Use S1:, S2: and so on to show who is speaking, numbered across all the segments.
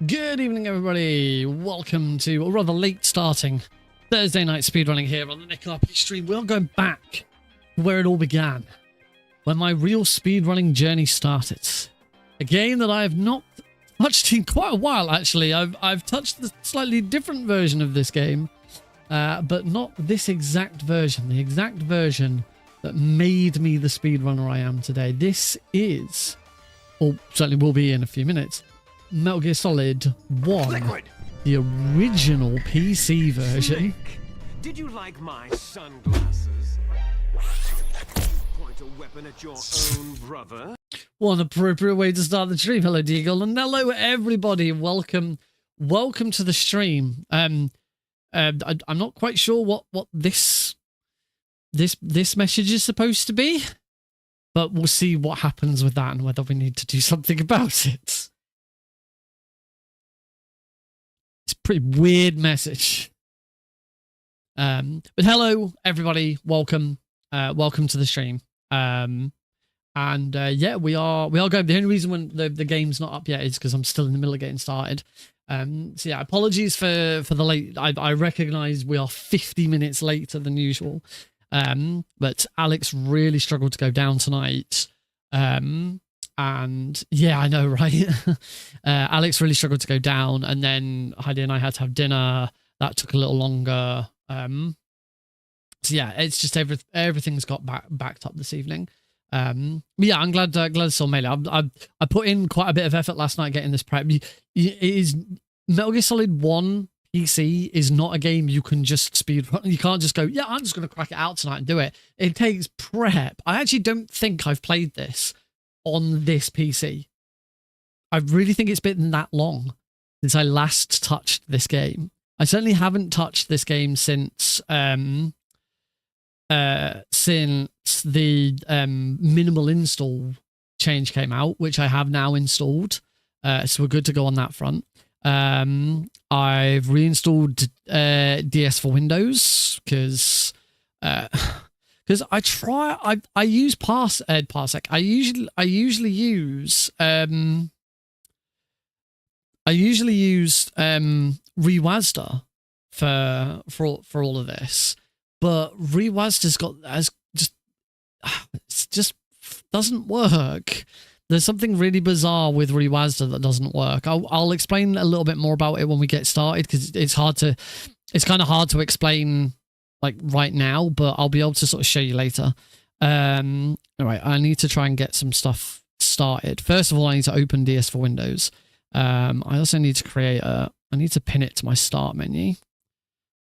S1: Good evening, everybody. Welcome to, or rather late starting, Thursday night speedrunning here on the Nick RP stream. We're going back to where it all began, when my real speedrunning journey started. A game that I have not touched in quite a while, actually. I've touched the slightly different version of this game, but not this exact version. The exact version that made me the speedrunner I am today. This is, or certainly will be in a few minutes, Metal Gear Solid 1, Liquid. The original PC version.
S2: Snake, did you like my sunglasses? Point a weapon at your own brother?
S1: One appropriate way to start the stream. Hello, Deagle, and hello, everybody. Welcome to the stream. I'm not quite sure what this message is supposed to be, but we'll see what happens with that and whether we need to do something about it. It's a pretty weird message. But hello, everybody. Welcome to the stream. Yeah, we are going. The only reason when the game's not up yet is because I'm still in the middle of getting started. So yeah, apologies for the late. I recognize we are 50 minutes later than usual. But Alex really struggled to go down tonight. And yeah, I know, right? Alex really struggled to go down, and then Heidi and I had to have dinner. That took a little longer. So yeah, it's just everything's got backed up this evening. But yeah, I'm glad I saw Melee. I put in quite a bit of effort last night getting this prep. It is Metal Gear Solid 1 PC is not a game you can just speedrun. You can't just go, yeah, I'm just going to crack it out tonight and do it. It takes prep. I actually don't think I've played this on this PC. I really think it's been that long since I last touched this game. I certainly haven't touched this game since the minimal install change came out, which I have now installed. So we're good to go on that front. I've reinstalled DS for Windows because I use Parsec. I usually use Rewazda for all of this, but Rewazda's just doesn't work. There's something really bizarre with Rewazda that doesn't work. I'll explain a little bit more about it when we get started, because it's kind of hard to explain like right now, but I'll be able to sort of show you later. All right, I need to try and get some stuff started. First of all, I need to open DS for Windows. I also need to I need to pin it to my start menu.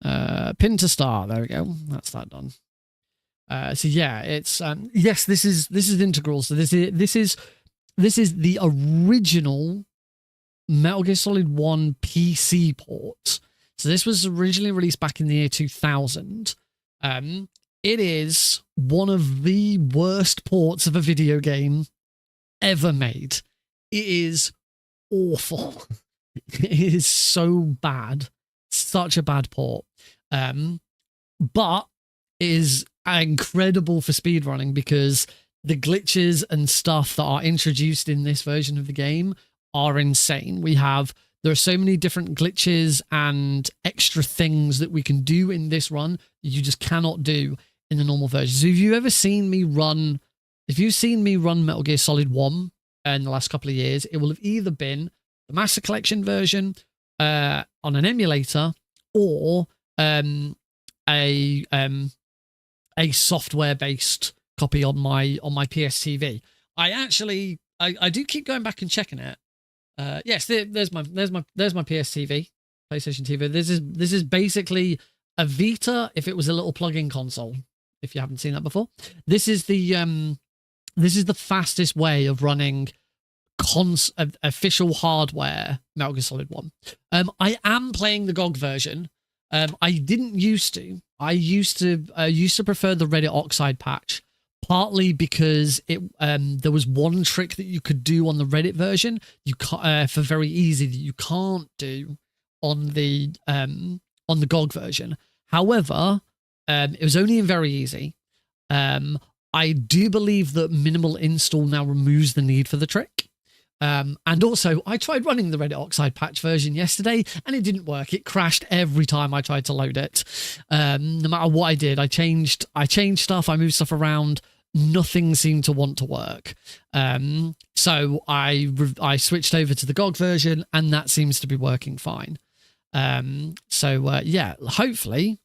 S1: Pin to start. There we go. That's that done. So yeah, it's yes, this is integral. So this is the original Metal Gear Solid 1 PC port. So this was originally released back in the year 2000. It is one of the worst ports of a video game ever made. It is awful. It is so bad. Such a bad port. But it is incredible for speedrunning because the glitches and stuff that are introduced in this version of the game are insane. There are so many different glitches and extra things that we can do in this run that you just cannot do in the normal version. So if you've seen me run Metal Gear Solid 1 in the last couple of years, it will have either been the Master Collection version on an emulator or a software-based copy on my PS TV. I do keep going back and checking it. Yes, there's my PS TV, PlayStation TV. This is basically a Vita if it was a little plug-in console. If you haven't seen that before, this is the fastest way of running official hardware Metal Gear Solid 1. I am playing the GOG version. I didn't used to. I used to prefer the Reddit Oxide patch. Partly because there was one trick that you could do on the Reddit version for very easy that you can't do on the GOG version. However, it was only in very easy. I do believe that minimal install now removes the need for the trick. And also, I tried running the Reddit Oxide patch version yesterday, and it didn't work. It crashed every time I tried to load it. No matter what I did, I changed stuff, I moved stuff around. Nothing seemed to want to work. So I switched over to the GOG version, and that seems to be working fine. Yeah, hopefully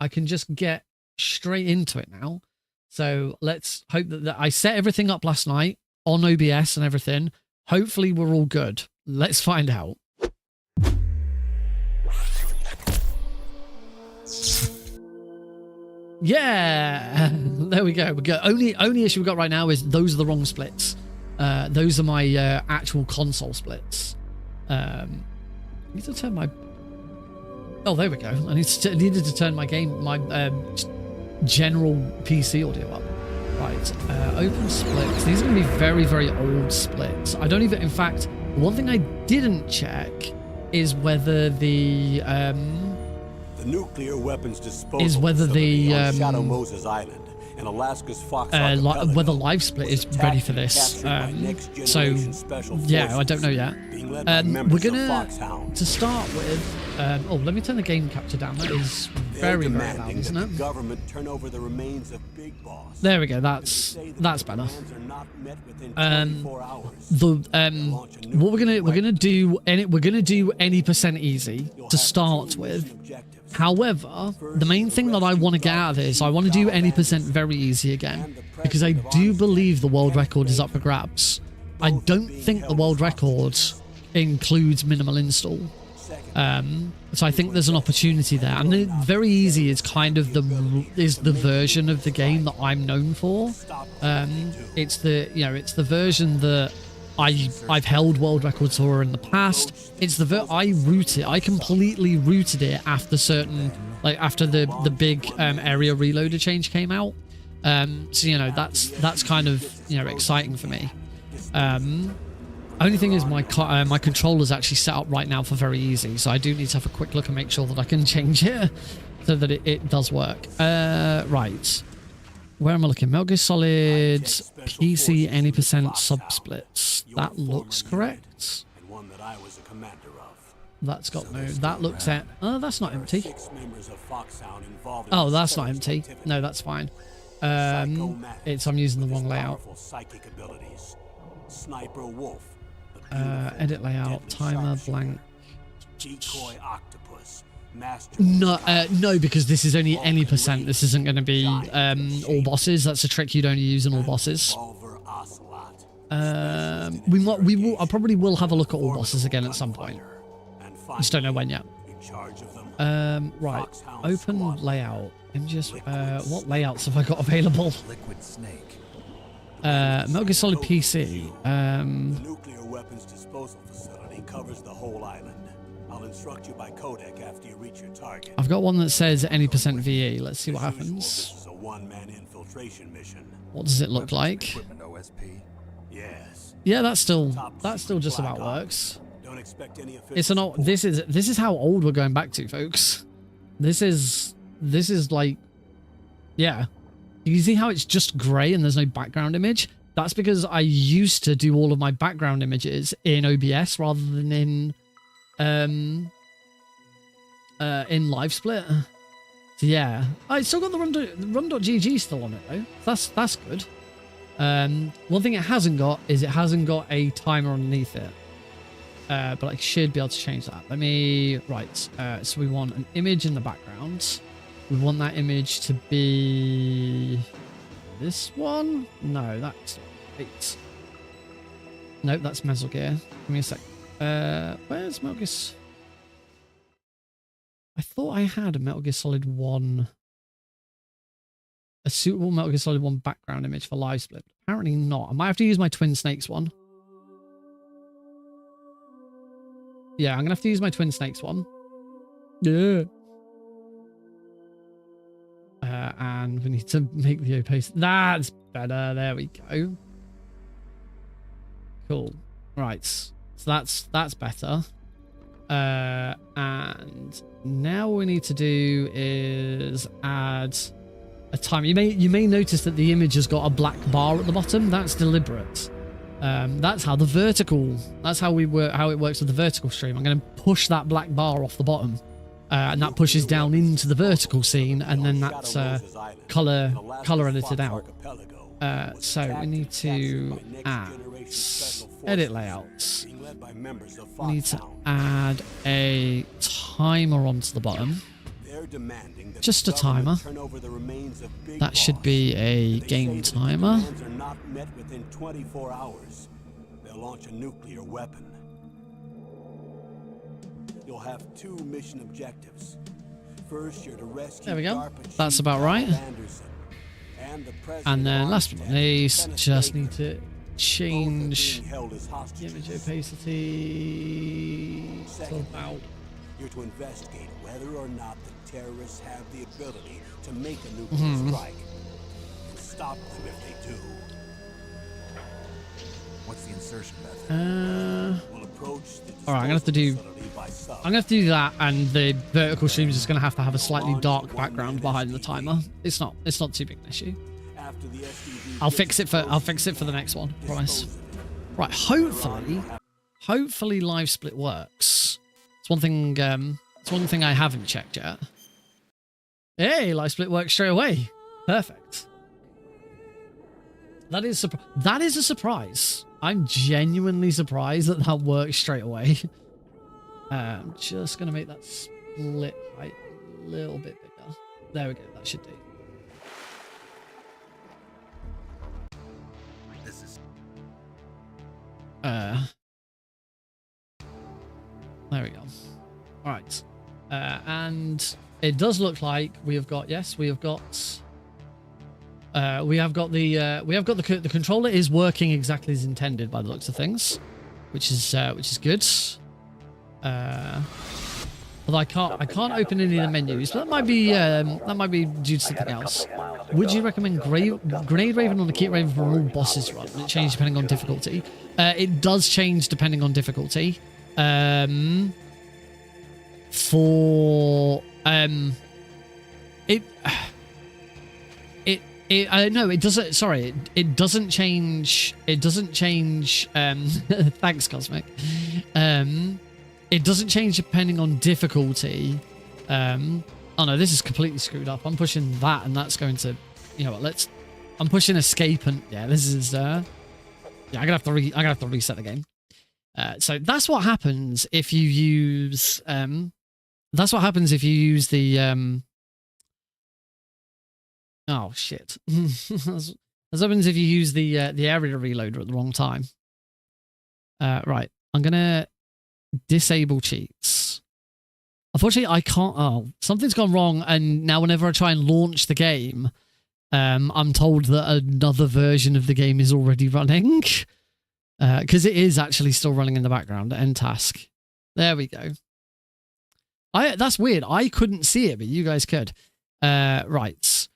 S1: I can just get straight into it now. So let's hope that I set everything up last night on OBS and everything. Hopefully we're all good. Let's find out. Yeah, there we go. Only issue we got right now is those are the wrong splits. Those are my actual console splits. I need to turn my... Oh, there we go. I needed to turn my general PC audio up. Right, open splits. These are going to be very, very old splits. I don't even... In fact, one thing I didn't check is whether the
S3: nuclear weapons disposal
S1: is whether the
S3: Shadow Moses Island and Alaska's Fox
S1: whether live split is ready for this. So yeah, I don't know yet. We're gonna to start with. Oh, let me turn the game capture down. That is very, very loud, isn't it?
S3: Government turn over the remains of Big Boss.
S1: There we go. That's better. What we're gonna do any percent easy to start with. However, the main thing that I want to get out of this, I want to do any percent very easy again, because I do believe the world record is up for grabs. I don't think the world record includes minimal install. So I think there's an opportunity there, and very easy is kind of the version of the game that I'm known for. It's the version that I've held world records for in the past. It's I completely rooted it after after the big area reloader change came out. So that's kind of exciting for me. Only thing is my controller's actually set up right now for very easy, so I do need to have a quick look and make sure that I can change it so that it does work. Right. Where am I looking? Metal Gear Solid PC any percent sub splits. That looks correct. That's got no. That looks at. Oh, that's not empty. Oh, that's not empty. No, that's fine. I'm using the wrong layout. Edit layout. Timer blank. No, because this is only any percent. This isn't going to be all bosses. That's a trick you'd only use in all bosses. I probably will have a look at all bosses again at some point. Just don't know when yet. Right, open layout. And just what layouts have I got available? Metal Gear Solid PC.
S3: Nuclear weapons disposal facility covers the whole island. I'll instruct you by codec after you reach your target.
S1: I've got one that says any percent VE. Let's see what happens.
S3: This is a one-man infiltration mission.
S1: What does it look like?
S3: Yes.
S1: Yeah, that still just about works.
S3: Don't expect any
S1: It's an old. This is how old we're going back to, folks. This is like, yeah. You see how it's just grey and there's no background image? That's because I used to do all of my background images in OBS rather than in LiveSplit. So yeah, I still got the run.gg still on it though. That's good. One thing it hasn't got is it hasn't got a timer underneath it. But I should be able to change that. So we want an image in the background. We want that image to be this one. No, that's right. Nope, that's Metal Gear. Give me a sec. Where's Metal Gear? I thought I had a Metal Gear Solid 1, a suitable Metal Gear Solid 1 background image for live split. Apparently not. I might have to use my Twin Snakes one. Yeah, I'm gonna have to use my Twin Snakes one. Yeah. And we need to make the opaque. That's better. There we go. Cool. Right. So that's better. And now what we need to do is add a timer. You may notice that the image has got a black bar at the bottom. That's deliberate. That's how the vertical. That's how we work. How it works with the vertical stream. I'm going to push that black bar off the bottom, and that pushes down into the vertical scene, and then that's color edited out. So we need to add edit layouts. We need to add a timer onto the bottom. Just a timer. That should be a game timer.
S3: They'll launch a nuclear weapon. You'll have 2 mission objectives. First, you're to rescue.
S1: There we go. That's about right. And then last but not least, just need to change the image opacity to about.
S3: You're to investigate whether or not the terrorists have the ability to make a nuclear strike and stop them if they do. What's the insertion method? We'll approach the
S1: all right, I'm gonna have to do that, and the vertical stream is just gonna have to have a slightly dark background behind the timer. It's not too big an issue. I'll fix it for the next one, promise. Right, hopefully live split works. It's one thing I haven't checked yet. Hey, live split works straight away. Perfect. That is a surprise. I'm genuinely surprised that works straight away. I'm just gonna make that split height a little bit bigger. There we go. That should do. There we go. All right, and it does look like we have got the controller is working exactly as intended by the looks of things, which is good. Although I can't open any of the menus, but that might be due to something else. Would you recommend Grenade Raven or the Kit Raven for all bosses run? Will it change depending on difficulty? It does change depending on difficulty. No, it doesn't. Sorry, it doesn't change. It doesn't change. Thanks, Cosmic. It doesn't change depending on difficulty. Oh no, this is completely screwed up. I'm pushing that, and that's going to. You know what? I'm pushing escape, and yeah, this is. Yeah, I'm gonna have to reset the game. So that's what happens if you use. That's what happens if you use the. Oh shit! That's what happens if you use the area reloader at the wrong time. Right, I'm gonna disable cheats. Unfortunately, I can't. Oh, something's gone wrong, and now whenever I try and launch the game, I'm told that another version of the game is already running. Because it is actually still running in the background. End task. There we go. That's weird. I couldn't see it, but you guys could. Right.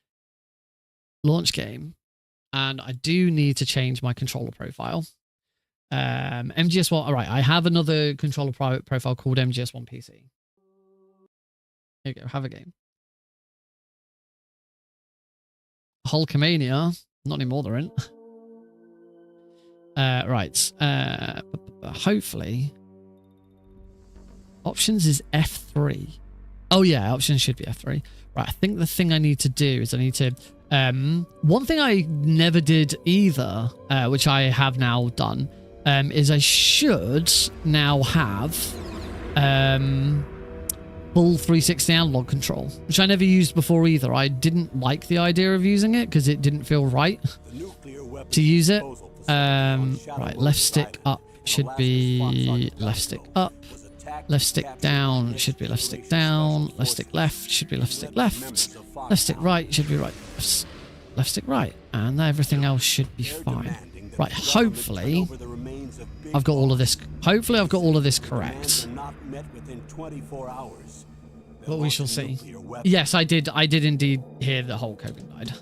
S1: Launch game. And I do need to change my controller profile. MGS1. All right. I have another controller profile called MGS1 PC. Here you go. Have a game. Hulkamania. Not anymore, they're in. Right. Hopefully. Options is F3. Oh, yeah. Options should be F3. Right. I think the thing I need to do is I need to... one thing I never did either, which I have now done, is I should now have full 360 analog control, which I never used before either. I didn't like the idea of using it because it didn't feel right to use it. Right, left stick up should be left stick up. Left stick down should be left stick down. Left stick left should be left stick left. Left stick right should be right. Left stick right. And everything else should be fine. Right, hopefully I've got all of this. Hopefully I've got all of this correct. But we shall see. Yes, I did indeed hear the whole coding died.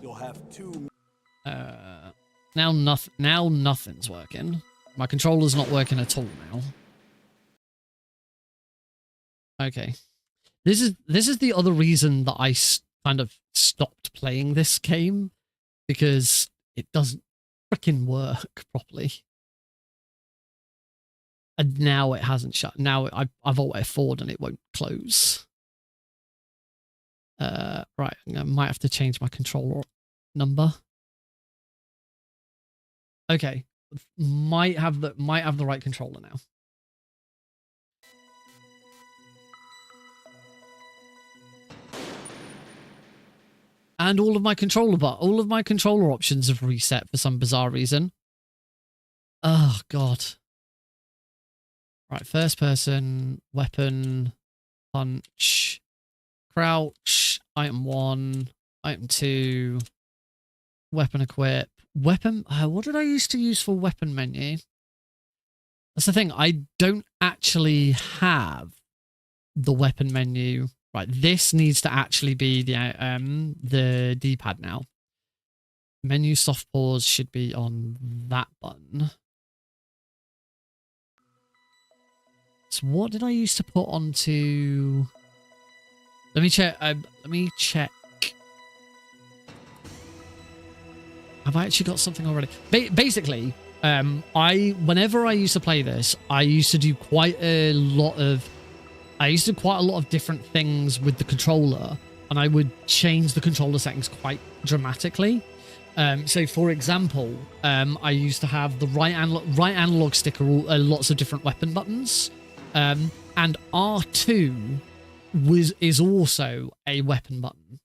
S1: Now nothing's working. My controller's not working at all now. Okay. This is the other reason that I kind of stopped playing this game, because it doesn't freaking work properly. And now it hasn't shut. Now I've alt F4'd and it won't close. Right, I might have to change my controller number. Okay, might have the right controller now. And all of my controller options have reset for some bizarre reason. Oh god. Right, first person, weapon, punch, crouch, item 1, item 2, weapon equip, weapon. What did I used to use for weapon menu? That's the thing. I don't actually have the weapon menu. Right, this needs to actually be the D-pad now. Menu soft pause should be on that button. So what did I used to put onto? Let me check. Have I actually got something already? Basically, whenever I used to play this, I used to do quite a lot of different things with the controller, and I would change the controller settings quite dramatically. So, for example, I used to have the right analog stick lots of different weapon buttons, and R2 is also a weapon button.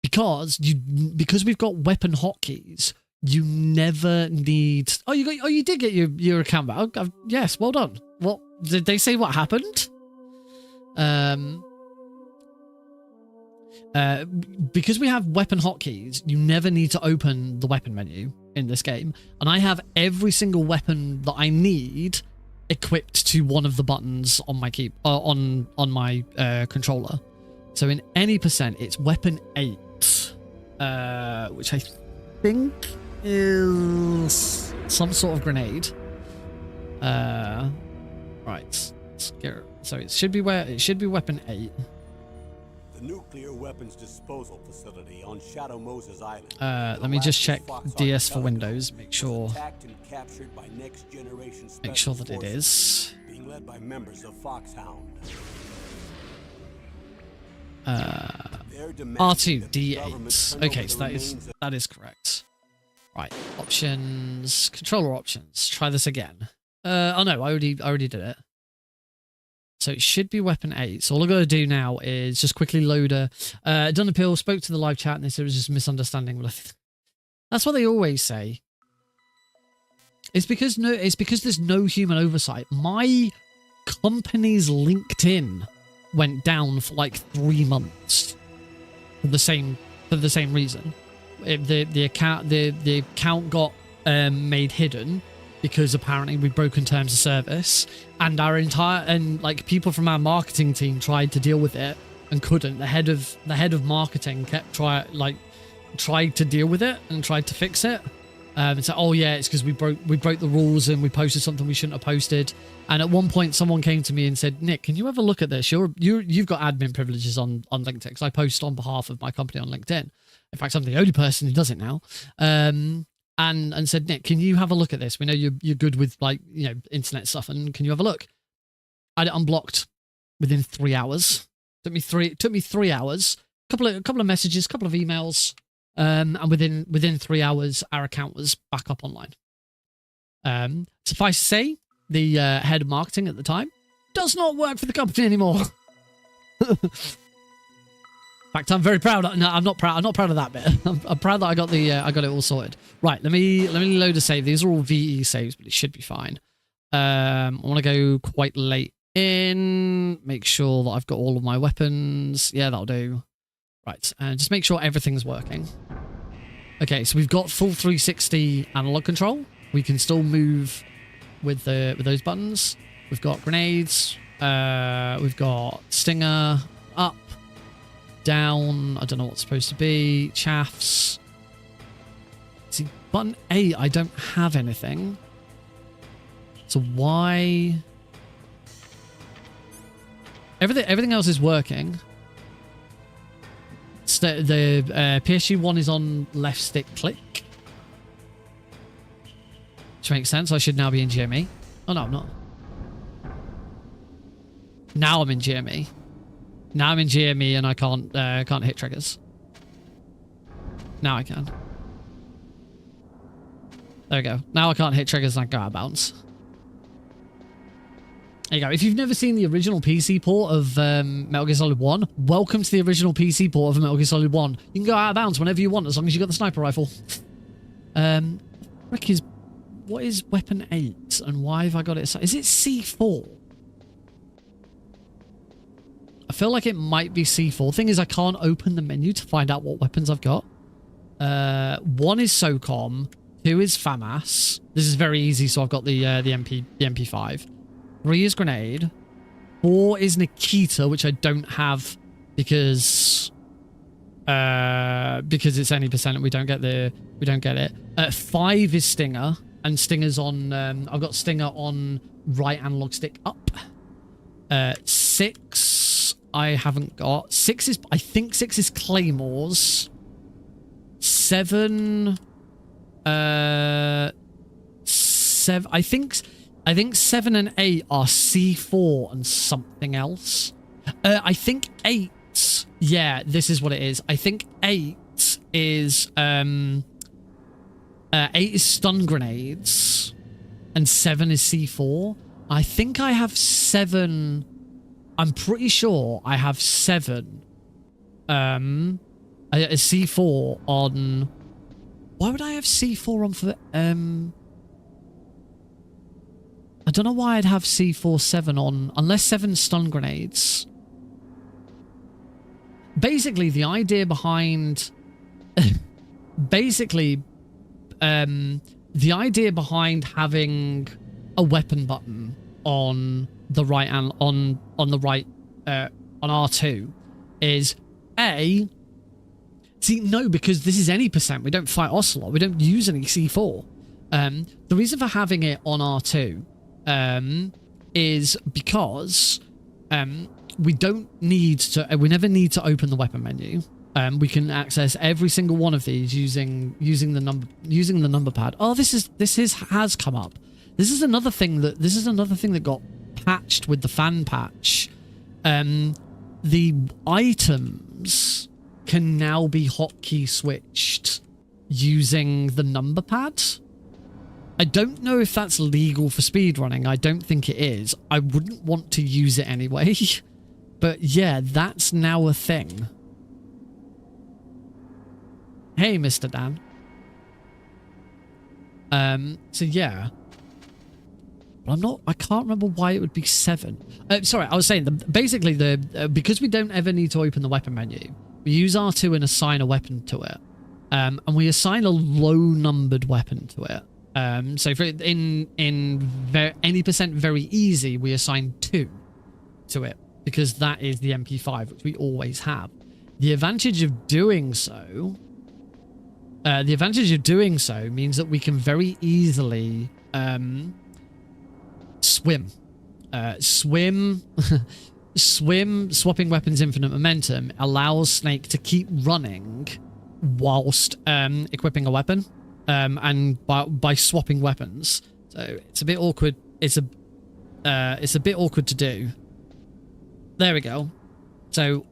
S1: Because we've got weapon hotkeys, you never need. You did get your account back. Oh, yes, well done. What did they say? What happened? Because we have weapon hotkeys, you never need to open the weapon menu in this game, and I have every single weapon that I need equipped to one of the buttons on my on my controller. So in any percent, it's weapon 8, which I think is some sort of grenade. Right. So it should be weapon 8.
S3: The nuclear weapons disposal facility on Shadow Moses Island.
S1: Let me just check DS for Windows. Make sure that it is.
S3: Being led by members of Foxhound.
S1: R2 D8. Okay, so that is correct. Right, options, controller options. Try this again. Oh no, I already did it. So it should be weapon 8. So all I've got to do now is just quickly load a... Done appeal, spoke to the live chat, and they said it was just a misunderstanding. That's what they always say. It's because there's no human oversight. My company's LinkedIn went down for like 3 months for the same reason. The account got made hidden because apparently we'd broken terms of service, and people from our marketing team tried to deal with it and couldn't. The head of marketing kept tried to deal with it and tried to fix it. And said, "Oh yeah, it's because we broke the rules and we posted something we shouldn't have posted." And at one point, someone came to me and said, "Nick, can you have a look at this? You've got admin privileges on LinkedIn, because I post on behalf of my company on LinkedIn. In fact, I'm the only person who does it now." And said, "Nick, can you have a look at this? We know you're good with internet stuff, and can you have a look?" I had it unblocked within 3 hours. Took me 3 hours. Couple of messages, couple of emails. And within 3 hours, our account was back up online. Suffice to say, the head of marketing at the time does not work for the company anymore. In fact, I'm very proud. No, I'm not proud. I'm not proud of that bit. I'm proud that I got it all sorted. Right, let me load a save. These are all VE saves, but it should be fine. I want to go quite late in. Make sure that I've got all of my weapons. Yeah, that'll do. Right, and just make sure everything's working. Okay, so we've got full 360 analog control. We can still move with those buttons. We've got grenades. We've got stinger, up, down. I don't know what's supposed to be. Chaffs. See, button A, I don't have anything. So why? Everything else is working. The PSG1 is on left stick click, which makes sense. I should now be in GME. Oh, no, I'm not. Now I'm in GME. Now I'm in GME and I can't hit triggers. Now I can. There we go. Now I can't hit triggers and I go out of bounds. There you go. If you've never seen the original PC port of Metal Gear Solid 1, welcome to the original PC port of Metal Gear Solid 1. You can go out of bounds whenever you want, as long as you got the sniper rifle. What is weapon 8 and why have I got it? Is it C4? I feel like it might be C4. Thing is, I can't open the menu to find out what weapons I've got. 1 is SOCOM. 2 is FAMAS. This is very easy, so I've got the MP5. 3 is grenade. 4 is Nikita, which I don't have because it's any percent and we don't get it. 5 is Stinger, and Stinger's on. I've got Stinger on right analog stick up. 6 I haven't got. 6 is, I think 6 is Claymores. 7 I think 7 and 8 are C4 and something else. I think 8, yeah, this is what it is. I think 8 is 8 is stun grenades and 7 is C4. I think I have 7. I'm pretty sure I have 7 a C4 on. Why would I have C4 on for I don't know why I'd have C47 on, unless 7 stun grenades. Basically, the idea behind... basically, the idea behind having a weapon button on the right and on the right on R2 is see, no, because this is any percent. We don't fight Ocelot. We don't use any C4. The reason for having it on R2 is because we don't need to. We never need to open the weapon menu. We can access every single one of these using the number pad. Oh, this has come up. This is another thing that got patched with the fan patch. The items can now be hotkey switched using the number pad. I don't know if that's legal for speedrunning. I don't think it is. I wouldn't want to use it anyway. But yeah, that's now a thing. Hey, Mr. Dan. So yeah. But I can't remember why it would be 7. Sorry, I was saying, basically, because we don't ever need to open the weapon menu, we use R2 and assign a weapon to it. And we assign a low-numbered weapon to it. So for any percent very easy, we assign 2 to it, because that is the MP5, which we always have. The advantage of doing so... means that we can very easily swim. Swapping weapons infinite momentum allows Snake to keep running whilst equipping a weapon, and by swapping weapons. So it's a bit awkward. It's a bit awkward to do. There we go. So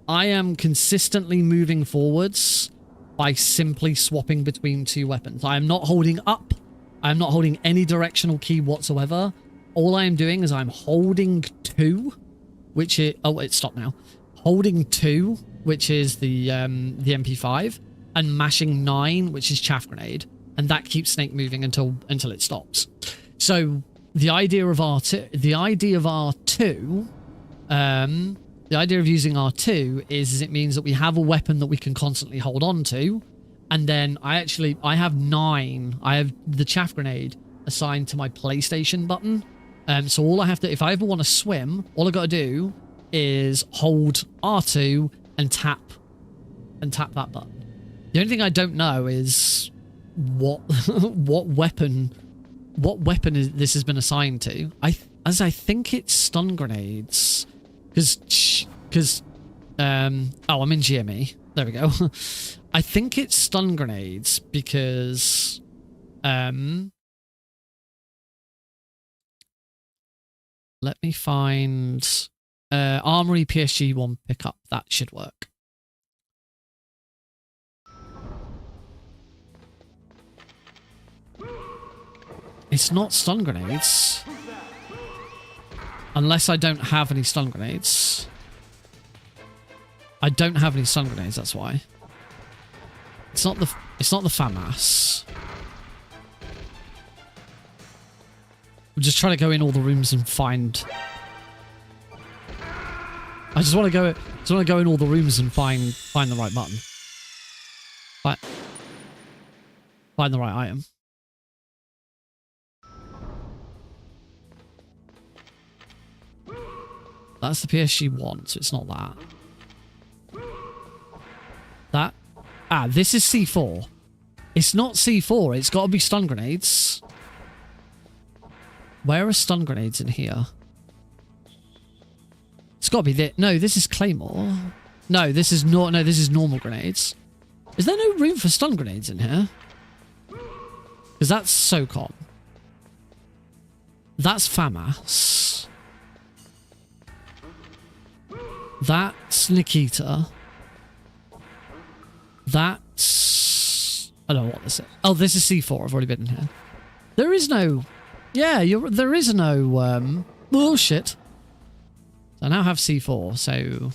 S1: I am consistently moving forwards by simply swapping between 2 weapons. I am not holding up. I am not holding any directional key whatsoever. All I am doing is I'm holding 2, which is... Oh, it stopped now. Holding 2, which is the MP5, and mashing 9, which is chaff grenade. And that keeps Snake moving until it stops. So the idea of R2... The idea of using R2 is it means that we have a weapon that we can constantly hold on to. And then I have 9. I have the chaff grenade assigned to my PlayStation button. So all I have to, if I ever want to swim, all I got to do is hold R2 and tap that button. The only thing I don't know is what weapon this has been assigned to. I think it's stun grenades, because oh, I'm in GME. There we go. I think it's stun grenades because Let me find Armory PSG 1 pickup. That should work. It's not stun grenades. Unless I don't have any stun grenades. I don't have any stun grenades, that's why. It's not the FAMAS. I'm just trying to go in all the rooms and find. I just want to go in all the rooms and find the right button. Find the right item. That's the PSG 1, so it's not that. That. Ah, this is C4. It's not C4, it's got to be stun grenades. Where are stun grenades in here? It's got to be there. No, this is Claymore. No, this is not. No, this is normal grenades. Is there no room for stun grenades in here? Because that's SOCOM. That's FAMAS. That's Nikita. That's... I don't know what this is. Oh, this is C4. I've already been in here. There is no... Yeah, there is no... Bullshit. I now have C4, so...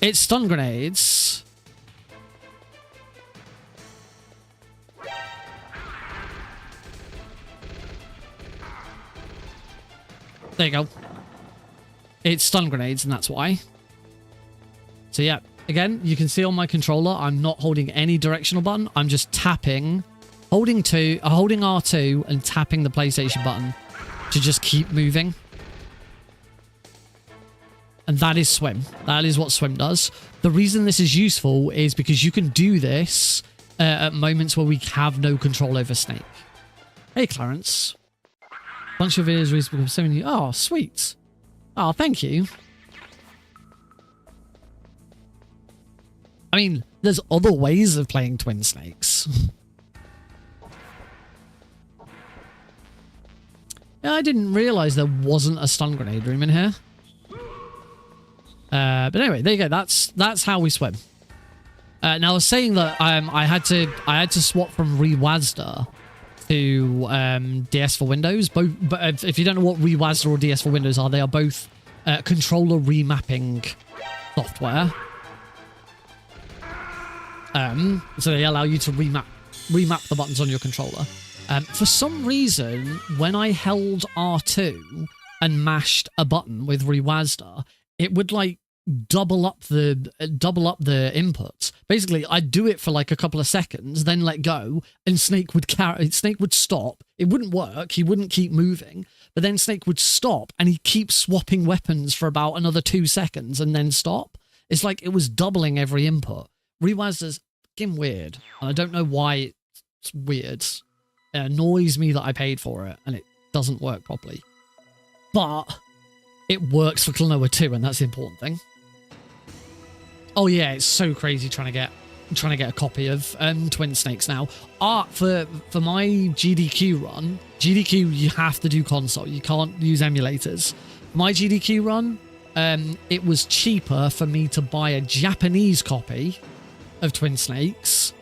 S1: It's stun grenades. There you go. It's stun grenades, and that's why. So yeah, again, you can see on my controller, I'm not holding any directional button. I'm just tapping, holding R2 and tapping the PlayStation button to just keep moving. And that is swim. That is what swim does. The reason this is useful is because you can do this at moments where we have no control over Snake. Hey, Clarence. Bunch of videos recently become you. Oh, sweet. Oh, thank you. I mean, there's other ways of playing Twin Snakes. Yeah, I didn't realize there wasn't a stun grenade room in here. But anyway, there you go. That's how we swim. Now I was saying that I had to swap from ReWASD to DS for Windows. Both, but if you don't know what ReWASD or DS for Windows are, they are both controller remapping software. So they allow you to remap the buttons on your controller. For some reason, when I held R2 and mashed a button with ReWASD, it would like double up the inputs. Basically, I'd do it for like a couple of seconds, then let go, and Snake would stop. It wouldn't work. He wouldn't keep moving, but then Snake would stop, and he'd keep swapping weapons for about another 2 seconds, and then stop. It's like it was doubling every input. ReWASD's fucking weird, and I don't know why it's weird. It annoys me that I paid for it, and it doesn't work properly. But it works for Klonoa too, and that's the important thing. Oh yeah, it's so crazy trying to get a copy of Twin Snakes now. For my GDQ run, you have to do console. You can't use emulators. My GDQ run, it was cheaper for me to buy a Japanese copy of Twin Snakes,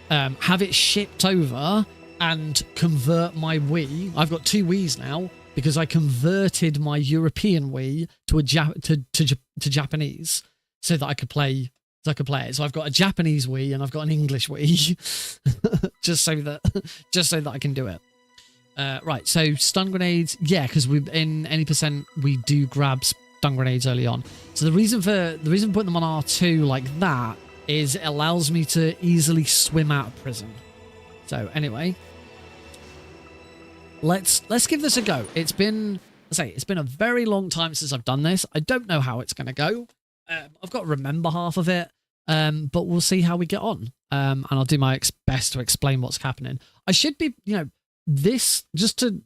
S1: have it shipped over, and convert my Wii. I've got 2 Wiis now because I converted my European Wii to Japanese so that I could play it. So I've got a Japanese Wii and I've got an English Wii just so that I can do it. Right, so stun grenades, yeah, because we in any percent we do grab stun grenades early on. So the reason for putting them on R2 like that is it allows me to easily swim out of prison. So anyway, let's give this a go. It's been a very long time since I've done this. I don't know how it's going to go. I've got to remember half of it, but we'll see how we get on. And I'll do my best to explain what's happening. I should be, this just to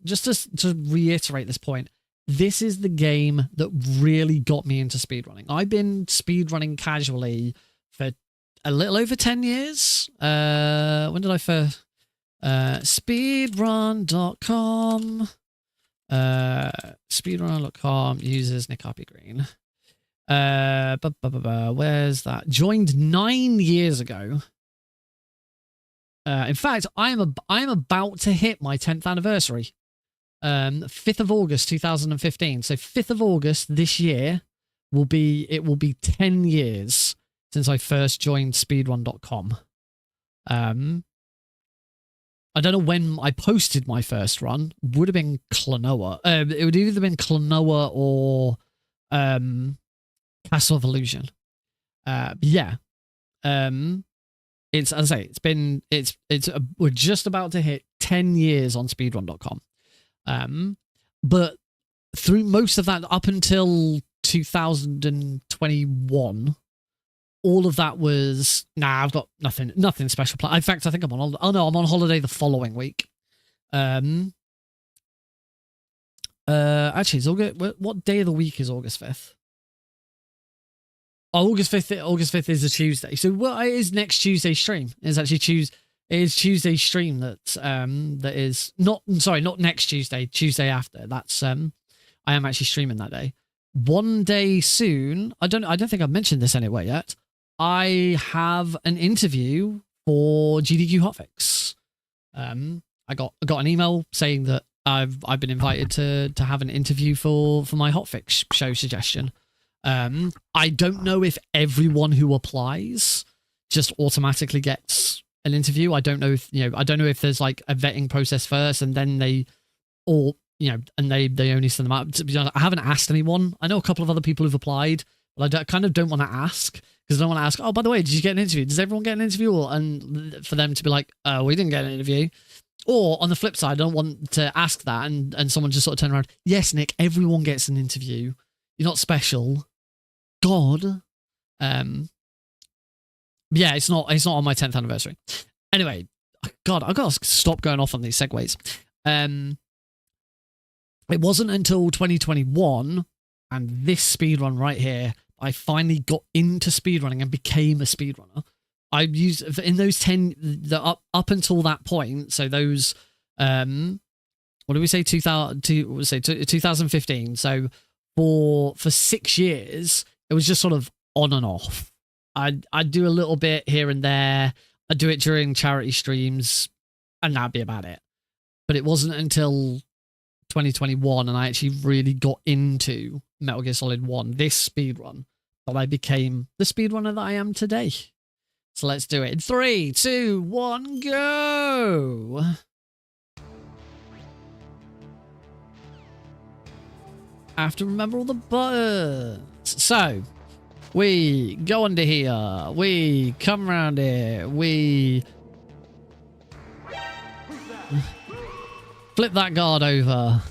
S1: reiterate this point. This is the game that really got me into speedrunning. I've been speedrunning casually for a little over 10 years. When did I first? Speedrun.com. Speedrun.com uses Nick Harpy Green. Where's that? Joined 9 years ago. In fact, I'm about to hit my 10th anniversary. 5th of August 2015. So 5th of August this year will be 10 years since I first joined speedrun.com. I don't know when I posted my first run. Would have been Klonoa. It would either been Klonoa or Castle of Illusion. Yeah. It's, as I say, we're just about to hit 10 years on speedrun.com. But through most of that up until 2021, all of that was, I've got nothing special planned. In fact, I think I'm on, I'm on holiday the following week. Actually, it's August, what day of the week is August 5th? Oh, August 5th is a Tuesday. So what is next Tuesday's stream? It's actually Tuesday's stream that is not next Tuesday, Tuesday after. That's I am actually streaming that day. One day soon, I don't think I've mentioned this anywhere yet. I have an interview for GDQ Hotfix. I got an email saying that I've been invited to have an interview for my Hotfix show suggestion. I don't know if everyone who applies just automatically gets an interview. I don't know if there's like a vetting process first and then they only send them out. To be honest, I haven't asked anyone. I know a couple of other people who've applied, but I kind of don't want to ask because I don't want to ask, oh, by the way, did you get an interview? Does everyone get an interview? And for them to be like, we didn't get an interview. Or on the flip side, I don't want to ask that and someone just sort of turn around, yes, Nick, everyone gets an interview. You're not special. God. Yeah, it's not on my 10th anniversary. Anyway, God, I've got to stop going off on these segues. It wasn't until 2021 and this speedrun right here, I finally got into speedrunning and became a speedrunner. I used in those 10 up until that point. So those, what did we say? 2015. So for 6 years, it was just sort of on and off. I'd do a little bit here and there. I'd do it during charity streams, and that'd be about it. But it wasn't until 2021, and I actually really got into Metal Gear Solid 1, this speedrun, that I became the speedrunner that I am today. So let's do it. In 3, 2, 1, go! I have to remember all the buttons. So, we go under here. We come around here. We flip that guard over.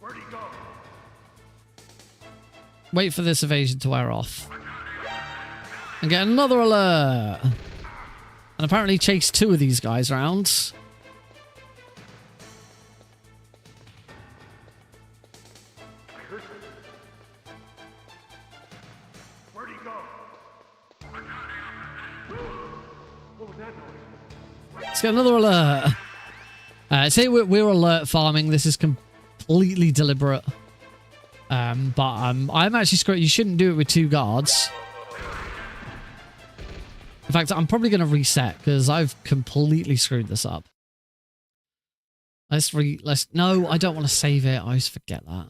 S2: Where'd he go?
S1: Wait for this evasion to wear off. And get another alert. And apparently chase 2 of these guys around.
S2: Where'd he go? What was that noise?
S1: Let's get another alert. Say we're alert farming. This is completely deliberate. But I'm actually screwed. You shouldn't do it with 2 guards. In fact, I'm probably going to reset because I've completely screwed this up. No, I don't want to save it. I always forget that.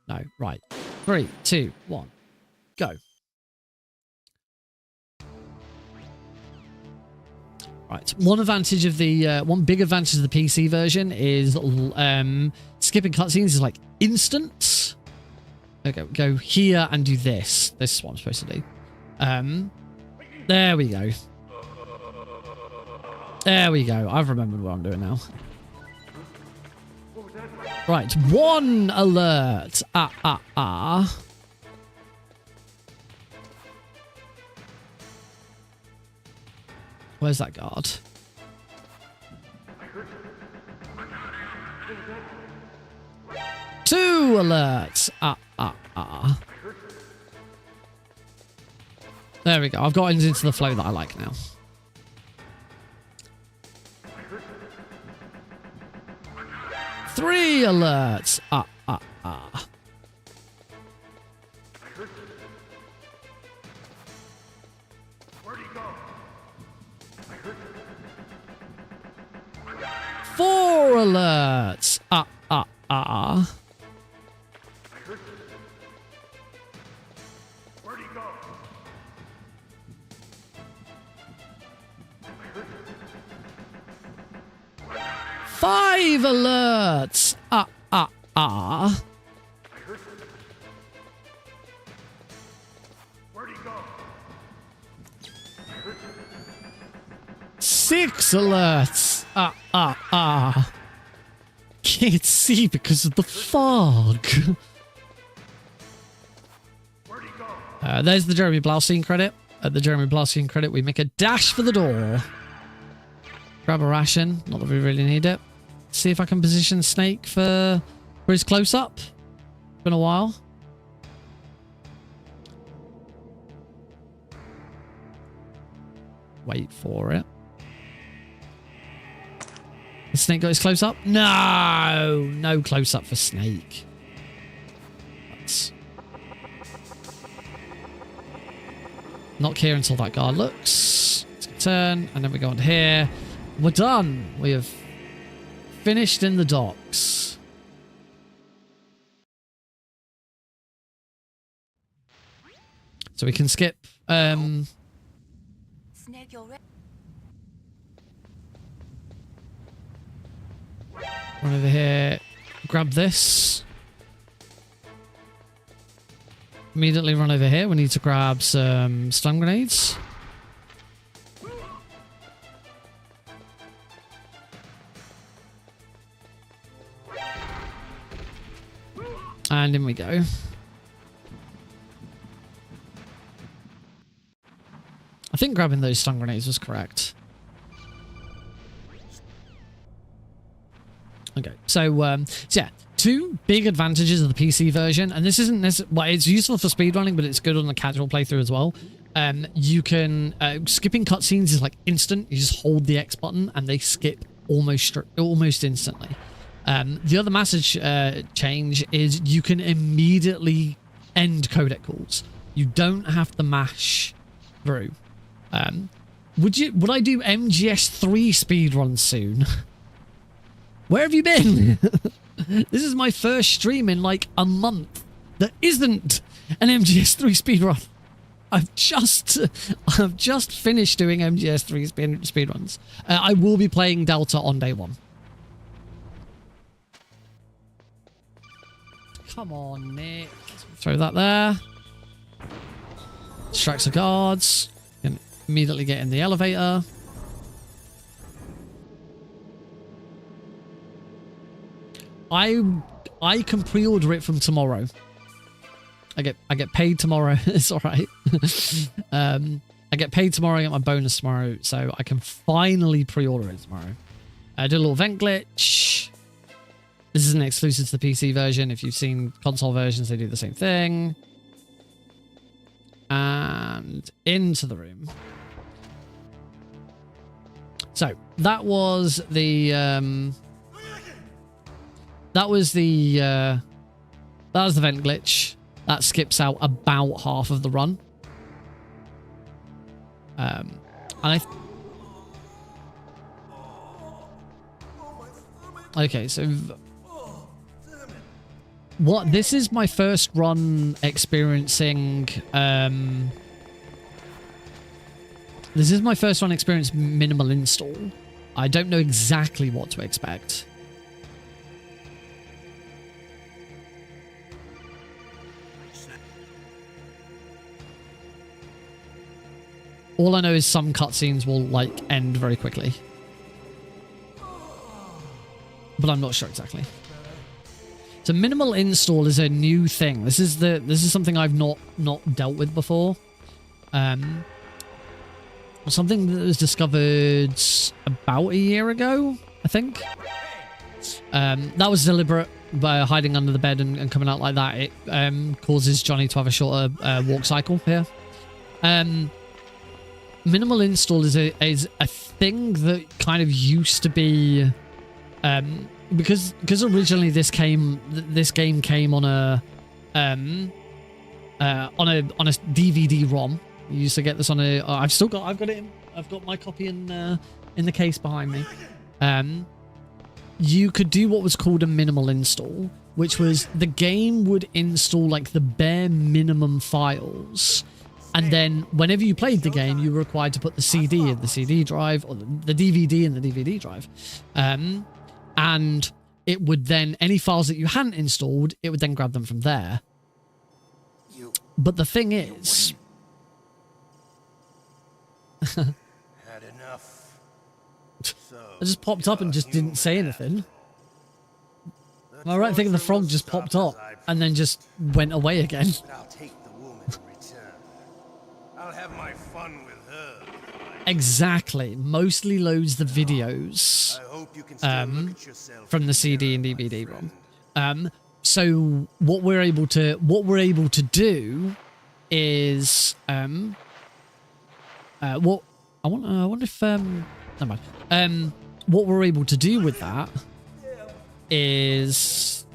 S1: No, right. 3, 2, 1, go. Right. One big advantage of the PC version is skipping cutscenes is like instant. Okay, go here and do this. This is what I'm supposed to do. There we go. There we go. I've remembered what I'm doing now. Right, 1 alert. Where's that guard? Two alerts. There we go. I've got into the flow that I like now. Three alerts. Four alerts. Five alerts. Six alerts. Can't see because of the fog. There's the Jeremy Blaustein credit. At the Jeremy Blaustein credit, we make a dash for the door. Grab a ration. Not that we really need it. See if I can position Snake for his close-up. Been a while. Wait for it. Has Snake got his close-up? No! No close-up for Snake. That's... Not here until that guard looks. Let's turn, and then we go on here. We're done. We have finished in the docks. So we can skip. Run over here. Grab this. Immediately run over here. We need to grab some stun grenades. And in we go. I think grabbing those stun grenades was correct. Okay, so yeah, two big advantages of the PC version, and this isn't necessarily, well, it's useful for speedrunning, but it's good on the casual playthrough as well. You can skipping cutscenes is like instant. You just hold the X button and they skip almost instantly. The other massive change is you can immediately end codec calls. You don't have to mash through. Would I do MGS3 speedruns soon? Where have you been? This is my first stream in like a month that isn't an MGS3 speedrun. I've just finished doing MGS3 speedruns. I will be playing Delta on day one. Come on, Nick. Throw that there. Distracts the guards. Can immediately get in the elevator. I can pre-order it from tomorrow. I get paid tomorrow. It's all right. I get paid tomorrow. I get my bonus tomorrow, so I can finally pre-order it tomorrow. I did a little vent glitch. This isn't exclusive to the PC version. If you've seen console versions, they do the same thing. And into the room. So that was the that was the vent glitch. That skips out about half of the run. Okay, so what? This is my first run experiencing. This is my first run experiencing minimal install. I don't know exactly what to expect. All I know is some cutscenes will like end very quickly, but I'm not sure exactly. So minimal install is a new thing. This is something I've not dealt with before. Something that was discovered about a year ago, I think. That was deliberate by hiding under the bed and coming out like that. It causes Johnny to have a shorter walk cycle here. Minimal install is a thing that kind of used to be, because originally this game came on a DVD-ROM. You used to get this on a. I've got it. I've got my copy in the case behind me. You could do what was called a minimal install, which was the game would install like the bare minimum files. And then whenever you played the game, you were required to put the CD in the CD drive or the DVD in the DVD drive. And it would then, any files that you hadn't installed, it would then grab them from there. But the thing is...
S3: Had enough.
S1: I just popped up and just didn't say anything. Am I right thinking the frog just popped up and then just went away again?
S3: I'll take the woman in return. I'll have my fun with her.
S1: Exactly. Mostly loads the videos
S3: I hope you can still look at yourself
S1: from the CD and DVD ROM. So what we're able to do is what I wonder if never mind. What we're able to do with that is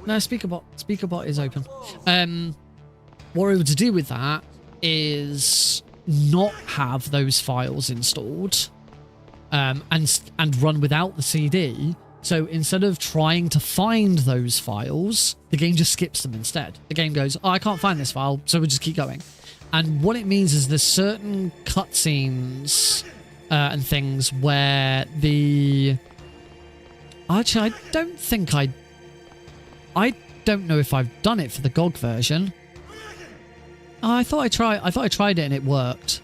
S1: no, speakerbot is open. What we're able to do with that is not have those files installed and run without the CD. So instead of trying to find those files, the game just skips them instead. The game goes, oh, I can't find this file, so we'll just keep going. And what it means is there's certain cutscenes and things where the... Actually, I don't know if I've done it for the GOG version. Oh, I thought I tried it and it worked.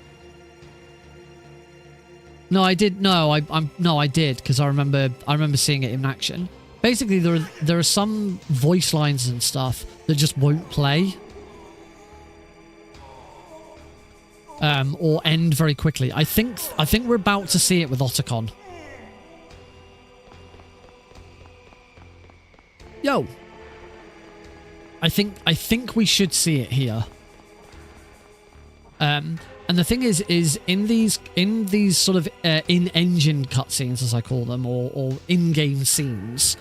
S1: No, I did. No, I did because I remember seeing it in action. Basically, there are some voice lines and stuff that just won't play, or end very quickly. I think we're about to see it with Otacon. Yo, I think we should see it here. And the thing is in these sort of in-engine cutscenes, as I call them, or in-game scenes,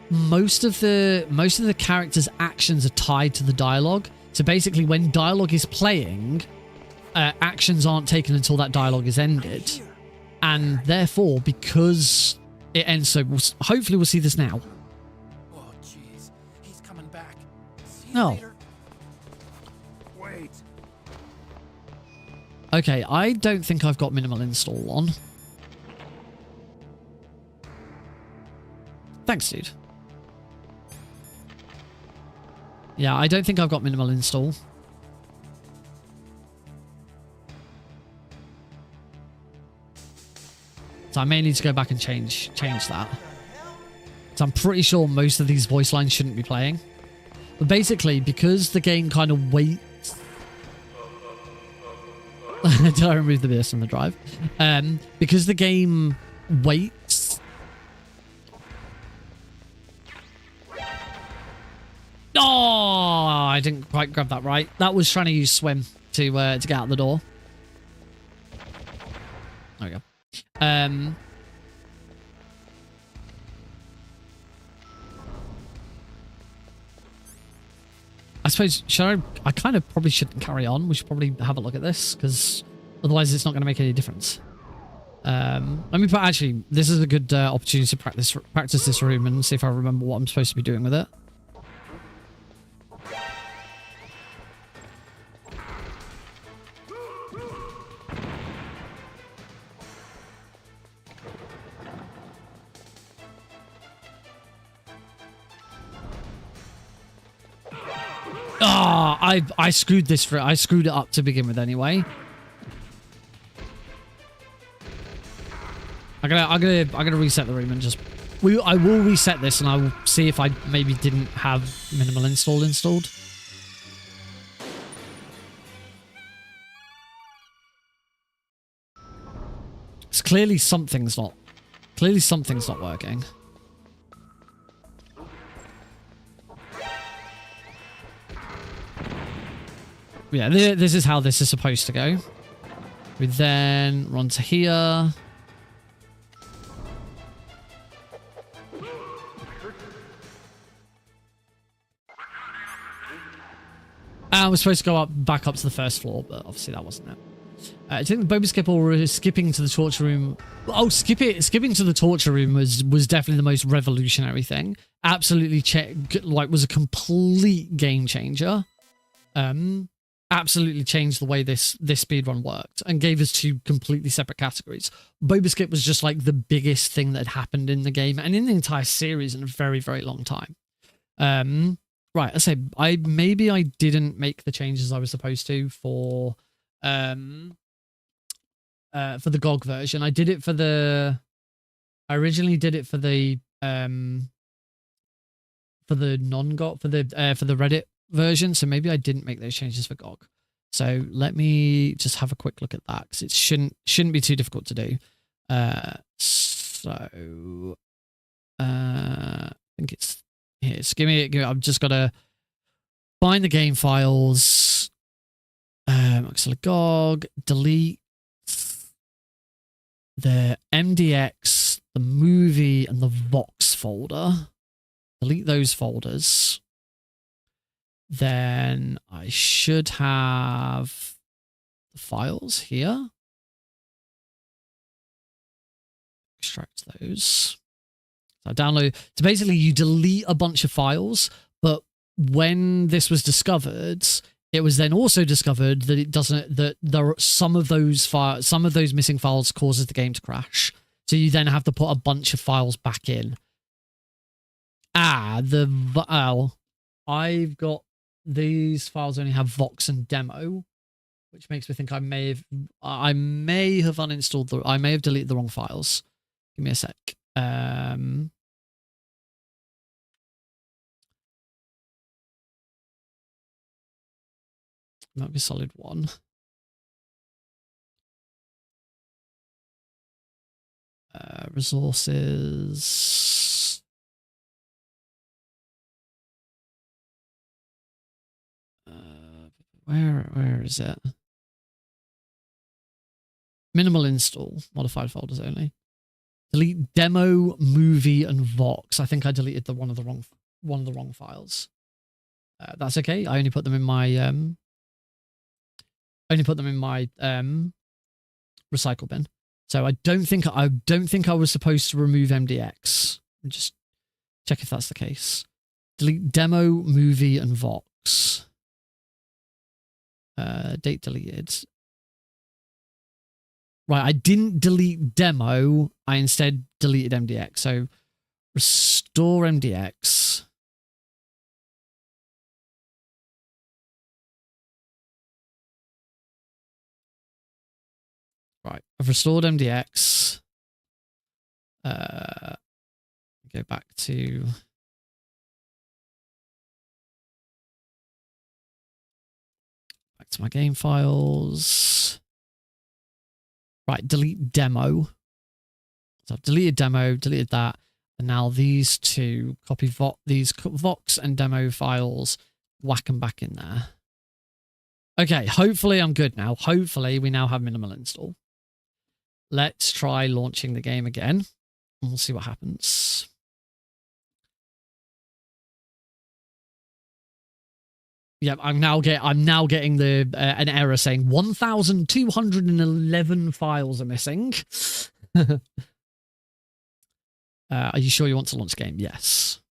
S1: most of the characters' actions are tied to the dialogue. So basically, when dialogue is playing, actions aren't taken until that dialogue is ended, and therefore, because it ends, so hopefully we'll see this now.
S4: Oh, jeez, he's coming back. See you
S1: No.
S4: later.
S3: Wait.
S1: Okay, I don't think I've got minimal install on. Thanks, dude. Yeah, I don't think I've got minimal install. So I may need to go back and change that. So I'm pretty sure most of these voice lines shouldn't be playing. But basically, because the game kind of waits... Did I remove the BS from the drive? Because the game waits... Oh, I didn't quite grab that right. That was trying to use swim to get out the door. There we go. I suppose, I kind of probably shouldn't carry on. We should probably have a look at this, because otherwise it's not going to make any difference. Actually, this is a good opportunity to practice this room and see if I remember what I'm supposed to be doing with it. I screwed this I screwed it up to begin with anyway. I'm gonna reset the room and just I will reset this and I will see if I maybe didn't have minimal installed. It's clearly something's not working. yeah, this is how this is supposed to go. We then run to here. And we're supposed to go back up to the first floor, but obviously that wasn't it. I think the Boba skip or skipping to the torture room. Oh, skipping to the torture room was definitely the most revolutionary thing. Absolutely, was a complete game changer. Absolutely changed the way this speedrun worked and gave us two completely separate categories. Boba skip was just like the biggest thing that had happened in the game and in the entire series in a very, very long time. Right, I say maybe I didn't make the changes I was supposed to for the GOG version. I did it for the. I originally did it for the non-GOG for the Reddit version, so maybe I didn't make those changes for GOG. So let me just have a quick look at that because it shouldn't be too difficult to do. I think it's here. So give me. I've just got to find the game files. Actually, GOG, delete the MDX, the movie, and the Vox folder. Delete those folders. Then I should have the files here. Extract those. So I download. So basically, you delete a bunch of files, but when this was discovered, it was then also discovered that it doesn't. That there are some of those missing files causes the game to crash. So you then have to put a bunch of files back in. I've got these files only have Vox and demo, which makes me think I may have uninstalled I may have deleted the wrong files. Give me a sec. Might be Solid 1. Resources. Where is it? Minimal install, modified folders only. Delete demo, movie, and Vox. I think I deleted one of the wrong files. That's okay. I only put them in my recycle bin. So I don't think I was supposed to remove MDX. Just check if that's the case. Delete demo, movie, and Vox. Date deleted. Right, I didn't delete demo. I instead deleted MDX. So restore MDX. Right, I've restored MDX. Go back to my game files. Right, delete demo. So I've deleted demo, deleted that, and now these two copy these Vox and demo files, whack them back in there. Okay, hopefully I'm good now. Hopefully we now have minimal install. Let's try launching the game again, and we'll see what happens. Yep, I'm now getting the an error saying 1,211 files are missing. Are you sure you want to launch the game? Yes.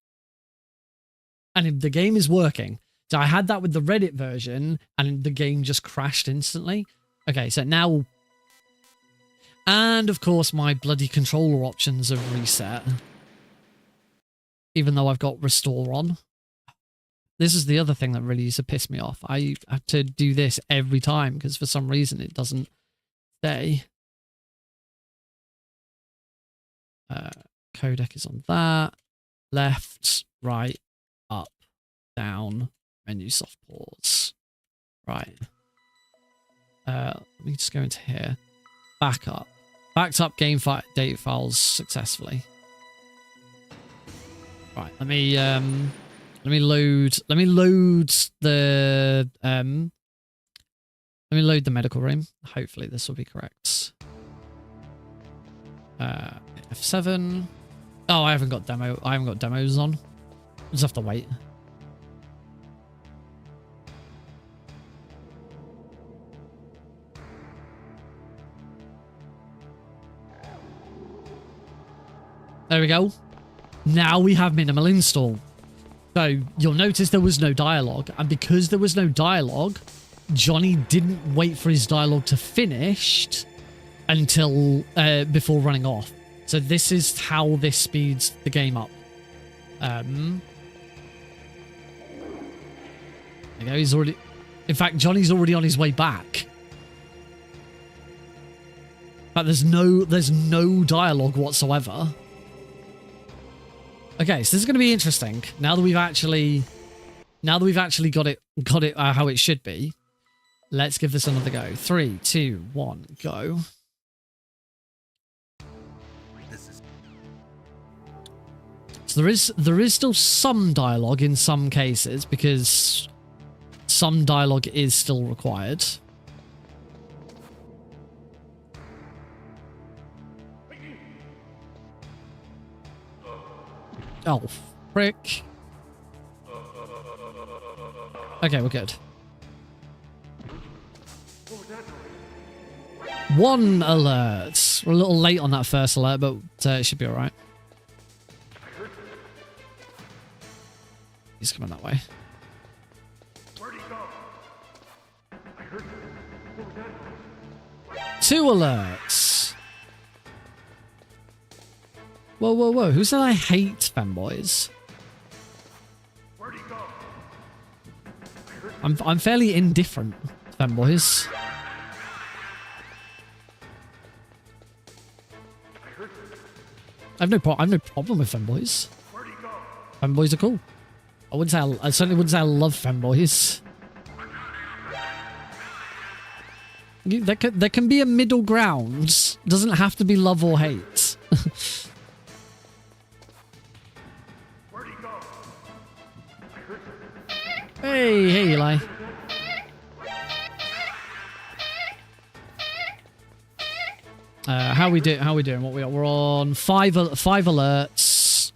S1: And the game is working. So I had that with the Reddit version, and the game just crashed instantly. Okay, so now, and of course my bloody controller options have reset, even though I've got restore on. This is the other thing that really used to piss me off. I have to do this every time because for some reason it doesn't stay. Codec is on that. Left, right, up, down, menu soft pause. Right. Let me just go into here. Back up. Backed up game data files successfully. Right, let me load the Let me load the medical room. Hopefully this will be correct. F7. Oh, I haven't got demos on. Just have to wait. There we go. Now we have minimal install. So you'll notice there was no dialogue, and because there was no dialogue, Johnny didn't wait for his dialogue to finish until before running off. So this is how this speeds the game up. There you go. He's already. In fact, Johnny's already on his way back. But there's no dialogue whatsoever. Okay, so this is going to be interesting. Now that we've actually got it how it should be. Let's give this another go. 3, 2, 1, go. So there is still some dialogue in some cases because some dialogue is still required. Oh, frick. Okay, we're good. 1 alert. We're a little late on that first alert, but it should be alright. He's coming that way. 2 alerts. Whoa, whoa, whoa. Who said I hate fanboys? I'm fairly indifferent to fanboys. I've no problem with fanboys. Fanboys are cool. I certainly wouldn't say I love fanboys. There can be a middle ground. It doesn't have to be love or hate. Hey, Eli. How we doing? What we got? We're on 5 alerts.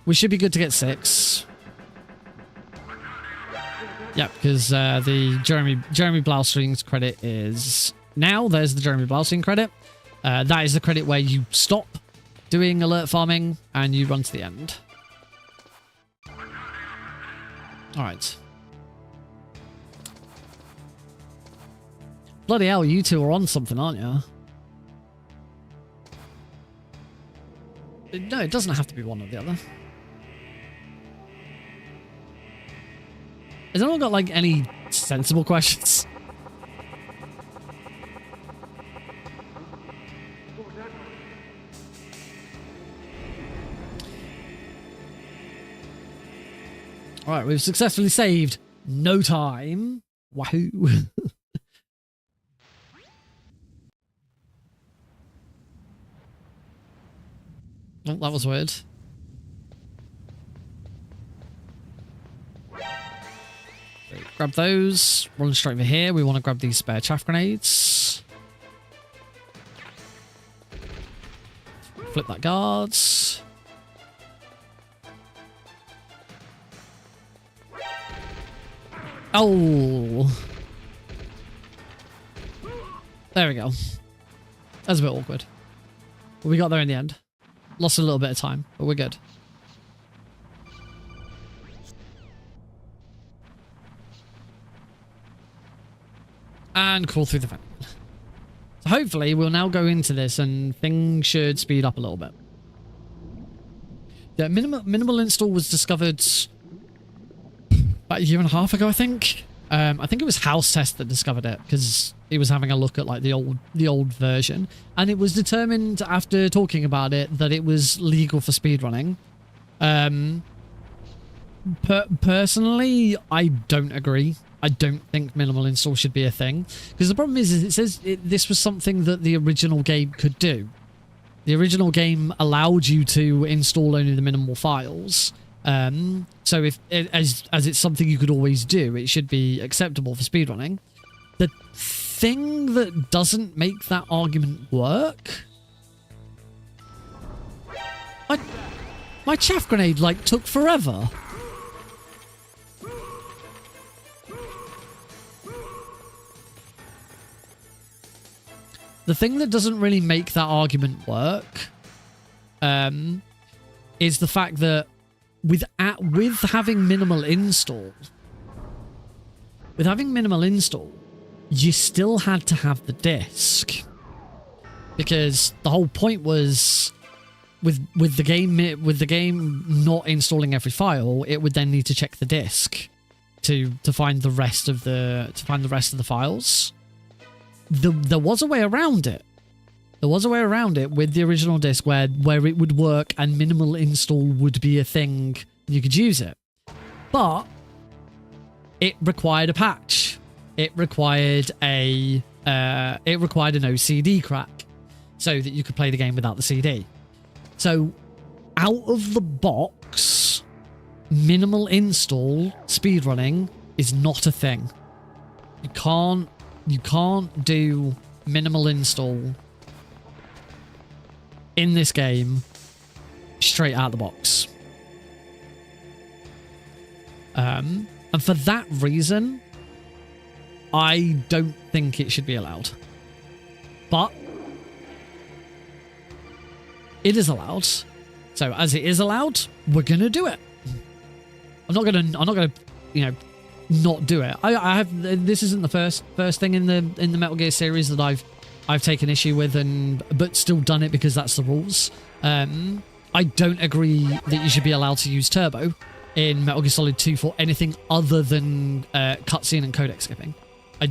S1: We should be good to get 6. Yeah, because the Jeremy Blaustein's credit is now. There's the Jeremy Blaustein credit. That is the credit where you stop doing alert farming and you run to the end. All right. Bloody hell, you two are on something, aren't you? No, it doesn't have to be one or the other. Has anyone got, like, any sensible questions? Alright, we've successfully saved no time. Wahoo. Oh, that was weird. Grab those. Run straight over here. We want to grab these spare chaff grenades. Flip that guards. Oh. There we go. That's a bit awkward. But we got there in the end. Lost a little bit of time, but we're good. And crawl through the vent. So hopefully we'll now go into this and things should speed up a little bit. Yeah, minimal install was discovered about a year and a half ago, I think. I think it was House Test that discovered it because he was having a look at like the old version, and it was determined after talking about it that it was legal for speedrunning. Personally, I don't agree. I don't think minimal install should be a thing because the problem is it says this was something that the original game could do. The original game allowed you to install only the minimal files. So if as it's something you could always do, it should be acceptable for speedrunning. The thing that doesn't make that argument work... My chaff grenade, like, took forever. The thing that doesn't really make that argument work is the fact that with having minimal install, you still had to have the disk, because the whole point was with the game not installing every file, it would then need to check the disk to find the rest of the files. There was a way around it. There was a way around it with the original disc where it would work and minimal install would be a thing. You could use it. But it required a patch. It required an OCD crack so that you could play the game without the CD. So out of the box, minimal install speedrunning is not a thing. You can't do minimal install in this game straight out the box. And for that reason, I don't think it should be allowed. But it is allowed. So as it is allowed, we're gonna do it. I'm not gonna, you know, not do it. I have. This isn't the first thing in the Metal Gear series that I've taken issue with, but still done it because that's the rules. I don't agree that you should be allowed to use turbo in Metal Gear Solid 2 for anything other than cutscene and codec skipping. I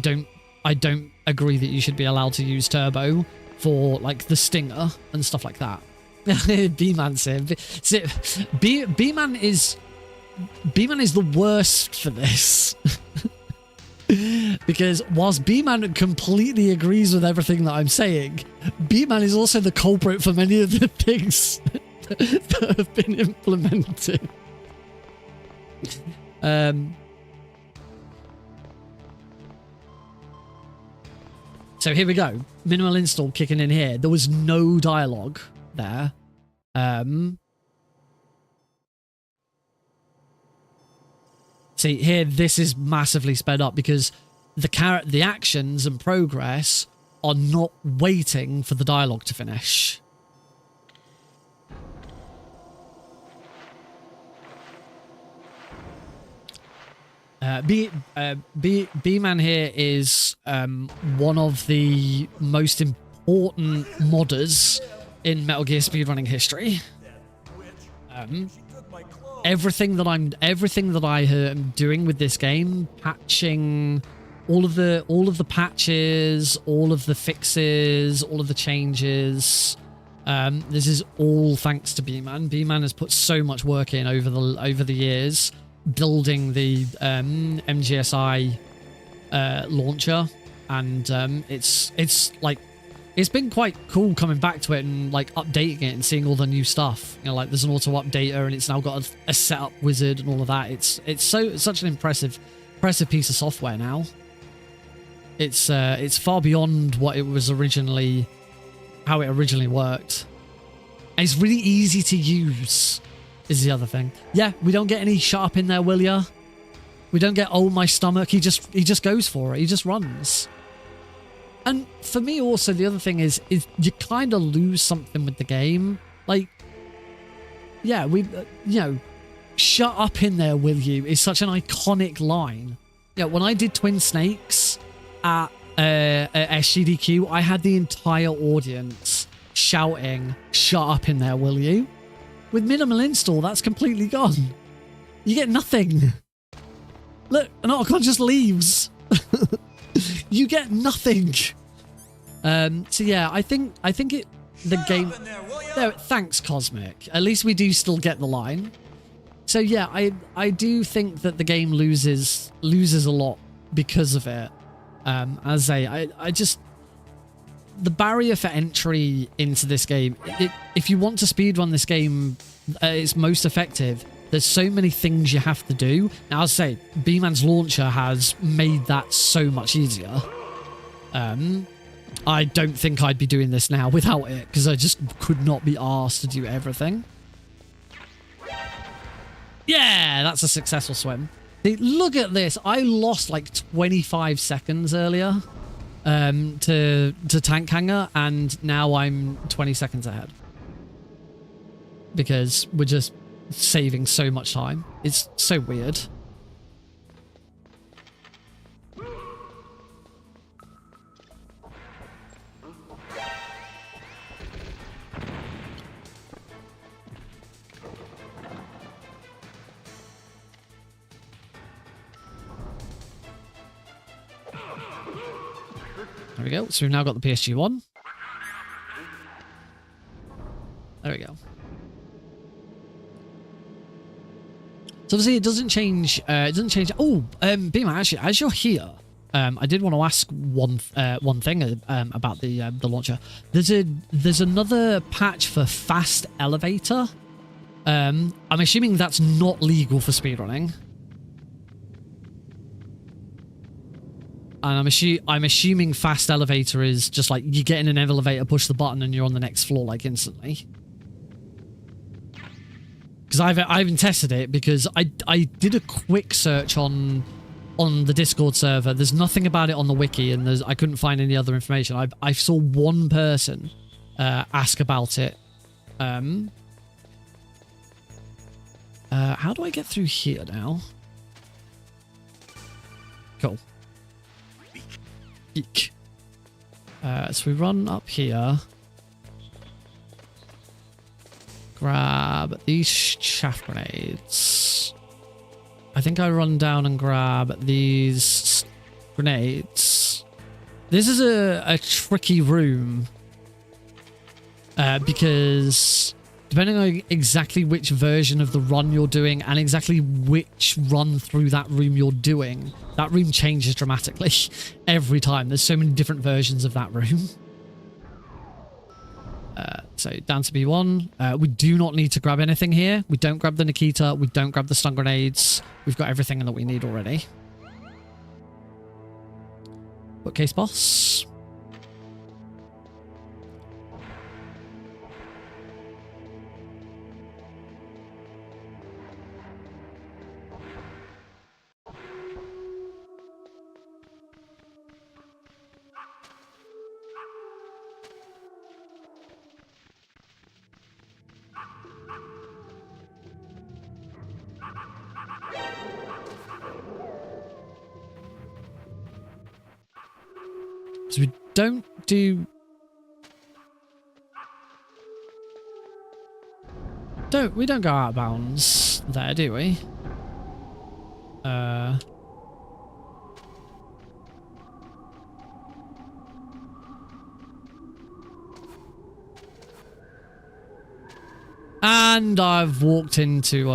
S1: don't agree that you should be allowed to use turbo for like the stinger and stuff like that. B-Man said, B-Man is the worst for this. Because whilst B-Man completely agrees with everything that I'm saying, B-Man is also the culprit for many of the things that have been implemented. So here we go. Minimal install kicking in here. There was no dialogue there. See here, this is massively sped up because the actions and progress are not waiting for the dialogue to finish. B-Man here is one of the most important modders in Metal Gear speedrunning history. Everything that I am doing with this game, patching all of the patches, all of the fixes, all of the changes. This is all thanks to B-Man. B-Man has put so much work in over the years, building the MGSI launcher, and it's been quite cool coming back to it and like updating it and seeing all the new stuff. You know, like there's an auto updater and it's now got a setup wizard and all of that. It's such an impressive piece of software now. It's far beyond what it was originally, how it originally worked. And it's really easy to use. Is the other thing. Yeah, we don't get any shut up in there, will ya? We don't get, oh, my stomach. He just goes for it. He just runs. And for me also, the other thing is you kind of lose something with the game. Like, yeah, shut up in there, will you? Is such an iconic line. Yeah, when I did Twin Snakes at SGDQ, I had the entire audience shouting, shut up in there, will you? With minimal install, that's completely gone. You get nothing. Look, an Otacon just leaves. You get nothing. So yeah, I think the game. No, thanks, Cosmic. At least we do still get the line. So yeah, I do think that the game loses a lot because of it. As I just. The barrier for entry into this game, if you want to speedrun this game, it's most effective. There's so many things you have to do. Now, I'll say, B-Man's launcher has made that so much easier. I don't think I'd be doing this now without it, because I just could not be asked to do everything. Yeah, that's a successful swim. See, look at this. I lost like 25 seconds earlier to tank hanger, and now I'm 20 seconds ahead. Because we're just saving so much time. It's so weird. There we go. So we've now got the PSG one. There we go. So obviously it doesn't change. It doesn't change. Oh, Beamer, actually, as you're here, I did want to ask one thing about the launcher. There's another patch for fast elevator. I'm assuming that's not legal for speedrunning. And I'm assuming fast elevator is just like you get in an elevator, push the button, and you're on the next floor like instantly. Because I haven't tested it, because I did a quick search on the Discord server. There's nothing about it on the wiki, and I couldn't find any other information. I saw one person ask about it. How do I get through here now? Cool. Eek. So we run up here. Grab these chaff grenades. I think I run down and grab these grenades. This is a tricky room. Because depending on exactly which version of the run you're doing and exactly which run through that room you're doing, that room changes dramatically every time. There's so many different versions of that room. So down to B1. We do not need to grab anything here. We don't grab the Nikita. We don't grab the stun grenades. We've got everything that we need already. Bookcase boss. So we don't do... We don't go out of bounds there, do we? And I've walked into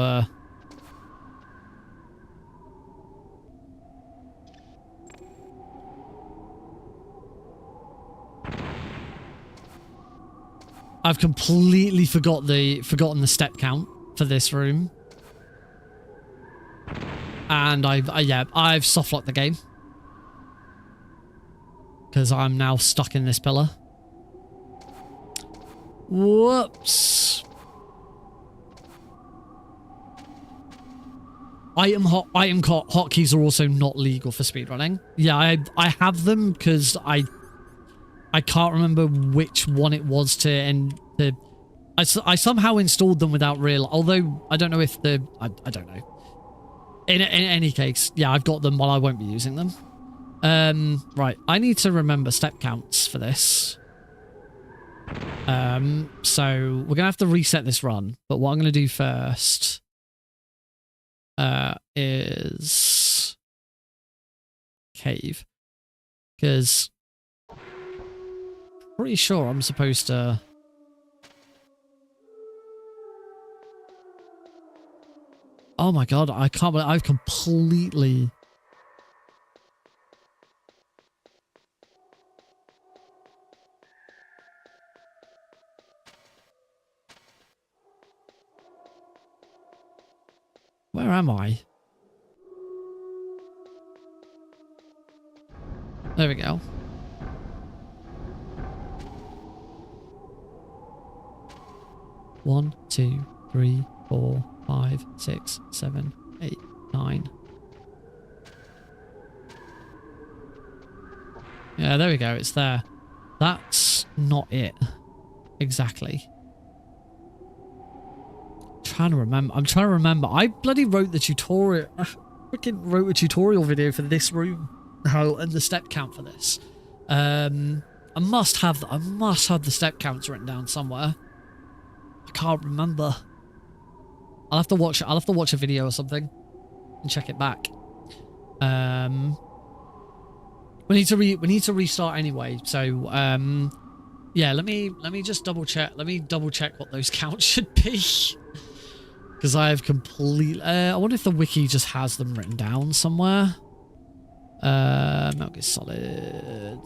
S1: I've completely forgotten the step count for this room. And I've softlocked the game. Because I'm now stuck in this pillar. Whoops. Item hotkeys are also not legal for speedrunning. Yeah, I have them because I can't remember which one it was I somehow installed them without real. Although I don't know if I don't know. In any case, yeah, I've got them while I won't be using them. Right, I need to remember step counts for this. So we're gonna have to reset this run. But what I'm gonna do first is cave, because pretty sure I'm supposed to. Oh my god, I can't believe I've completely. Where am I? There we go. 1, 2, 3, 4, 5, 6, 7, 8, 9. Yeah, there we go. It's there. That's not it. Exactly. I'm trying to remember. I bloody wrote the tutorial. I freaking wrote a tutorial video for this room. And the step count for this. I must have the step counts written down somewhere. I can't remember. I'll have to watch a video or something and check it back. We need to restart anyway. So yeah, let me just double check. Let me double check what those counts should be. Because I have completely... I wonder if the wiki just has them written down somewhere. Metal Gear Solid.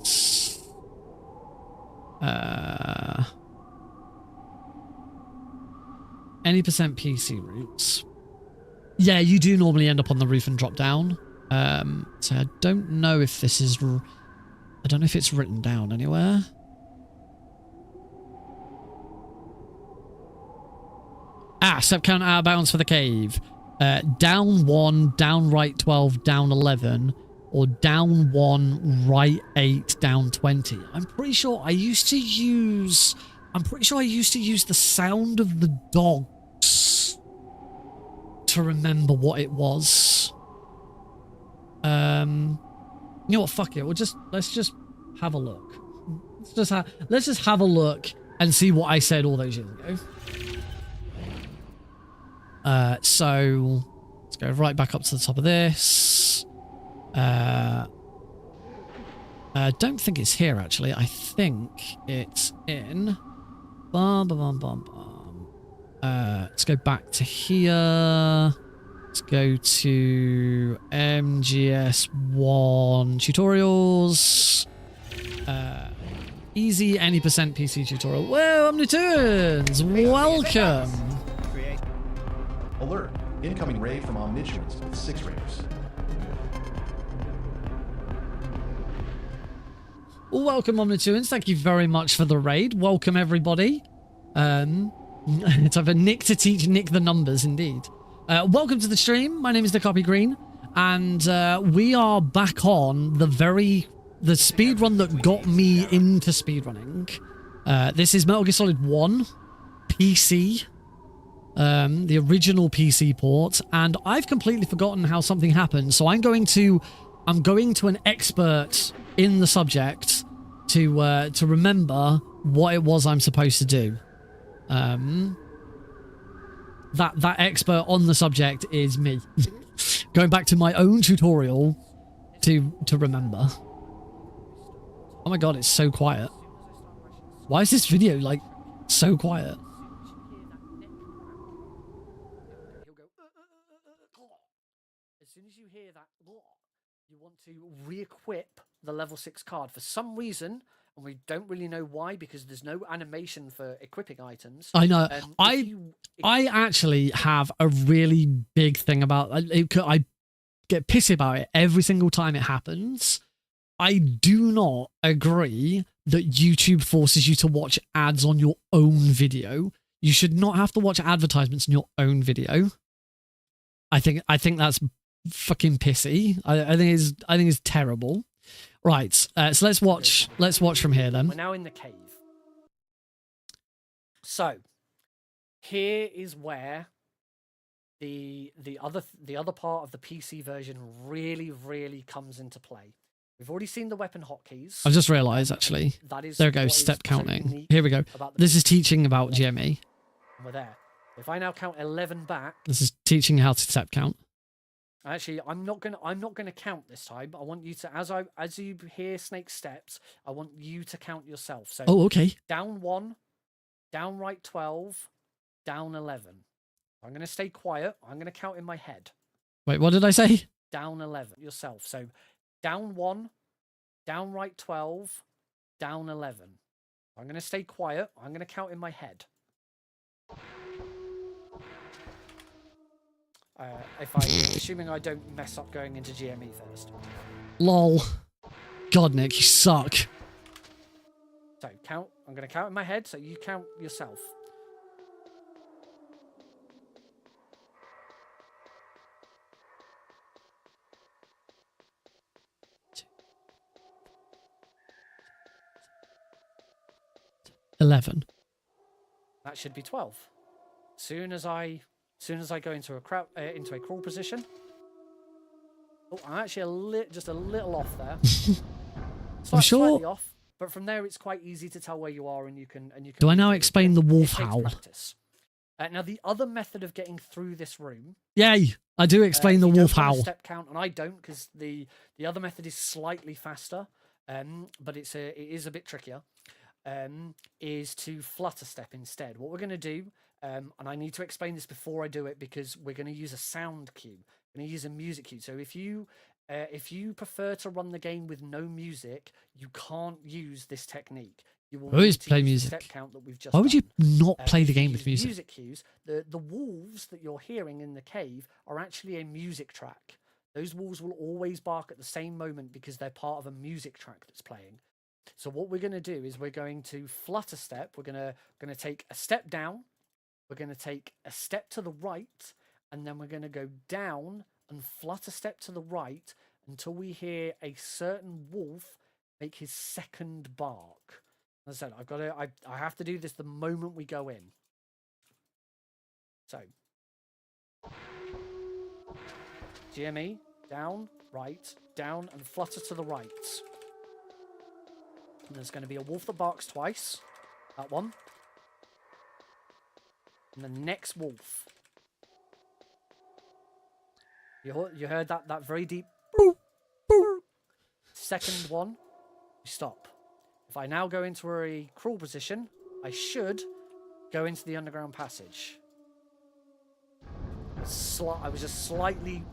S1: Any percent PC routes. Yeah, you do normally end up on the roof and drop down. So I don't know if this is... I don't know if it's written down anywhere. Ah, step count out of bounds for the cave. Down 1, down right 12, down 11, or down 1, right 8, down 20. I'm pretty sure I used to use the sound of the dogs to remember what it was. You know what? Fuck it. Let's just have a look. Let's just have a look and see what I said all those years ago. So let's go right back up to the top of this. Don't think it's here actually. I think it's in. Let's go back to here. Let's go to MGS1 tutorials. Easy any percent PC tutorial. Whoa, Omnitunes! Welcome!
S5: Alert! Incoming raid from Omnitunes with 6 raiders.
S1: Welcome, Omnitunes. Thank you very much for the raid. Welcome, everybody. It's either Nick to teach Nick the numbers, indeed. Welcome to the stream. My name is The Green, and we are back on the speedrun that got me into speedrunning. This is Metal Gear Solid 1 PC. The original PC port, and I've completely forgotten how something happened, so I'm going to an expert in the subject to remember what it was I'm supposed to do. That expert on the subject is me. Going back to my own tutorial to remember. Oh my god, it's so quiet. Why is this video like so quiet? As soon as you hear that, you want to re-equip the level 6 card for some reason, and we don't really know why because there's no animation for equipping items. I know. I actually have a really big thing about it. I get pissy about it every single time it happens. I do not agree that YouTube forces you to watch ads on your own video. You should not have to watch advertisements in your own video. I think that's fucking pissy. I think it's terrible. Right. So let's watch from here then. We're now in the cave. So here is where the other part of the PC version really comes into play. We've already seen the weapon hotkeys. I've just realised actually. There goes step counting. Here we go. This is teaching about GME. We're there. If I now count 11 back. This is teaching how to step count. Actually, I'm not gonna count this time. I want you to, as you hear Snake's steps, I want you to count yourself. So okay. Down 1, down right 12, down 11. I'm gonna stay quiet. I'm gonna count in my head. Wait, what did I say? Down 11 yourself. So down 1, down right 12, down 11. I'm gonna stay quiet. I'm gonna count in my head. Assuming I don't mess up going into GME first. Lol. God, Nick, you suck. So count. I'm going to count in my head, so you count yourself. 11.
S6: That should be 12. Soon as I go into a crawl position. Oh, I'm actually just a little off there.
S1: I'm sure.
S6: Slightly off, but from there it's quite easy to tell where you are, and you can.
S1: Do I now explain the wolf
S6: it takes
S1: howl?
S6: practice. Now the other method of getting through this room.
S1: Yay! I do explain the wolf howl.
S6: Step count, and I don't, because the other method is slightly faster, but it is a bit trickier. Is to flutter step instead. What we're going to do, and I need to explain this before I do it because we're going to use a sound cue. We're going to use a music cue. So if you prefer to run the game with no music, you can't use this technique. You will
S1: always
S6: need to
S1: play
S6: use the
S1: music.
S6: step count that we've just
S1: Why would you
S6: done.
S1: not play the
S6: If you
S1: game with
S6: use
S1: music?
S6: Music cues. The wolves that you're hearing in the cave are actually a music track. Those wolves will always bark at the same moment because they're part of a music track that's playing. So what we're going to do is we're going to flutter step. We're going to take a step down. We're going to take a step to the right, and then we're going to go down and flutter step to the right until we hear a certain wolf make his second bark. As I said, I have to do this the moment we go in. So GME, down, right, down, and flutter to the right. And there's going to be a wolf that barks twice. That one. And the next wolf. You heard that very deep. Boop, boop. Second one. You stop. If I now go into a crawl position, I should go into the underground passage. I was just slightly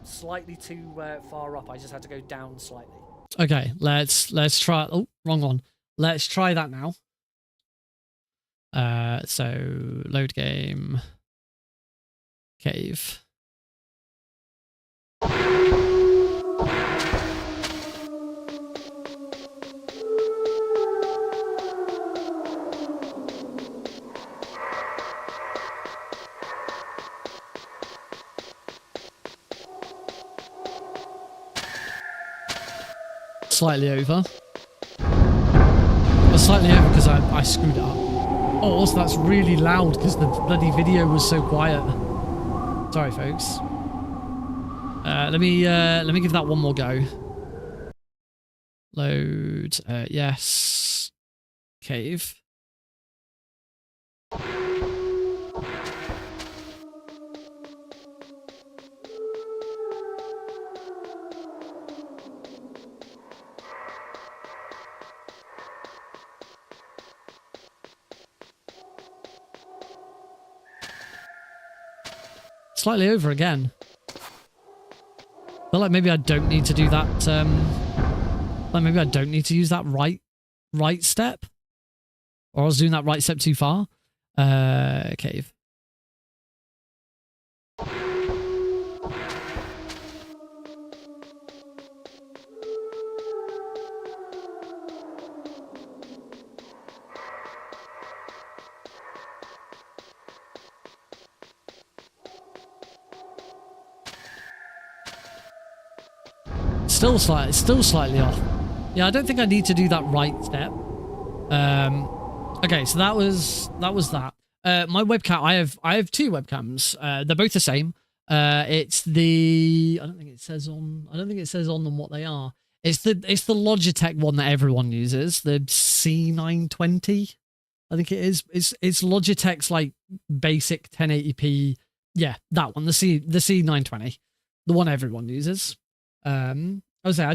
S6: too far up. I just had to go down slightly.
S1: Okay, let's try. Oh, wrong one. Let's try that now. So load game, cave. Slightly over. Well, slightly over because I screwed it up. Oh, also that's really loud because the bloody video was so quiet. Sorry, folks. Let me give that one more go. Load. Yes. Cave. Slightly over again. Feel like maybe I don't need to do that. Like maybe I don't need to use that right step, or I was doing that right step too far. Cave. Still slightly off. Yeah, I don't think I need to do that right step. Okay, so that was that. My webcam, I have two webcams. They're both the same. It's the I don't think it says on them what they are. It's the Logitech one that everyone uses, the C920. I think it is. It's Logitech's like basic 1080p. Yeah, that one, the C920, the one everyone uses. I was saying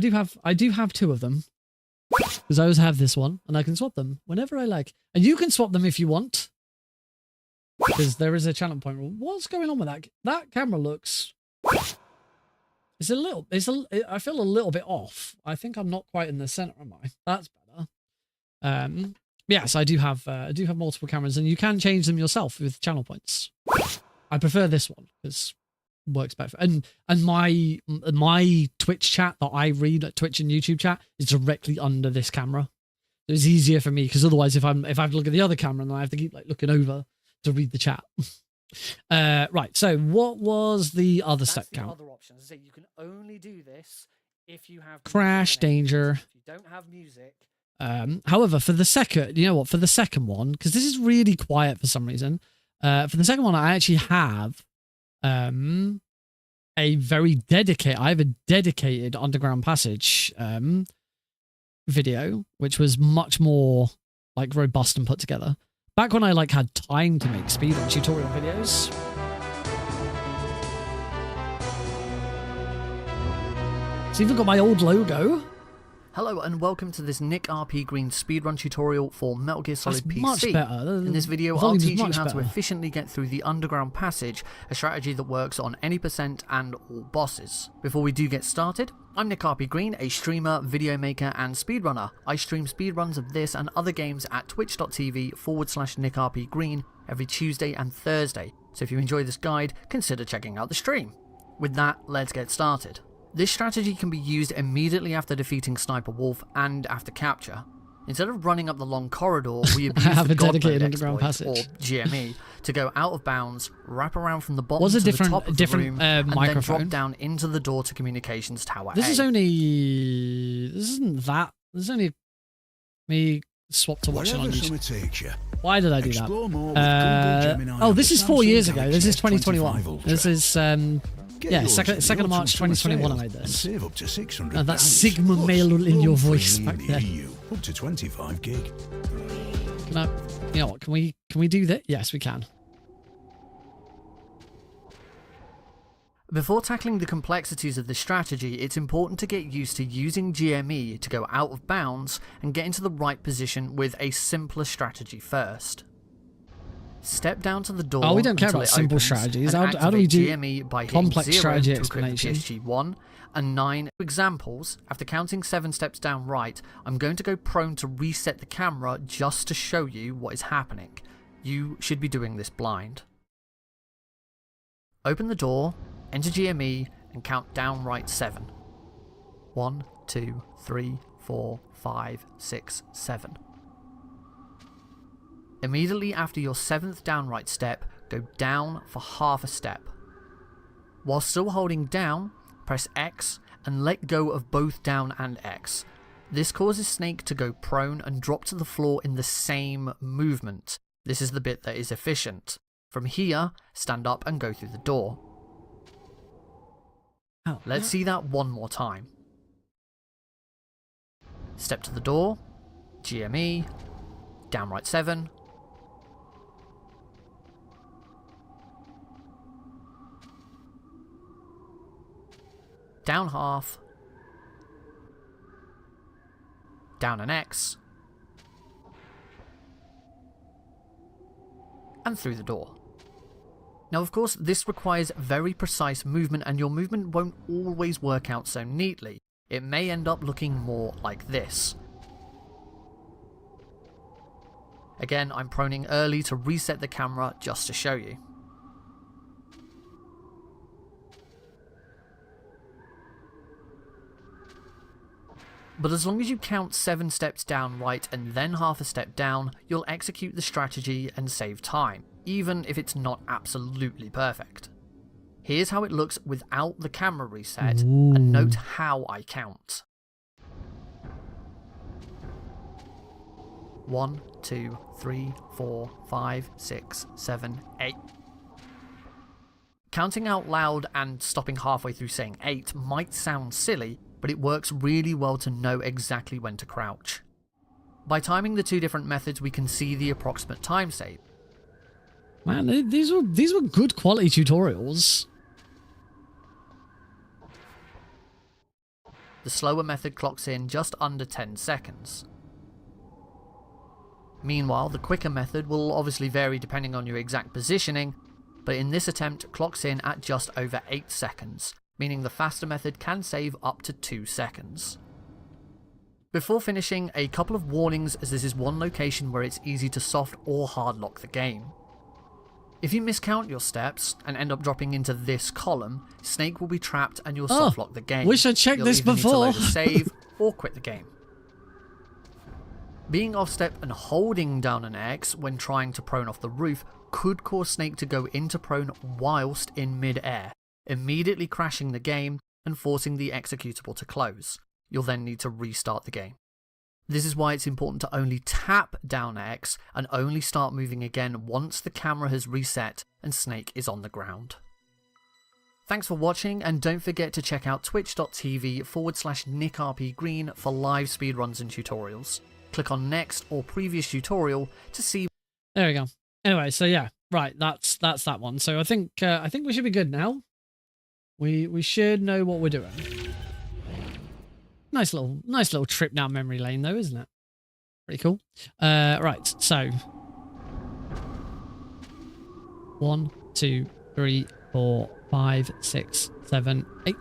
S1: I do have two of them because I always have this one and I can swap them whenever I like, and you can swap them if you want because there is a channel point rule. What's going on with that? That camera looks. I feel a little bit off. I think I'm not quite in the center, am I? That's better. Yes, I do have multiple cameras, and you can change them yourself with channel points. I prefer this one because works better. And my Twitch chat that I read at Twitch and YouTube chat is directly under this camera. So it's easier for me because otherwise, if I have to look at the other camera, then I have to keep like looking over to read the chat. Right. So what was the other step count?
S6: Other options. So you can only do this if you have
S1: Crash danger.
S6: If you don't have music,
S1: However, for the second, you know what? For the second one, because this is really quiet for some reason. For the second one, I actually have a very dedicated. I have a dedicated underground passage video, which was much more like robust and put together. Back when I like had time to make speedrun tutorial videos. It's even got my old logo.
S7: Hello and welcome to this Nick RP Green speedrun tutorial for Metal Gear Solid
S1: That's
S7: PC.
S1: much better.
S7: In this video I'll teach you how to efficiently get through the underground passage, a strategy that works on any percent and all bosses. Before we do get started, I'm Nick RP Green, a streamer, video maker and speedrunner. I stream speedruns of this and other games at twitch.tv/Nick RP Green every Tuesday and Thursday, so if you enjoy this guide, consider checking out the stream. With that, let's get started. This strategy can be used immediately after defeating Sniper Wolf and after capture. Instead of running up the long corridor, we abuse the dedicated underground passage, or GME, to go out of bounds, wrap around from the bottom to the top of the room, and then drop down into the door to communications tower
S1: This
S7: A.
S1: is only... This isn't that... This is only me swapped to watching on YouTube. Why did I do that? Oh, this is 4 years ago. This is 2021. This is... yeah, 2nd of March 2021 I made this.
S3: Save up to 600
S1: that Sigma male in your voice back there.
S3: Up to 25 gig.
S1: Can I, you know what, can we do that? Yes, we can.
S7: Before tackling the complexities of this strategy, it's important to get used to using GME to go out of bounds and get into the right position with a simpler strategy first. Step down to the door.
S1: Oh, we don't care about simple strategies. How do we do
S7: GME by
S1: complex strategy
S7: to
S1: explanation?
S7: PSG1 and 9 examples. After counting 7 steps down right, I'm going to go prone to reset the camera just to show you what is happening. You should be doing this blind. Open the door, enter GME, and count down right 7. 1, 2, 3, 4, 5, 6, 7. Immediately after your 7th downright step, go down for half a step. While still holding down, press X and let go of both down and X. This causes Snake to go prone and drop to the floor in the same movement. This is the bit that is efficient. From here, stand up and go through the door. Let's see that one more time. Step to the door, GME, downright 7, down half, down an X, and through the door. Now of course this requires very precise movement and your movement won't always work out so neatly. It may end up looking more like this. Again, I'm proning early to reset the camera just to show you. But as long as you count 7 steps down right and then half a step down, you'll execute the strategy and save time, even if it's not absolutely perfect. Here's how it looks without the camera reset, and note how I count. 1, 2, 3, 4, 5, 6, 7, 8. Counting out loud and stopping halfway through saying 8 might sound silly, but it works really well to know exactly when to crouch. By timing the 2 different methods, we can see the approximate time save.
S1: Man, these were good quality tutorials.
S7: The slower method clocks in just under 10 seconds. Meanwhile, the quicker method will obviously vary depending on your exact positioning, but in this attempt clocks in at just over 8 seconds, meaning the faster method can save up to 2 seconds. Before finishing, a couple of warnings, as this is one location where it's easy to soft or hard lock the game. If you miscount your steps and end up dropping into this column, Snake will be trapped and you'll soft lock the game.
S1: Wish I checked this before.
S7: You'll either need to load a save or quit the game. Being off step and holding down an X when trying to prone off the roof could cause Snake to go into prone whilst in mid-air, immediately crashing the game and forcing the executable to close. You'll then need to restart the game. This is why it's important to only tap down X and only start moving again once the camera has reset and Snake is on the ground. Thanks for watching, and don't forget to check out twitch.tv/NickRPGreen for live speedruns and tutorials. Click on next or previous tutorial to see.
S1: There we go. Anyway, so yeah, right, that's that one. So I think we should be good now. We should know what we're doing. Nice little trip down memory lane though, isn't it? Pretty cool. Right, so 1, 2, 3, 4, 5, 6, 7, 8.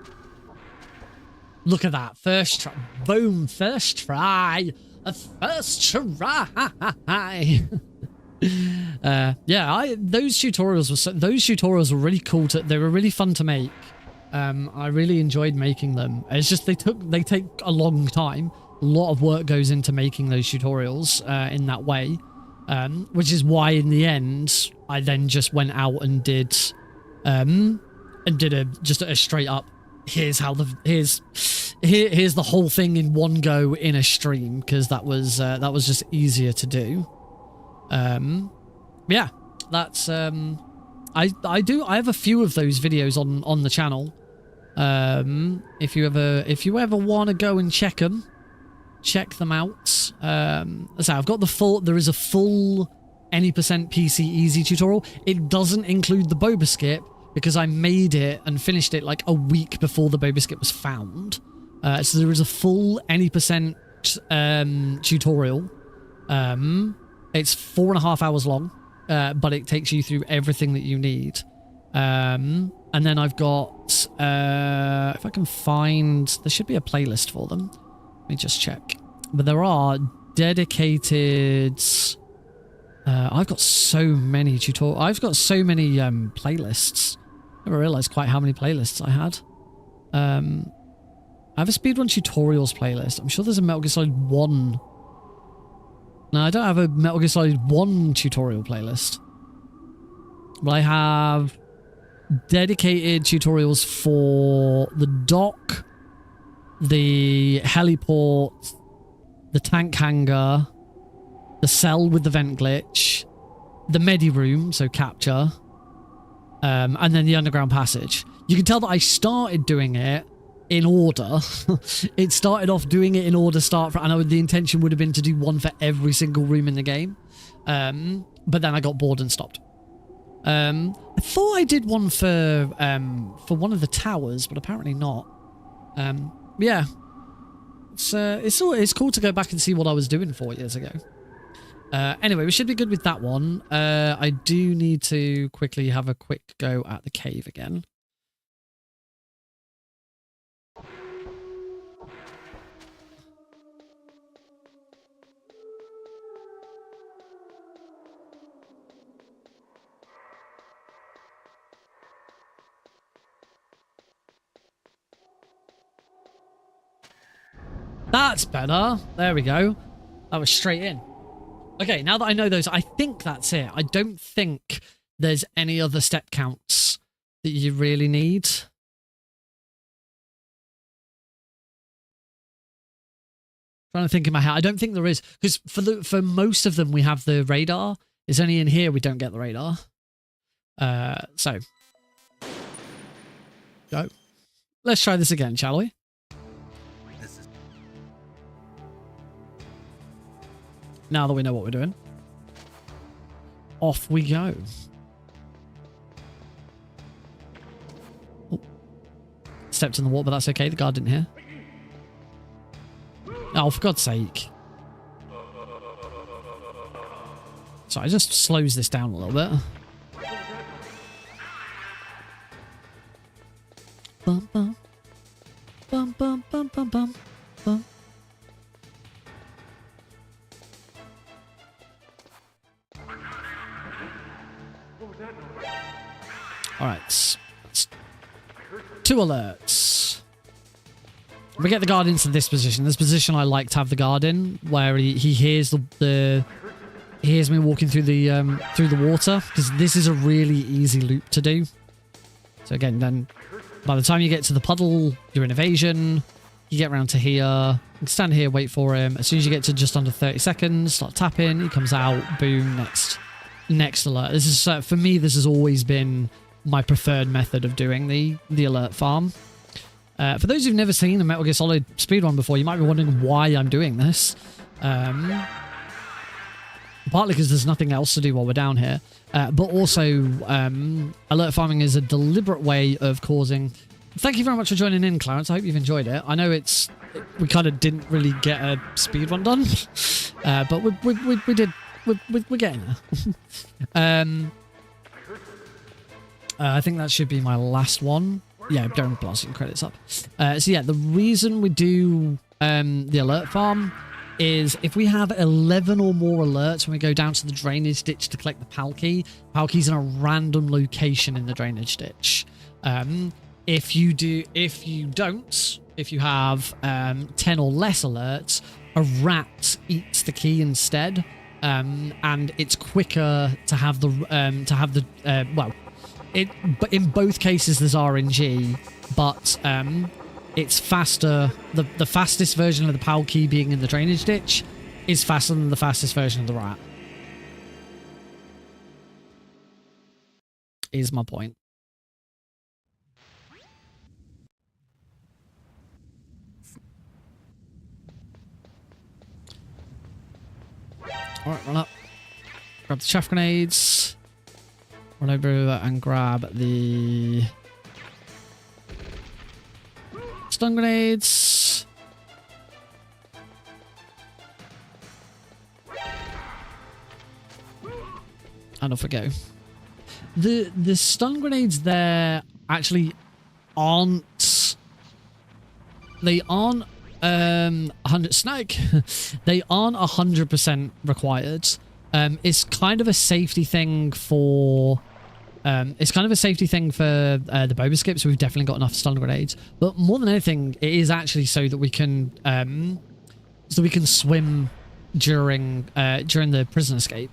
S1: Look at that. First try. Boom. First try. A first try. Yeah, those tutorials were really cool they were really fun to make. I really enjoyed making them. It's just they take a long time. A lot of work goes into making those tutorials in that way. Which is why in the end I then just went out and did just a straight up here's the whole thing in one go in a stream, because that was just easier to do. Yeah, that's I have a few of those videos on the channel. If you ever want to go and check them out. So I've got there is a full any percent PC easy tutorial. It doesn't include the boba skip because I made it and finished it like a week before the boba skip was found. So there is a full any percent tutorial. It's 4.5 hours long, but it takes you through everything that you need. And then I've got, if I can find, there should be a playlist for them. Let me just check. But there are dedicated, I've got so many playlists. I never realized quite how many playlists I had. I have a speedrun tutorials playlist. I'm sure there's a Metal Gear Solid 1. No, I don't have a Metal Gear Solid 1 tutorial playlist. But I have dedicated tutorials for the dock, the heliport, the tank hangar, the cell with the vent glitch, the medi room, so capture, and then the underground passage. You can tell that I started doing it in order. It started off doing it in order, and the intention would have been to do one for every single room in the game. But then I got bored and stopped. I thought I did one for one of the towers, but apparently not. Yeah, it's cool to go back and see what I was doing 4 years ago. Anyway, we should be good with that one. I do need to quickly have a quick go at the cave again. That's better. There we go. That was straight in. Okay, now that I know those, I think that's it. I don't think there's any other step counts that you really need. Trying to think in my head. I don't think there is, because for most of them we have the radar. It's only in here we don't get the radar. So go. Let's try this again, shall we? Now that we know what we're doing, off we go. Oh. Stepped in the water, but that's okay. The guard didn't hear. Oh, for God's sake. So it just slows this down a little bit. Bum, bum. Bum, bum, bum, bum, bum, bum. Alright, 2 alerts. We get the guard into this position. This position I like to have the guard in, where he hears he hears me walking through the water, because this is a really easy loop to do. So again, then by the time you get to the puddle, you're in evasion. You get around to here, you can stand here, wait for him. As soon as you get to just under 30 seconds, start tapping, he comes out, boom, next alert. This is, for me, this has always been my preferred method of doing the alert farm. For those who've never seen a Metal Gear Solid speedrun before, you might be wondering why I'm doing this. Partly because there's nothing else to do while we're down here, but also alert farming is a deliberate way of causing... Thank you very much for joining in, Clarence. I hope you've enjoyed it. I know we kind of didn't really get a speedrun done, but we did. We're getting there. I think that should be my last one. Yeah, going blasting credits up. So yeah, the reason we do the alert farm is if we have 11 or more alerts when we go down to the drainage ditch to collect the PAL key. PAL key's in a random location in the drainage ditch. If you have 10 or less alerts, a rat eats the key instead, and it's quicker to have well, but in both cases there's RNG, but it's faster. The fastest version of the PAL key being in the drainage ditch is faster than the fastest version of the rat. Is my point. Alright, run up. Grab the chaff grenades. Run over and grab the stun grenades. And off we go. The stun grenades there actually aren't... They aren't 100 snake. They aren't 100% required. It's kind of a safety thing for the boba skip, so we've definitely got enough stun grenades. But more than anything, it is actually so that we can swim during the prison escape.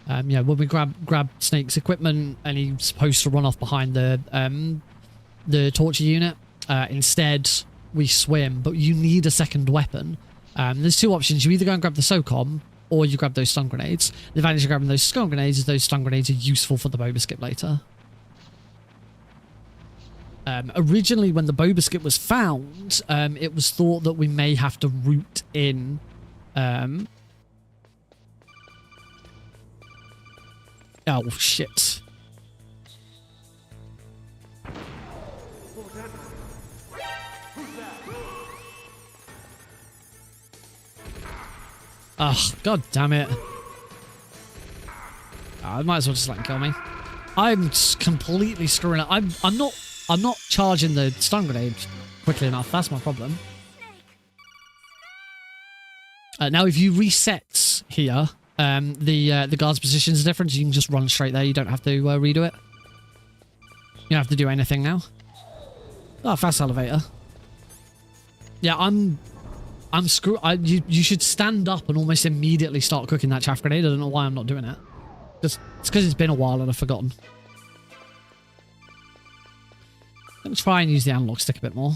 S1: Yeah, when we grab Snake's equipment and he's supposed to run off behind the torture unit, instead we swim, but you need a second weapon. There's two options. You either go and grab the SOCOM, or you grab those stun grenades. The advantage of grabbing those stun grenades is those stun grenades are useful for the boba skip later. Originally, when the boba skip was found, it was thought that we may have to route in... Oh, shit. Oh, god damn it. I might as well just let him kill me. I'm just completely screwing up. I'm not charging the stun grenade quickly enough. That's my problem. Now, if you reset here, the guard's position is different. You can just run straight there. You don't have to redo it. You don't have to do anything now. Oh, fast elevator. Yeah, you should stand up and almost immediately start cooking that chaff grenade. I don't know why I'm not doing it. It's because it's been a while and I've forgotten. I'm going to try and use the analog stick a bit more.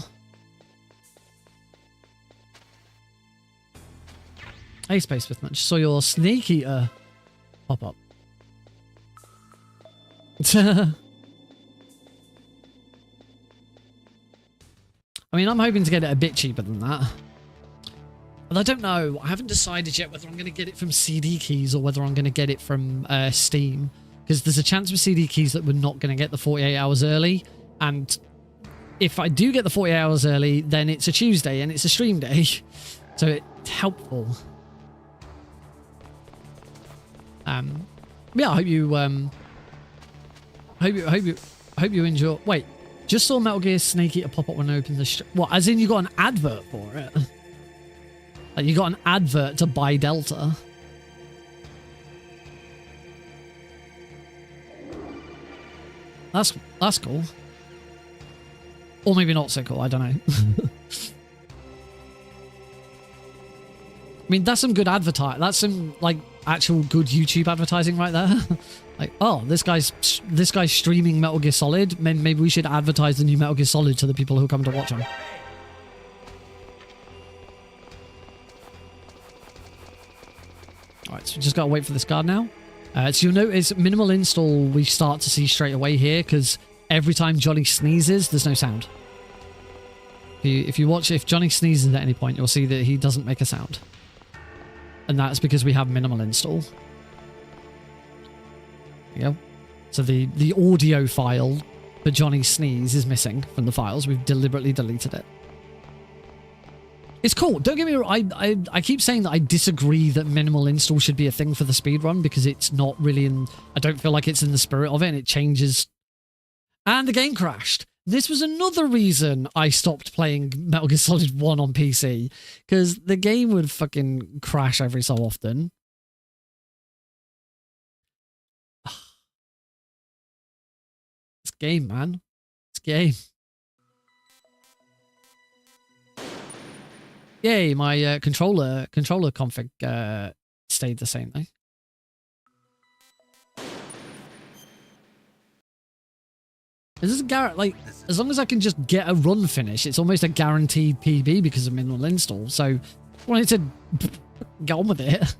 S1: Hey, Space Smithman, just saw your Snake Eater pop up. I mean, I'm hoping to get it a bit cheaper than that. But I don't know. I haven't decided yet whether I'm going to get it from CD keys or whether I'm going to get it from Steam. Because there's a chance with CD keys that we're not going to get the 48 hours early. And if I do get the 48 hours early, then it's a Tuesday and it's a stream day. So it's helpful. Yeah, I hope you enjoy. Wait, just saw Metal Gear Snake Eater pop up when I opened the what? As in you got an advert for it? Like you got an advert to buy Delta? That's cool. Or maybe not so cool. I don't know. I mean, that's some good advertising. That's some like actual good YouTube advertising right there. Like, oh, this guy's streaming Metal Gear Solid. Maybe we should advertise the new Metal Gear Solid to the people who come to watch him. So we just gotta wait for this card now. So you'll notice minimal install we start to see straight away here, because every time Johnny sneezes, there's no sound. If you watch, if Johnny sneezes at any point, you'll see that he doesn't make a sound. And that's because we have minimal install. There you go. So the audio file for Johnny's sneeze is missing from the files. We've deliberately deleted it. It's cool. Don't get me wrong. I keep saying that I disagree that minimal install should be a thing for the speedrun, because it's not really in... I don't feel like it's in the spirit of it, and it changes. And the game crashed. This was another reason I stopped playing Metal Gear Solid 1 on PC, because the game would fucking crash every so often. It's game, man. It's game. Yay, my controller config stayed the same though. This is like, as long as I can just get a run finish, it's almost a guaranteed PB because of minimal install. So I wanted to get on with it.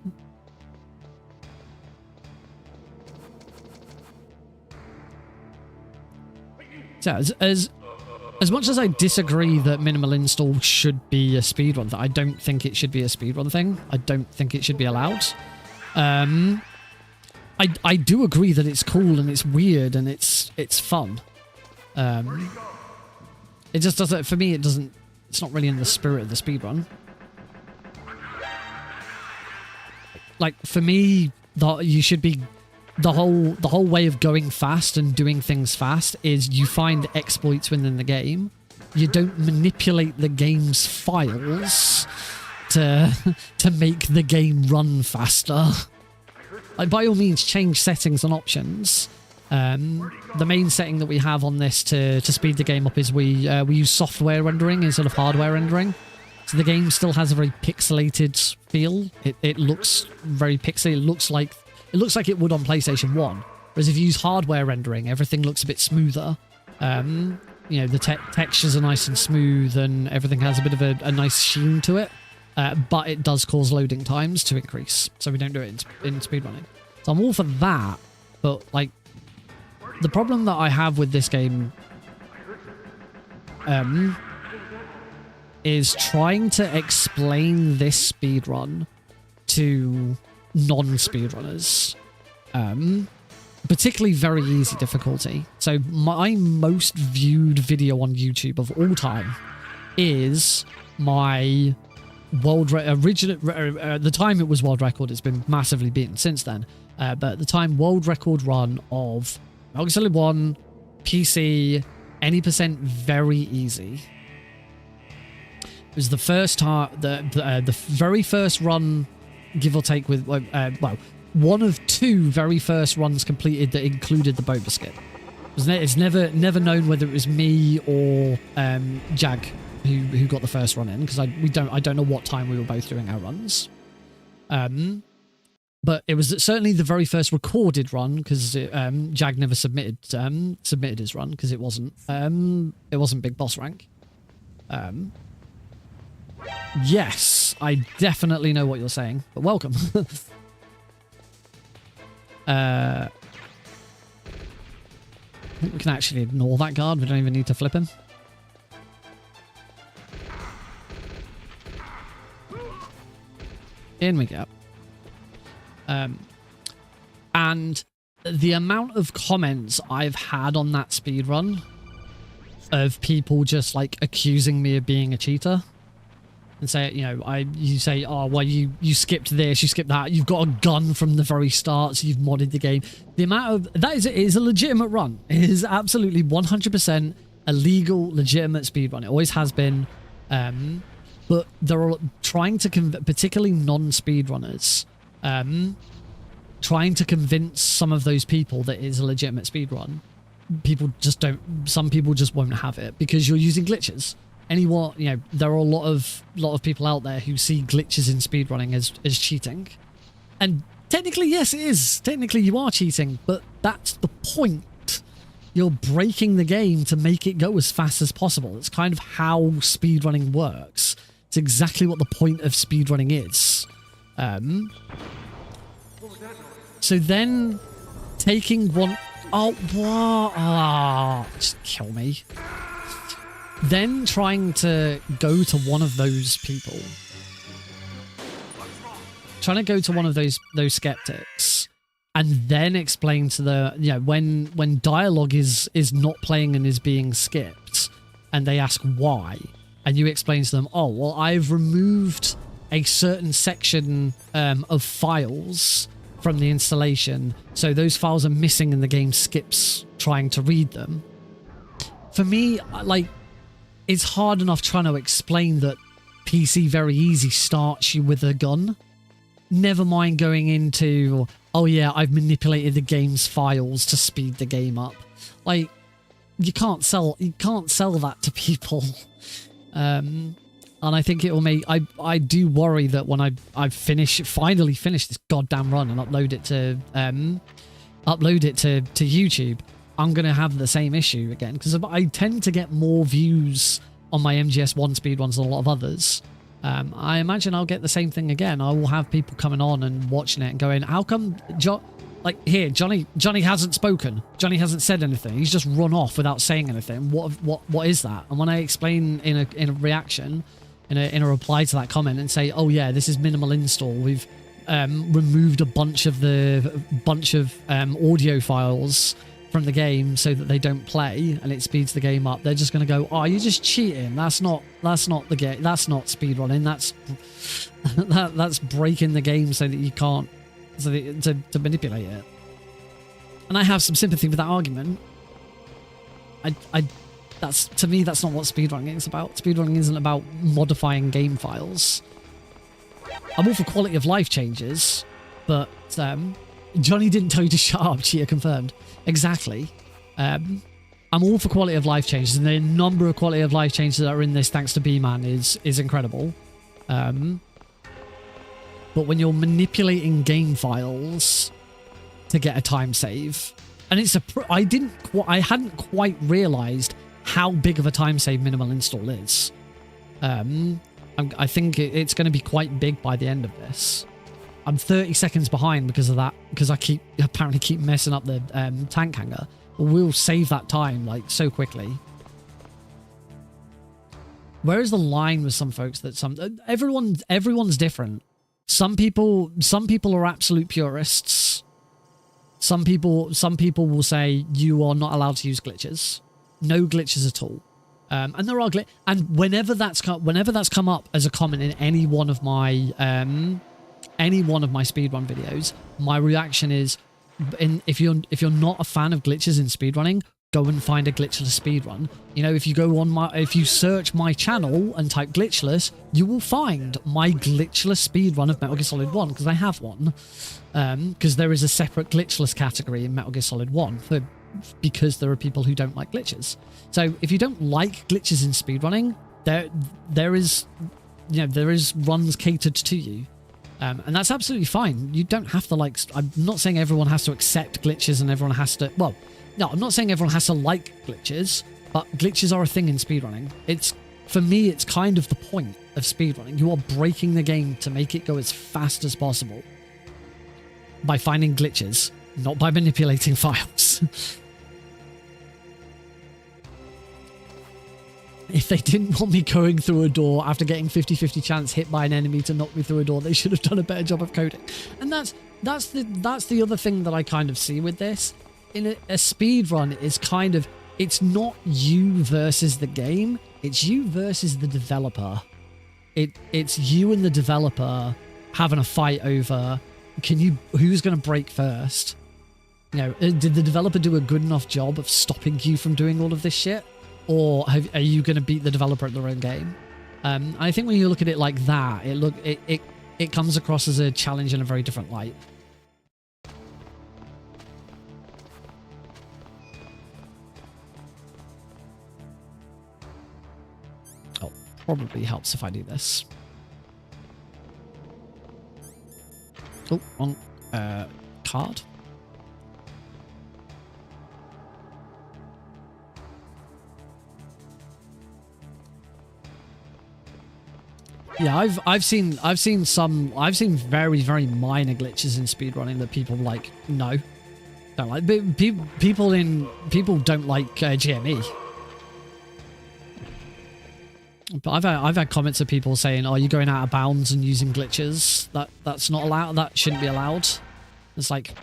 S1: So as much as I disagree that minimal install should be a speedrun thing, I don't think it should be a speedrun thing. I don't think it should be allowed. I do agree that it's cool and it's weird and it's fun. It just doesn't, for me, it doesn't, it's not really in the spirit of the speedrun. Like, for me, you should be, the whole way of going fast and doing things fast is you find exploits within the game. You don't manipulate the game's files to make the game run faster. Like, by all means, change settings and options. The main setting that we have on this to speed the game up is we use software rendering instead of hardware rendering. So the game still has a very pixelated feel. It looks very pixely. It looks like it would on PlayStation 1. Whereas if you use hardware rendering, everything looks a bit smoother. You know, the textures are nice and smooth and everything has a bit of a nice sheen to it. But it does cause loading times to increase. So we don't do it in speedrunning. So I'm all for that. But, like, the problem that I have with this game is trying to explain this speedrun to non-speedrunners. Particularly very easy difficulty. So my most viewed video on YouTube of all time is my at the time it was world record. It's been massively beaten since then. But at the time, world record run of Metal Gear Solid 1, PC, any percent very easy. It was the first time, the very first run, give or take, with well, one of two very first runs completed that included the boat biscuit. It's never known whether it was me or Jag who got the first run in, because I don't know what time we were both doing our runs. But it was certainly the very first recorded run, because Jag never submitted his run because it wasn't Big Boss rank. Yes, I definitely know what you're saying, but welcome. I think we can actually ignore that guard. We don't even need to flip him. In we go. And the amount of comments I've had on that speedrun of people just like accusing me of being a cheater and say, you know, you say, oh, well, you skipped this, you skipped that, you've got a gun from the very start, so you've modded the game. The amount of that is a legitimate run. It is absolutely 100% a legal, legitimate speedrun. It always has been. But they're all trying to particularly non-speedrunners, trying to convince some of those people that it is a legitimate speedrun. Some people just won't have it because you're using glitches. There are a lot of people out there who see glitches in speedrunning as cheating. And technically, yes, it is. Technically, you are cheating, but that's the point. You're breaking the game to make it go as fast as possible. It's kind of how speedrunning works. It's exactly what the point of speedrunning is. So then taking one... Oh, what? Oh, just kill me. Then trying to go to one of those people. Trying to go to one of those skeptics and then explain to the... You know, when dialogue is not playing and is being skipped and they ask why, and you explain to them, oh, well, I've removed a certain section of files from the installation, so those files are missing and the game skips trying to read them. For me, like, it's hard enough trying to explain that PC Very Easy starts you with a gun. Never mind going into, oh yeah, I've manipulated the game's files to speed the game up. Like, you can't sell that to people. And I think it will make... I do worry that when I finally finish this goddamn run and upload it to YouTube, I'm going to have the same issue again, because I tend to get more views on my MGS1 speedruns than a lot of others. I imagine I'll get the same thing again. I will have people coming on and watching it and going, how come... Johnny hasn't spoken. Johnny hasn't said anything. He's just run off without saying anything. What is that? And when I explain in a reaction, in a reply to that comment, and say, oh yeah, this is minimal install. We've removed a bunch of audio files from the game so that they don't play and it speeds the game up. They're just going to go, oh, you're just cheating. That's not the game. That's not speedrunning. That's breaking the game so that you can't. To manipulate it. And I have some sympathy with that argument. To me, that's not what speedrunning is about. Speedrunning isn't about modifying game files. I'm all for quality of life changes, but Johnny didn't tell you to shut up, cheater confirmed. Exactly. I'm all for quality of life changes, and the number of quality of life changes that are in this, thanks to B-Man, is incredible. But when you're manipulating game files to get a time save, and I hadn't quite realized how big of a time save minimal install is. I think it's going to be quite big by the end of this. I'm 30 seconds behind because of that, because I apparently keep messing up the tank hanger. But we'll save that time like so quickly. Where is the line with some folks that everyone's different. Some people are absolute purists. Some people will say you are not allowed to use glitches. No glitches at all. And there are and whenever that's come up as a comment in any one of my speedrun videos, my reaction is, if you're not a fan of glitches in speedrunning, go and find a glitchless speedrun. You know, if you search my channel and type glitchless, you will find my glitchless speedrun of Metal Gear Solid 1, because I have one. Because there is a separate glitchless category in Metal Gear Solid 1 because there are people who don't like glitches. So if you don't like glitches in speedrunning, there is runs catered to you. And that's absolutely fine. You don't have to like... I'm not saying everyone has to accept glitches and everyone has to... Well, no, I'm not saying everyone has to like glitches, but glitches are a thing in speedrunning. For me, it's kind of the point of speedrunning. You are breaking the game to make it go as fast as possible by finding glitches, not by manipulating files. If they didn't want me going through a door after getting 50-50 chance hit by an enemy to knock me through a door, they should have done a better job of coding. And that's the other thing that I kind of see with this. In a speed run, is kind of, it's not you versus the game, it's you versus the developer. It's you and the developer having a fight over who's going to break first. You know, did the developer do a good enough job of stopping you from doing all of this shit, or are you going to beat the developer at their own game? I think when you look at it like that, it comes across as a challenge in a very different light. Probably helps if I do this. Oh, wrong card. Yeah, I've seen very, very minor glitches in speedrunning that people like no. Don't like. People don't like GME. But I've had comments of people saying, "Oh, you're going out of bounds and using glitches. That's not allowed. That shouldn't be allowed." It's like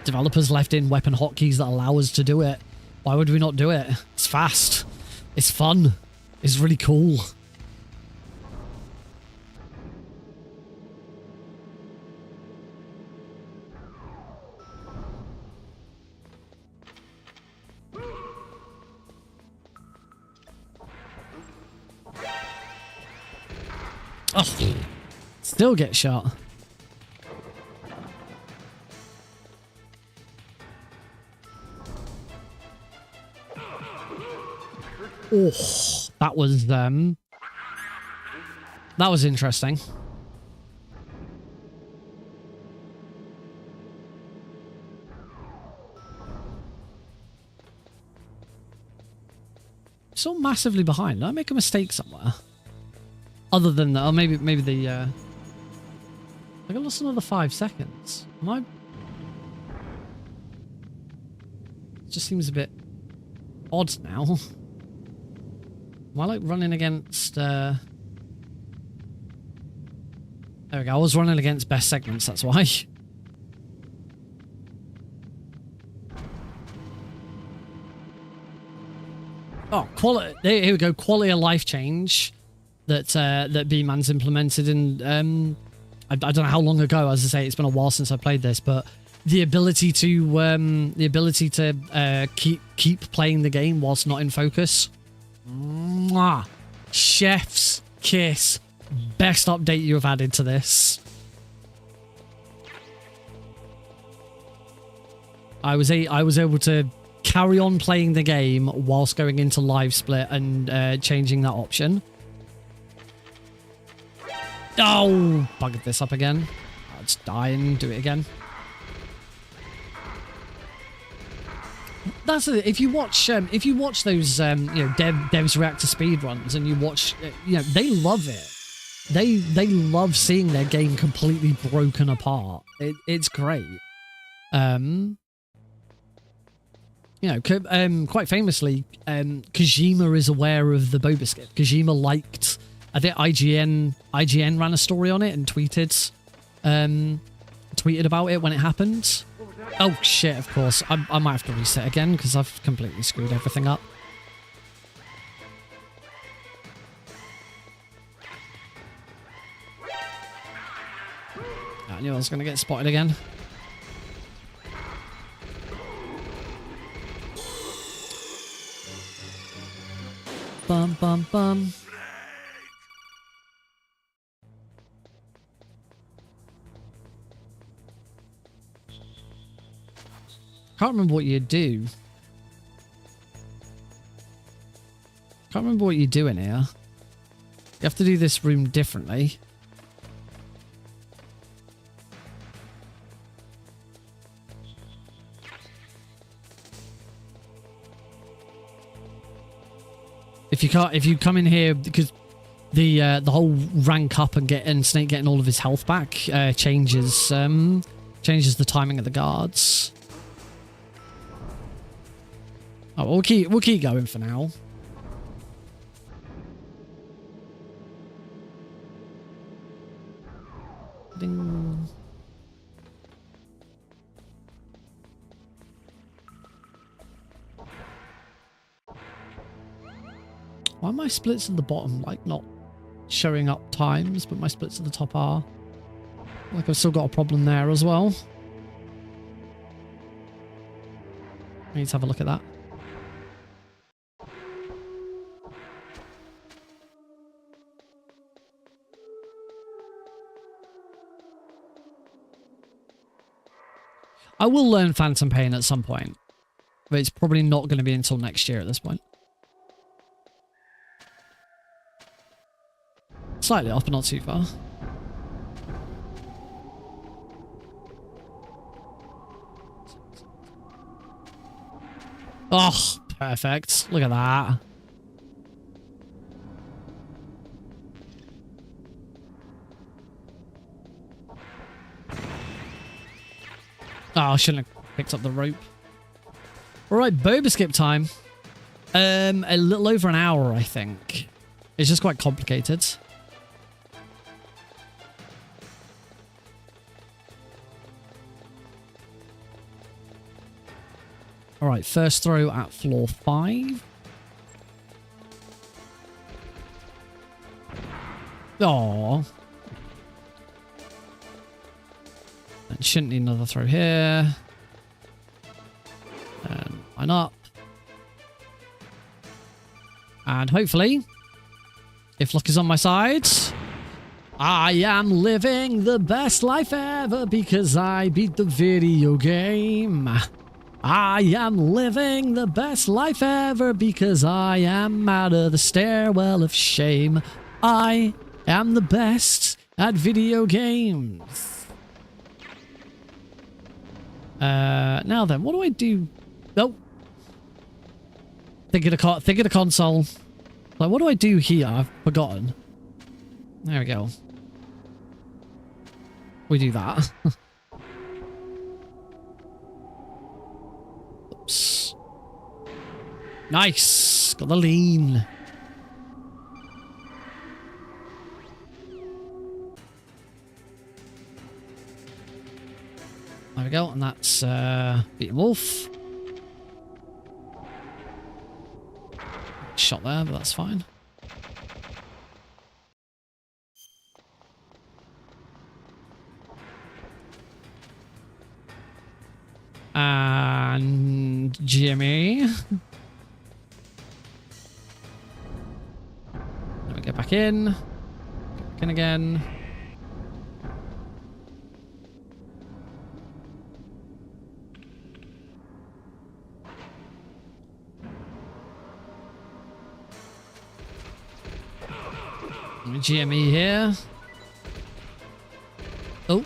S1: developers left in weapon hotkeys that allow us to do it. Why would we not do it? It's fast. It's fun. It's really cool. Oh, still get shot. Oh, that was interesting. So massively behind. Did I make a mistake somewhere? Other than that, or maybe the I think I lost another 5 seconds. Am I? It just seems a bit odd now. Am I like running against there we go, I was running against best segments, that's why. Oh, quality, here we go, quality of life change that B-Man's implemented in I don't know how long ago. As I say, it's been a while since I played this, but the ability to keep playing the game whilst not in focus. Mwah. Chef's kiss. Best update you have added to this. I was able to carry on playing the game whilst going into live split and changing that option. Oh, bugged this up again. I'll just die and do it again. That's it. If you watch those devs react to speedruns and you watch, they love it. They love seeing their game completely broken apart. It's great. Quite famously, Kojima is aware of the Boba skip. Kojima liked, I think IGN ran a story on it and tweeted about it when it happened. Oh shit, of course. I might have to reset again because I've completely screwed everything up. I knew I was going to get spotted again. Bum bum bum. Can't remember what you do. Can't remember what you do in here. You have to do this room differently. If you come in here, because the whole rank up and Snake getting all of his health back changes the timing of the guards. Oh, we'll keep going for now. Ding. Why are my splits at the bottom like not showing up times, but my splits at the top are? Like I've still got a problem there as well. I need to have a look at that. I will learn Phantom Pain at some point, but it's probably not going to be until next year at this point. Slightly off, but not too far. Oh, perfect. Look at that. Oh, I shouldn't have picked up the rope. Alright, boba skip time. A little over an hour, I think. It's just quite complicated. Alright, first throw at floor 5. Aww. And shouldn't need another throw here. And line up. And hopefully, if luck is on my side, I am living the best life ever because I beat the video game. I am living the best life ever because I am out of the stairwell of shame. I am the best at video games. Now then, what do I do? Oh. Think of the console. Like, what do I do here? I've forgotten. There we go. We do that. Oops. Nice. Got the lean. There we go. And that's beating wolf. Shot there, but that's fine. And Jimmy. Let me get back in. Get back in again. GME here. Oh.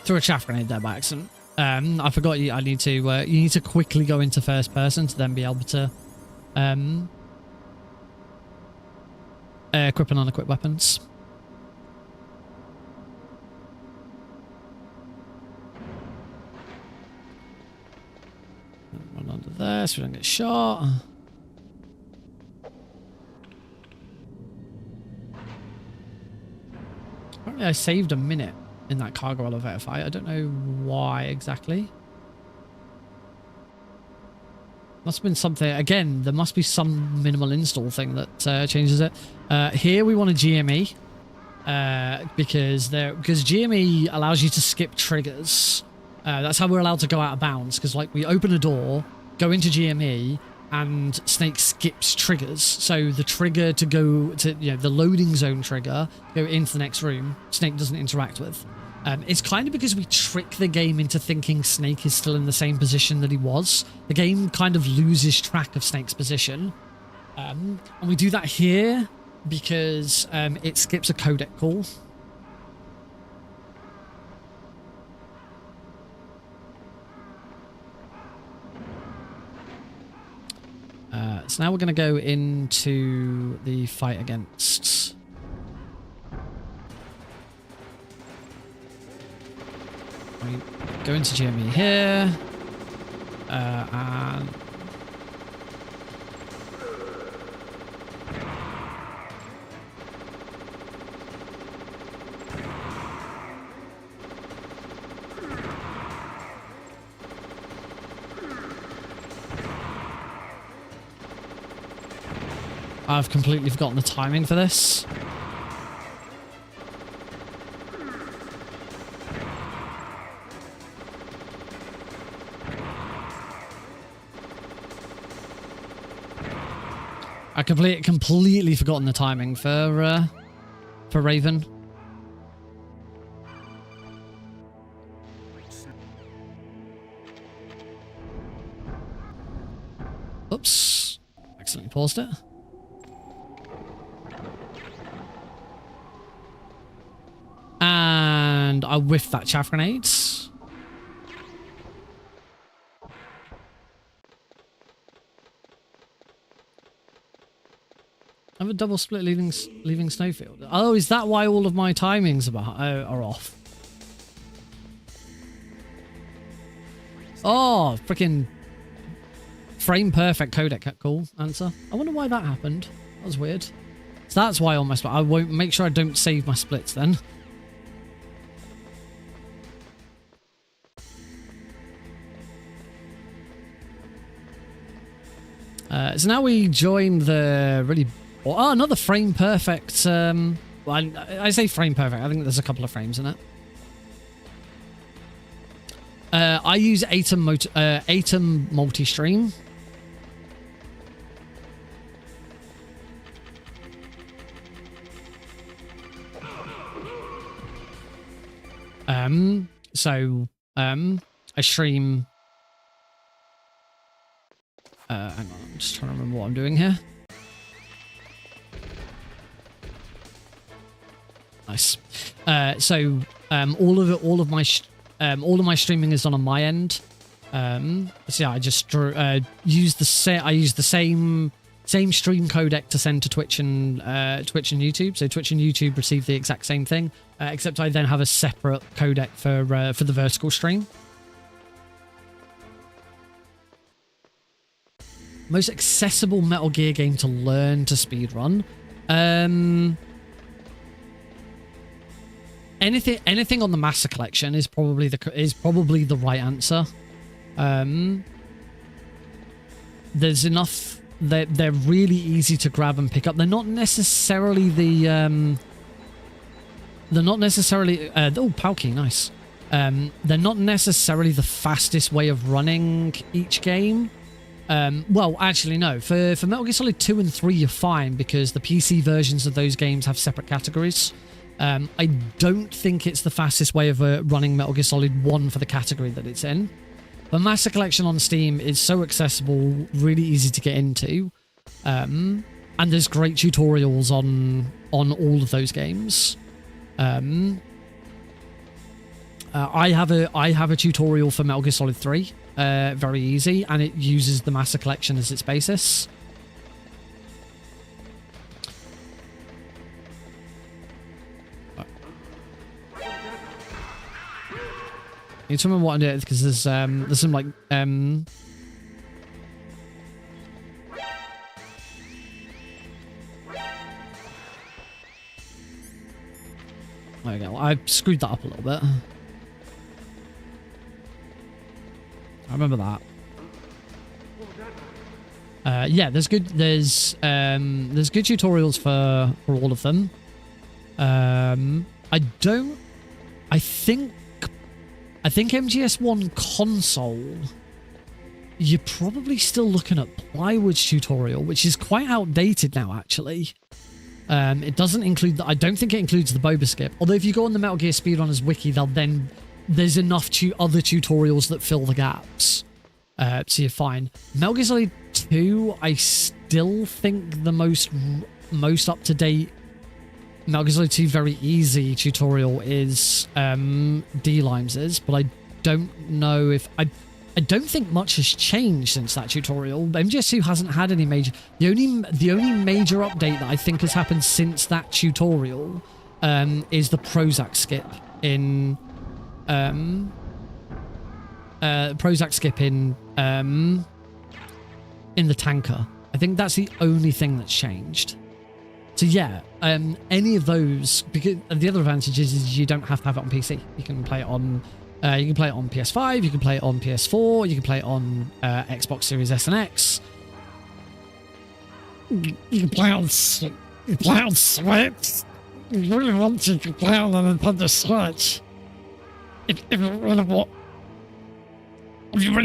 S1: Threw a chaff grenade there by accident. I forgot I need to, you need to quickly go into first person to then be able to, equip and unequip weapons. Run under there so we don't get shot. Apparently I saved a minute in that cargo elevator fight. I don't know why exactly. Must have been something. Again, there must be some minimal install thing that changes it. Here we want a GME because GME allows you to skip triggers. That's how we're allowed to go out of bounds, because like we open a door, go into GME, and Snake skips triggers. So the trigger to go to, the loading zone trigger, go into the next room, Snake doesn't interact with. It's kind of because we trick the game into thinking Snake is still in the same position that he was. The game kind of loses track of Snake's position. And we do that here because it skips a codec call. So now we're going to go into the fight against... We go into GME here. And... I've completely forgotten the timing for this. I completely forgotten the timing for Raven. Oops. Accidentally paused it. And I whiffed that chaff grenade. Have a double split leaving Snowfield. Oh, is that why all of my timings are off? Oh, freaking frame perfect codec. Cool answer. I wonder why that happened. That was weird. So that's why on my split. I won't make sure I don't save my splits then. So now we join the really... Oh, another frame perfect. Well, I say frame perfect. I think there's a couple of frames in it. I use Atom multi-stream. I stream... hang on, I'm just trying to remember what I'm doing here. Nice. All of my streaming is done on my end. So yeah, I just use the same stream codec to send to Twitch and YouTube. So Twitch and YouTube receive the exact same thing, except I then have a separate codec for the vertical stream. Most accessible Metal Gear game to learn to speedrun. Anything on the Master Collection is probably the right answer. There's enough. They're really easy to grab and pick up. They're not necessarily the. They're not necessarily. Oh, Palki, nice. They're not necessarily the fastest way of running each game. Well, actually, no. For Metal Gear Solid 2 and 3, you're fine because the PC versions of those games have separate categories. I don't think it's the fastest way of running Metal Gear Solid 1 for the category that it's in. The Master Collection on Steam is so accessible, really easy to get into. And there's great tutorials on all of those games. I have a tutorial for Metal Gear Solid 3. Very easy, and it uses the Master Collection as its basis. I need to remember what I'm doing because there's some like there we go. I screwed that up a little bit. I remember that. Yeah, there's good tutorials for all of them. I think MGS1 console, you're probably still looking at Plywood's tutorial, which is quite outdated now, actually. It doesn't include I don't think it includes the boba skip. Although if you go on the Metal Gear Speedrunners wiki, there's enough other tutorials that fill the gaps. So you're fine. Metal Gear Solid 2, I still think the most up-to-date Metal Gear Solid 2 very easy tutorial is D-Limes's, but I don't know if... I don't think much has changed since that tutorial. MGS2 hasn't had any major... The only major update that I think has happened since that tutorial is the Prozac skip in... Prozac skip in the tanker. I think that's the only thing that's changed. So yeah, any of those, because the other advantage is you don't have to have it on PC. You can play it on PS5, you can play it on PS4, you can play it on Xbox Series S and X. You can play on Switch. You really want to, you can play on the Nintendo Switch. If you really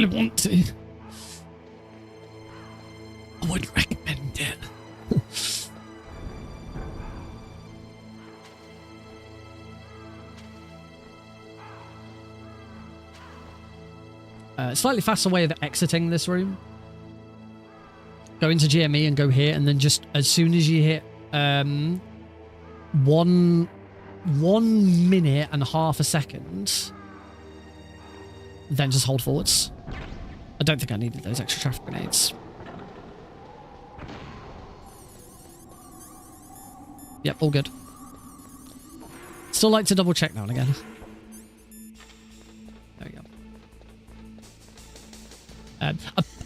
S1: want to, I would recommend it. Slightly faster way of exiting this room. Go into GME and go here, and then just as soon as you hit 1 minute and half a second, then just hold forwards. I don't think I needed those extra traffic grenades. Yep, all good. Still like to double check now and again. There we go.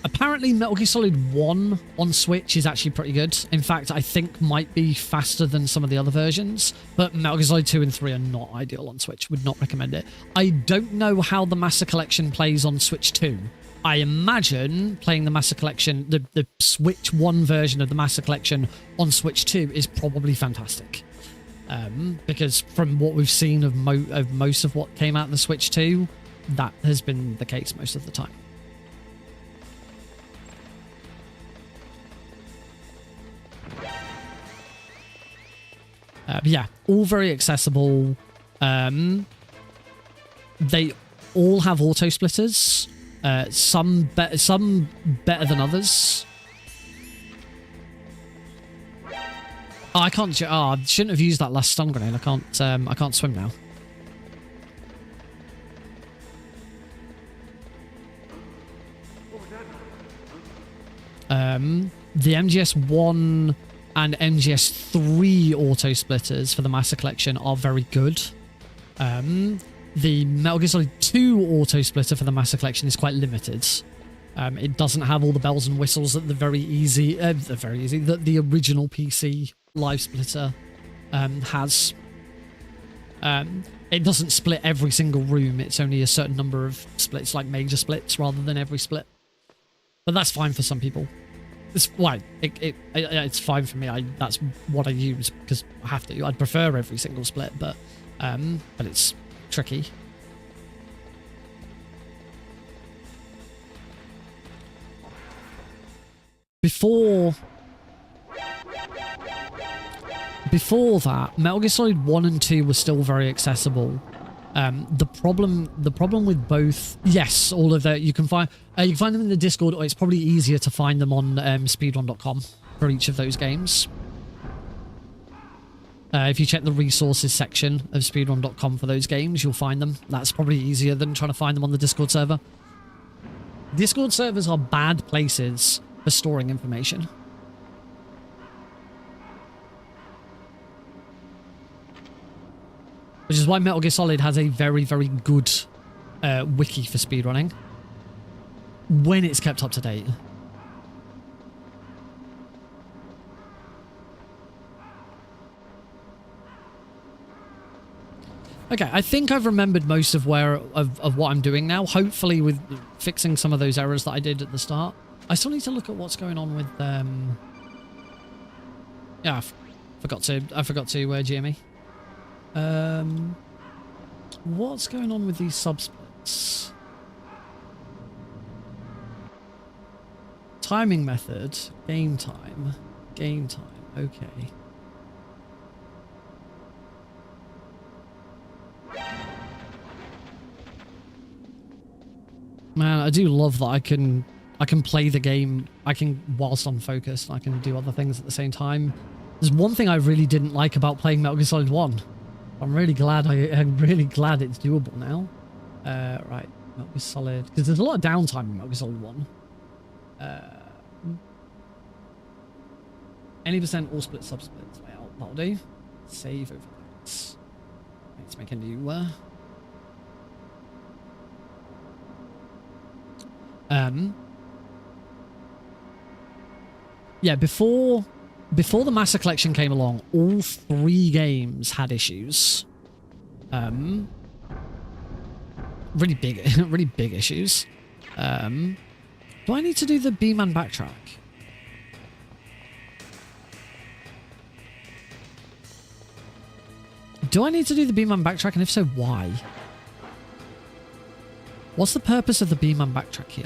S1: Apparently Metal Gear Solid 1 on Switch is actually pretty good. In fact, I think might be faster than some of the other versions, but Metal Gear Solid 2 and 3 are not ideal on Switch. Would not recommend it. I don't know how the Master Collection plays on Switch 2. I imagine playing the Master Collection, the Switch 1 version of the Master Collection on Switch 2 is probably fantastic. Because from what we've seen of most of what came out of the Switch 2, that has been the case most of the time. But yeah, all very accessible. They all have auto splitters. Some better than others. Oh, I can't. Oh, I shouldn't have used that last stun grenade. I can't swim now. The MGS1 and MGS3 auto splitters for the Master Collection are very good. The Metal Gear Solid 2 auto splitter for the Master Collection is quite limited. It doesn't have all the bells and whistles that the original PC live splitter has. It doesn't split every single room. It's only a certain number of splits, like major splits, rather than every split. But that's fine for some people. It's why it's fine for me. That's what I use because I have to. I'd prefer every single split, but it's tricky. Before that, Metal Gear Solid 1 and 2 were still very accessible. The problem with both, yes, all of that you can find them in the Discord, or it's probably easier to find them on speedrun.com for each of those games. If you check the resources section of speedrun.com for those games, you'll find them. That's probably easier than trying to find them on the Discord server. Discord servers are bad places for storing information. Which is why Metal Gear Solid has a very, very good wiki for speedrunning. When it's kept up to date. Okay, I think I've remembered most of what I'm doing now. Hopefully with fixing some of those errors that I did at the start. I still need to look at what's going on with... Yeah, I forgot to GME. What's going on with these subsplits? Timing method, game time, okay. Man, I do love that I can play the game, whilst I'm focused, I can do other things at the same time. There's one thing I really didn't like about playing Metal Gear Solid 1. I'm really glad it's doable now. Right, Metal Gear Solid, because there's a lot of downtime in Metal Gear Solid 1. Any percent all split subsplits. Well, that'll do. Save overlays. Let's make a new yeah, before the Master Collection came along, all 3 games had issues. Really big issues. Do I need to do the B-Man backtrack? Do I need to do the B-Man backtrack, and if so, why? What's the purpose of the B-Man backtrack here?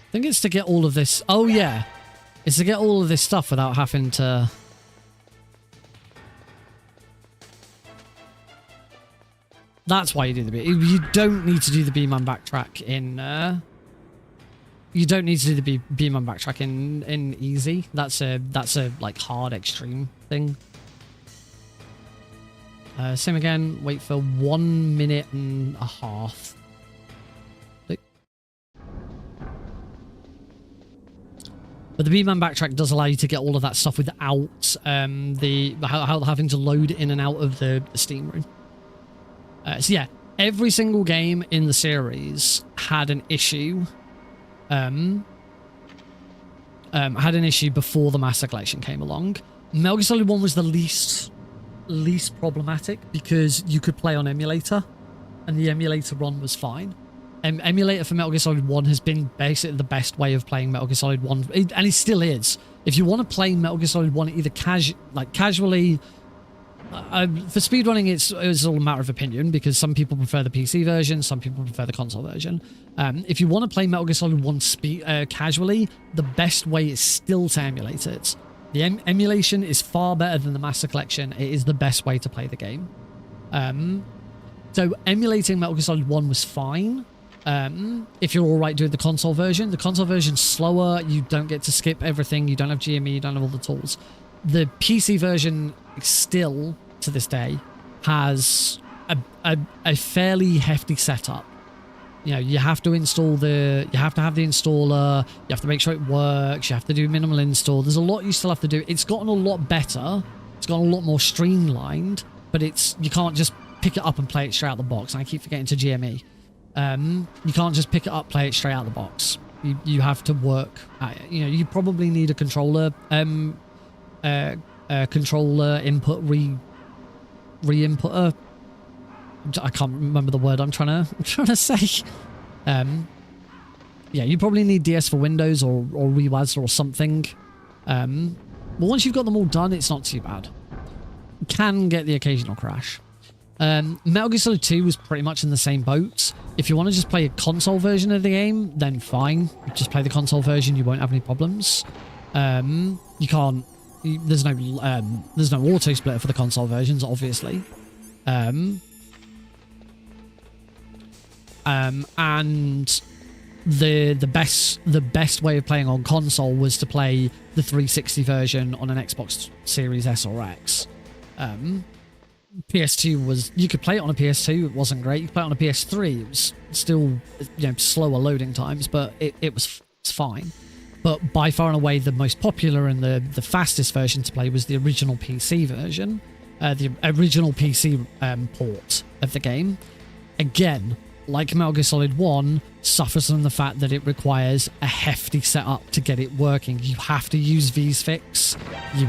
S1: I think it's to get all of this... Oh, yeah. It's to get all of this stuff without having to... That's why you do the B. You don't need to do the B-Man backtrack in... You don't need to do the B-Man backtrack in easy. That's a like hard extreme thing. Same again. Wait for 1 minute and a half. But the B-Man backtrack does allow you to get all of that stuff without having to load in and out of the steam room. So yeah, every single game in the series had an issue. Had an issue before the Master Collection came along. Metal Gear Solid 1 was the least problematic because you could play on emulator, and the emulator run was fine. Emulator for Metal Gear Solid 1 has been basically the best way of playing Metal Gear Solid 1, and it still is. If you want to play Metal Gear Solid 1 either casually, for speedrunning, it's all a matter of opinion because some people prefer the PC version, some people prefer the console version. If you want to play Metal Gear Solid 1 casually, the best way is still to emulate it. The emulation is far better than the Master Collection. It is the best way to play the game. So emulating Metal Gear Solid 1 was fine. If you're alright doing the console version's slower, you don't get to skip everything, you don't have GME, you don't have all the tools. The PC version still, to this day, has a fairly hefty setup. You know, you have to install you have to have the installer, you have to make sure it works, you have to do minimal install. There's a lot you still have to do. It's gotten a lot better, it's gotten a lot more streamlined, but you can't just pick it up and play it straight out the box. I keep forgetting to GME. You can't just pick it up, play it straight out the box. You have to work at it. You know, you probably need a controller controller input re-inputter. I can't remember the word I'm trying to say. Yeah, you probably need DS for Windows or Rewaz or something. But once you've got them all done, it's not too bad. You can get the occasional crash. Metal Gear Solid 2 was pretty much in the same boat. If you want to just play a console version of the game, then fine. Just play the console version, you won't have any problems. You can't... There's no auto splitter for the console versions, obviously. And the best way of playing on console was to play the 360 version on an Xbox Series S or X. PS2 was, you could play it on a PS2, it wasn't great. You could play it on a PS3, it was still, you know, slower loading times, but it's fine. But by far and away the most popular and the fastest version to play was the original PC version, the original PC port of the game. Again, like Metal Gear Solid 1, suffers from the fact that it requires a hefty setup to get it working. You have to use VSFix, you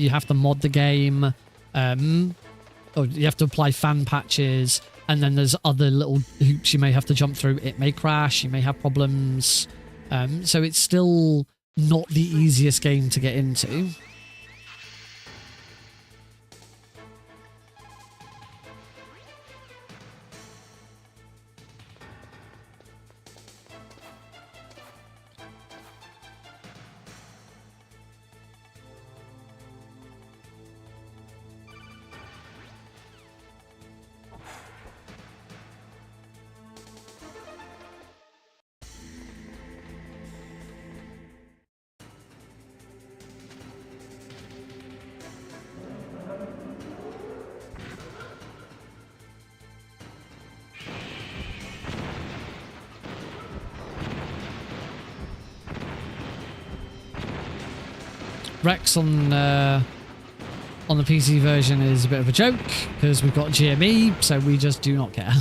S1: have to mod the game, or you have to apply fan patches, and then there's other little hoops you may have to jump through. It may crash, you may have problems. So it's still not the easiest game to get into. Rex on the PC version is a bit of a joke because we've got GME, so we just do not care.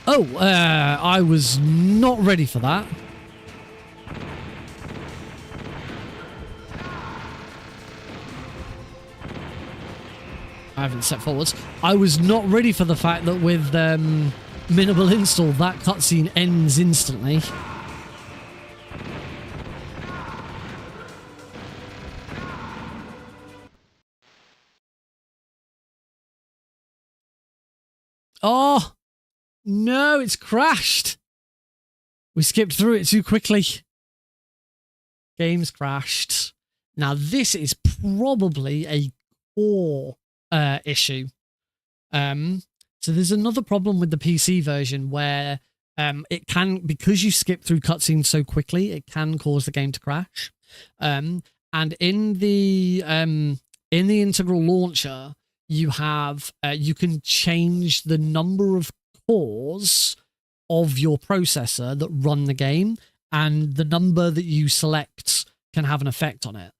S1: Oh, I was not ready for that. I haven't set forwards. I was not ready for the fact that with minimal install, that cutscene ends instantly. Oh, no, it's crashed. We skipped through it too quickly. Game's crashed. Now, this is probably a core issue. So there's another problem with the PC version where it can, because you skip through cutscenes so quickly, it can cause the game to crash. And in the in the integral launcher, you have you can change the number of cores of your processor that run the game, and the number that you select can have an effect on it.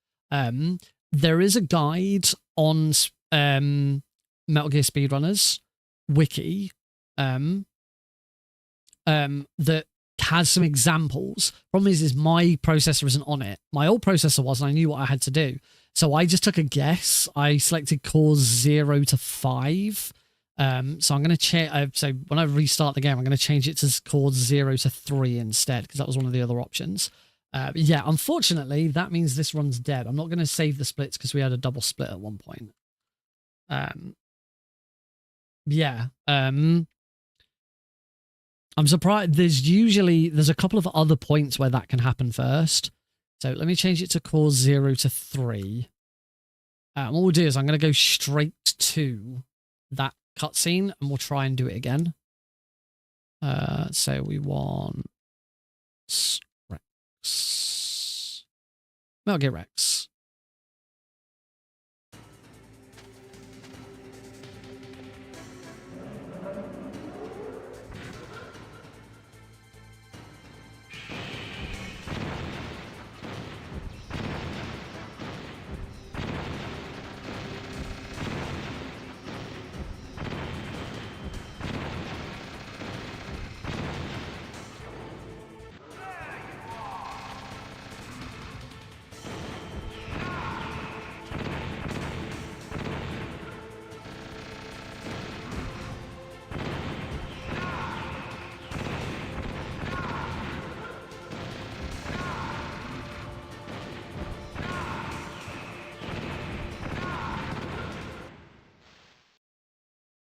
S1: There is a guide on Metal Gear Speedrunners wiki that has some examples. Problem is my processor isn't on it. My old processor was, and I knew what I had to do. So I just took a guess. I selected cores 0 to 5. So I'm going to change. So when I restart the game, I'm going to change it to cores 0 to 3 instead, because that was one of the other options. Yeah, unfortunately, that means this run's dead. I'm not going to save the splits because we had a double split at one point. Yeah. I'm surprised. There's a couple of other points where that can happen first. So let me change it to cores 0 to 3. What we'll do is I'm going to go straight to that cutscene and we'll try and do it again. So we want Rex. Metal Gear Rex.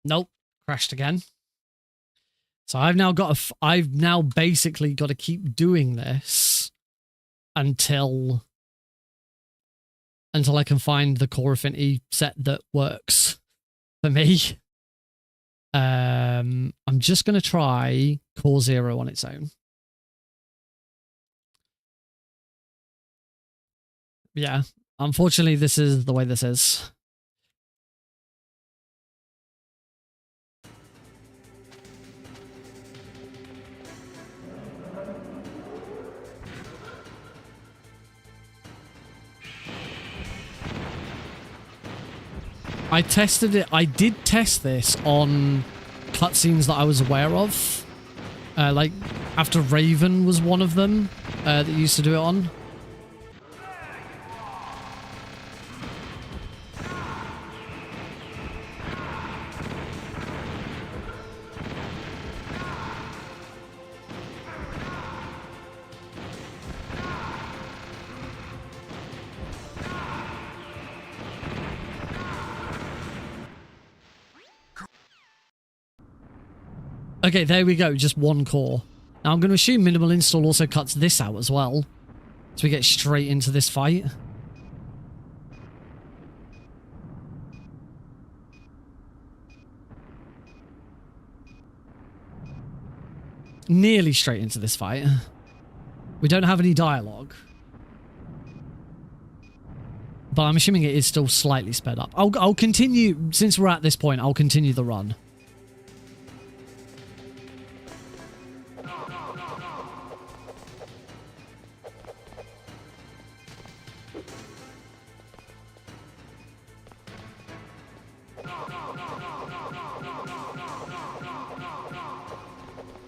S1: Nope, crashed again. So I've now basically got to keep doing this until I can find the core affinity set that works for me. I'm just going to try core 0 on its own. Yeah, unfortunately, this is the way this is. I tested it. I did test this on cutscenes that I was aware of. Like, after Raven was one of them that used to do it on. Okay, there we go. Just one core. Now, I'm going to assume minimal install also cuts this out as well. So we get straight into this fight. Nearly straight into this fight. We don't have any dialogue. But I'm assuming it is still slightly sped up. I'll continue, since we're at this point, I'll continue the run.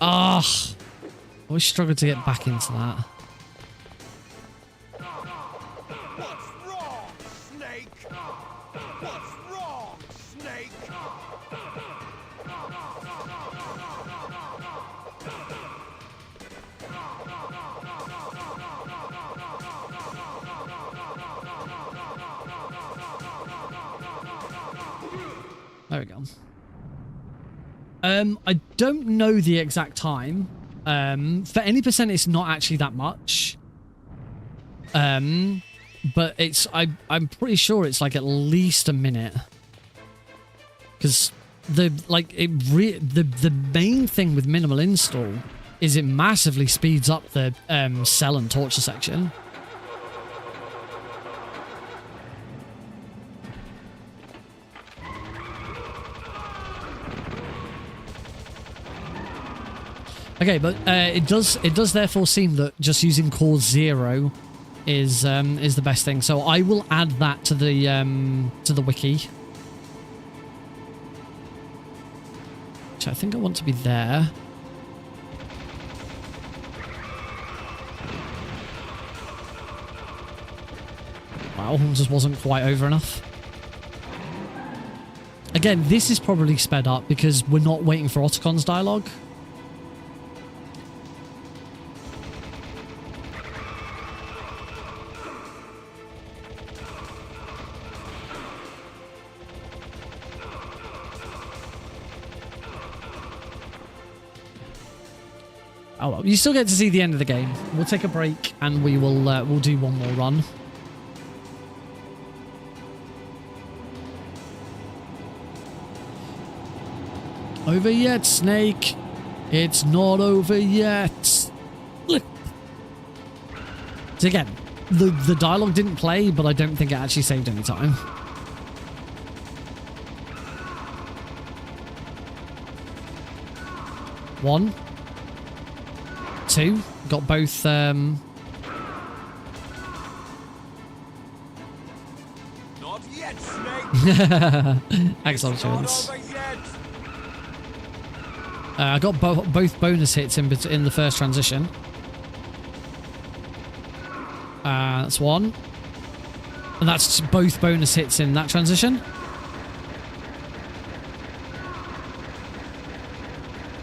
S1: Ah, I always struggled to get back into that.
S2: What's wrong, Snake? What's wrong, Snake?
S1: There we go. I don't know the exact time. For any percent, it's not actually that much. But it's I'm pretty sure it's like at least a minute. Because the main thing with minimal install is it massively speeds up the cell and torture section. Okay, but it does therefore seem that just using core 0 is the best thing. So I will add that to the wiki. Which I think I want to be there. Wow, just wasn't quite over enough. Again, this is probably sped up because we're not waiting for Ottocon's dialogue. Oh well, you still get to see the end of the game. We'll take a break and we will we'll do one more run. Over yet, Snake. It's not over yet. So again, the dialogue didn't play, but I don't think it actually saved any time. One. Two. Got both,
S2: Not yet, Snake.
S1: excellent
S2: Not
S1: chance.
S2: over yet.
S1: I got both bonus hits in the first transition. That's one. And that's both bonus hits in that transition.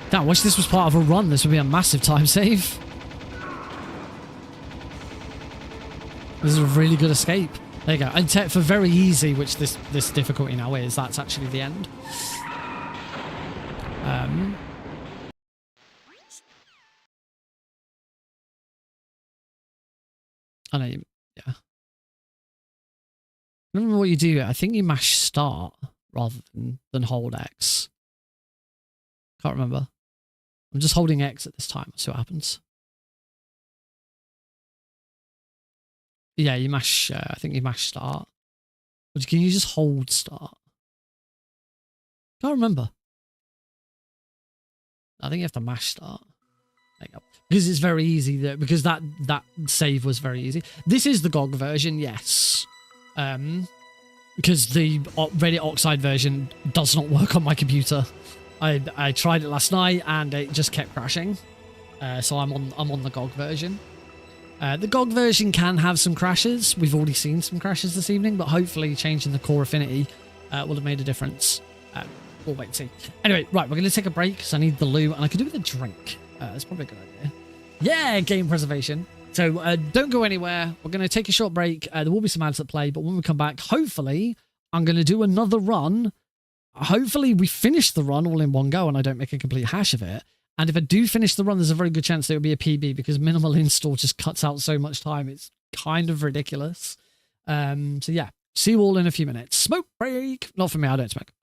S1: Damn, I wish this was part of a run. This would be a massive time save. This is a really good escape. There you go. And for very easy, which this difficulty now is, that's actually the end. I know you, yeah. I don't remember what you do. I think you mash start rather than hold X. Can't remember. I'm just holding X at this time. Let's see what happens. Yeah, you mash, I think you mash start. But can you just hold start? Can't remember. I think you have to mash start. There you go. Because it's very easy, because that save was very easy. This is the GOG version, yes. Because the Reddit Oxide version does not work on my computer. I tried it last night and it just kept crashing. So I'm on the GOG version. The GOG version can have some crashes. We've already seen some crashes this evening, but hopefully changing the core affinity will have made a difference. We'll wait and see. Anyway, right, we're going to take a break because I need the loo and I could do with a drink. That's probably a good idea. Yeah, game preservation. So don't go anywhere. We're going to take a short break. There will be some ads that play, but when we come back, hopefully I'm going to do another run. Hopefully we finish the run all in one go and I don't make a complete hash of it. And if I do finish the run, there's a very good chance there will be a PB because minimal install just cuts out so much time. It's kind of ridiculous. So yeah, see you all in a few minutes. Smoke break. Not for me, I don't smoke.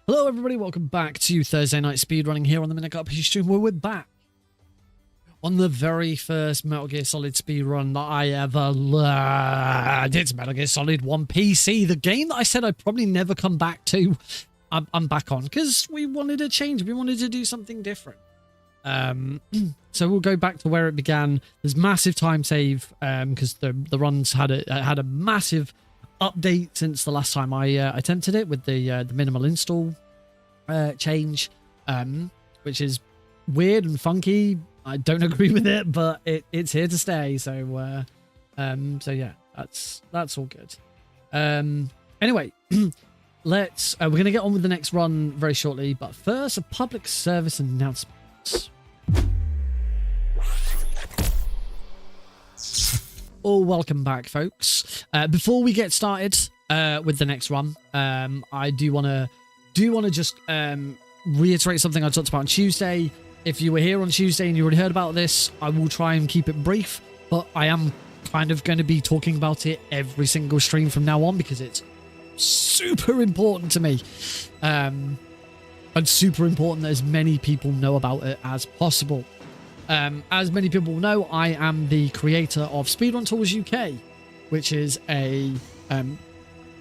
S1: Hello everybody, welcome back to Thursday Night Speedrunning here on the Minute Carpy stream, where we're back on the very first Metal Gear Solid speedrun that I ever learned. It's Metal Gear Solid 1 PC, the game that I said I'd probably never come back to. I'm back on, because we wanted a change, we wanted to do something different. So we'll go back to where it began. There's massive time save, because the runs had a massive update since the last time I attempted it with the minimal install change, which is weird and funky. I don't agree with it, but it's here to stay. So yeah, that's all good. Anyway, we're gonna get on with the next run very shortly, but first a public service announcement. Oh, welcome back, folks. Before we get started with the next run, I do want to just reiterate something I talked about on Tuesday. If you were here on Tuesday and you already heard about this, I will try and keep it brief, but I am kind of going to be talking about it every single stream from now on because it's super important to me. And super important that as many people know about it as possible. As many people know, I am the creator of Speedrun Tools UK, which is a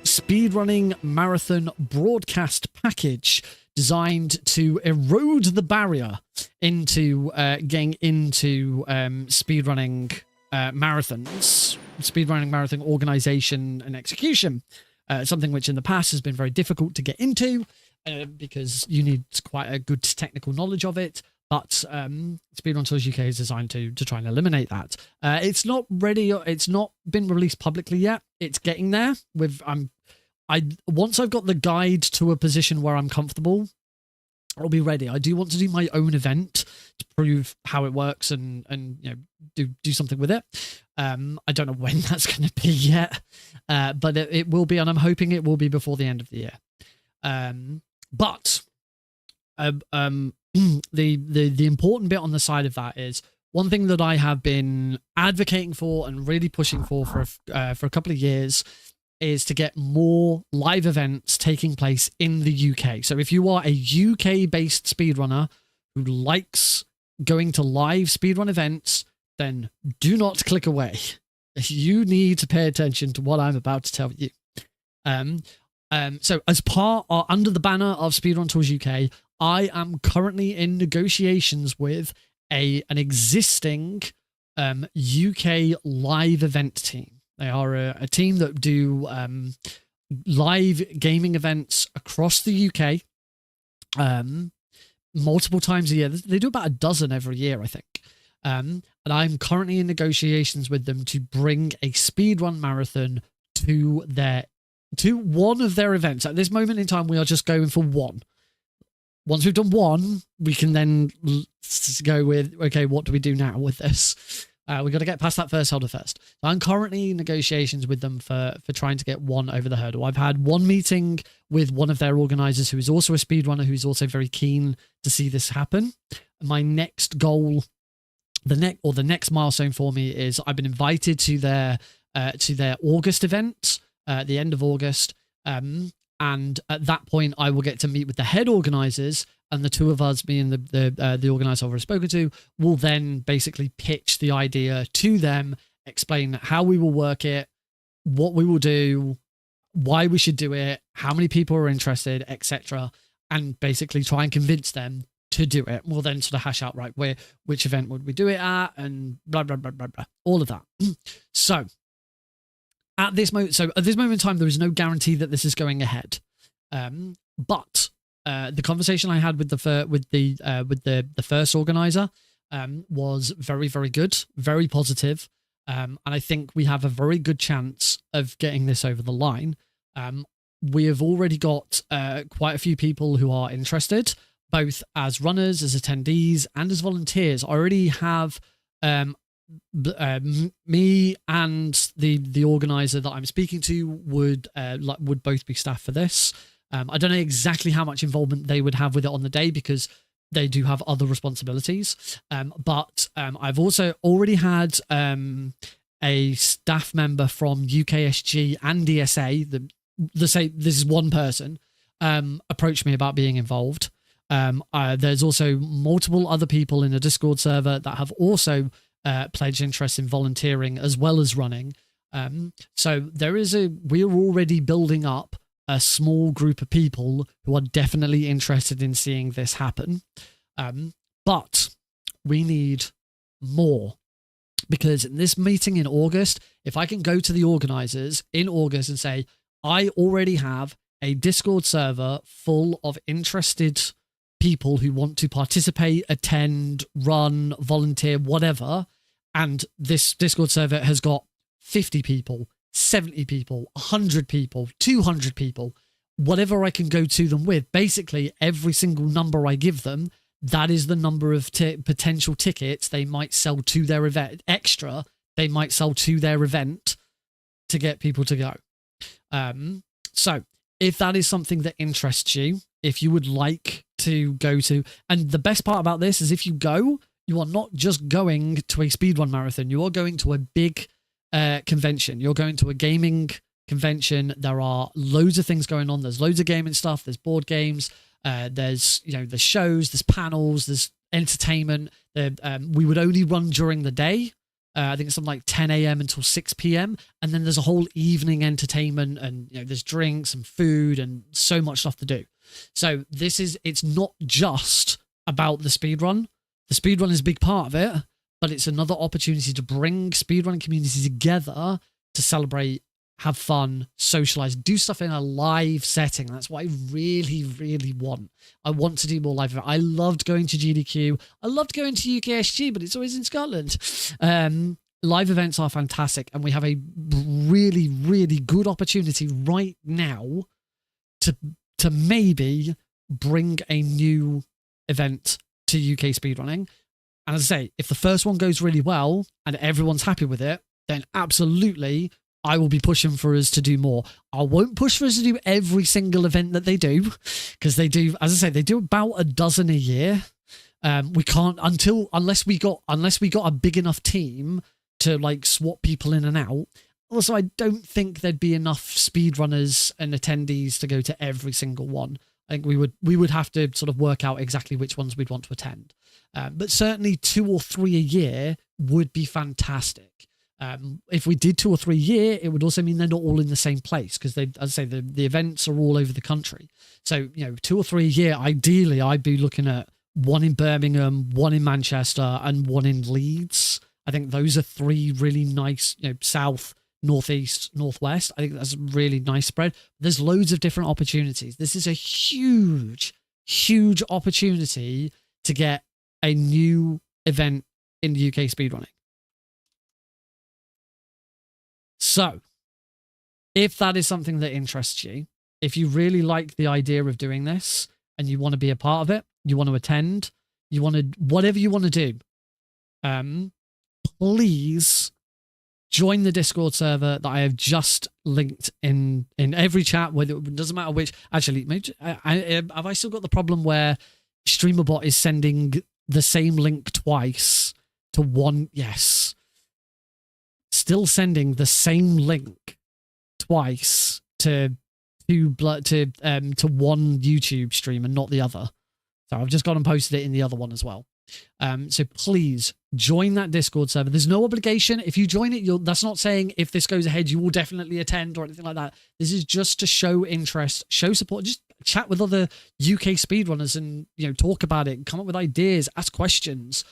S1: speedrunning marathon broadcast package designed to erode the barrier into getting into speedrunning marathons, speedrunning marathon organization and execution. Something which in the past has been very difficult to get into because you need quite a good technical knowledge of it. But Speedrun Tools UK is designed to try and eliminate that. It's not ready. It's not been released publicly yet. It's getting there. Once I've got the guide to a position where I'm comfortable, I'll be ready. I do want to do my own event to prove how it works and you know do something with it. I don't know when that's going to be yet, but it will be, and I'm hoping it will be before the end of the year. The important bit on the side of that is one thing that I have been advocating for and really pushing for a couple of years is to get more live events taking place in the UK. So if you are a UK-based speedrunner who likes going to live speedrun events, then do not click away. You need to pay attention to what I'm about to tell you. So as under the banner of Speedrun Tools UK, I am currently in negotiations with an existing UK live event team. They are a team that do live gaming events across the UK multiple times a year. They do about a dozen every year, I think. And I'm currently in negotiations with them to bring a speedrun marathon to one of their events. At this moment in time, we are just going for one. Once we've done one, we can then go with, okay, what do we do now with this? We've got to get past that first hurdle first. So I'm currently in negotiations with them for trying to get one over the hurdle. I've had one meeting with one of their organizers who is also a speedrunner, who's also very keen to see this happen. My next goal, the next milestone for me is I've been invited to their August event, the end of August. And at that point, I will get to meet with the head organizers, and the two of us, me and the organizer I've already spoken to, will then basically pitch the idea to them, explain how we will work it, what we will do, why we should do it, how many people are interested, etc., and basically try and convince them to do it. We'll then sort of hash out, right, which event would we do it at, and blah blah blah blah blah, all of that. So at this moment in time, there is no guarantee that this is going ahead. But the conversation I had with the first organizer was very, very good, very positive, and I think we have a very good chance of getting this over the line. We have already got quite a few people who are interested, both as runners, as attendees, and as volunteers. I already have me and the organizer that I'm speaking to would both be staff for this. I don't know exactly how much involvement they would have with it on the day because they do have other responsibilities. But I've also already had a staff member from UKSG and DSA. This is one person approached me about being involved. There's also multiple other people in the Discord server that have also pledged interest in volunteering as well as running. So we're already building up a small group of people who are definitely interested in seeing this happen. But we need more, because in this meeting in August, if I can go to the organizers in August and say, I already have a Discord server full of interested people who want to participate, attend, run, volunteer, whatever, and this Discord server has got 50 people, 70 people, 100 people, 200 people, whatever I can go to them with. Basically, every single number I give them, that is the number of potential tickets they might sell to their event, extra they might sell to their event to get people to go. So if that is something that interests you, if you would like to go to, and the best part about this is if you go, you are not just going to a speedrun marathon, you are going to a big convention. You're going to a gaming convention. There are loads of things going on. There's loads of gaming stuff. There's board games. There's there's shows. There's panels. There's entertainment. We would only run during the day. I think it's something like 10 a.m. until 6 p.m. And then there's a whole evening entertainment, and there's drinks and food and so much stuff to do. So it's not just about the speedrun. The speedrun is a big part of it, but it's another opportunity to bring speedrun community together to celebrate, have fun, socialize, do stuff in a live setting. That's what I really, really want. I want to do more live events. I loved going to GDQ. I loved going to UKSG, but it's always in Scotland. Live events are fantastic, and we have a really, really good opportunity right now to maybe bring a new event to UK speedrunning. And as I say, if the first one goes really well and everyone's happy with it, then absolutely I will be pushing for us to do more. I won't push for us to do every single event that they do, because they do, as I say, they do about a dozen a year. We can't unless we got a big enough team to like swap people in and out. Also, I don't think there'd be enough speedrunners and attendees to go to every single one. I think we would have to sort of work out exactly which ones we'd want to attend. But certainly 2 or 3 a year would be fantastic. If we did 2 or 3 a year, it would also mean they're not all in the same place, because as I say, the events are all over the country. So 2 or 3 a year, ideally, I'd be looking at one in Birmingham, one in Manchester, and one in Leeds. I think those are 3 really nice, south, northeast, northwest. I think that's a really nice spread. There's loads of different opportunities. This is a huge, huge opportunity to get a new event in the UK speedrunning. So, if that is something that interests you, if you really like the idea of doing this and you want to be a part of it, you want to attend, you want to, whatever you want to do, please join the Discord server that I have just linked in every chat. Whether it doesn't matter which. Actually, maybe, have I still got the problem where StreamerBot is sending the same link twice to one? Yes. Still sending the same link twice to one YouTube stream and not the other. So I've just gone and posted it in the other one as well. So please join that Discord server. There's no obligation. If you join it, that's not saying if this goes ahead, you will definitely attend or anything like that. This is just to show interest, show support, just chat with other UK speedrunners and, talk about it, come up with ideas, ask questions.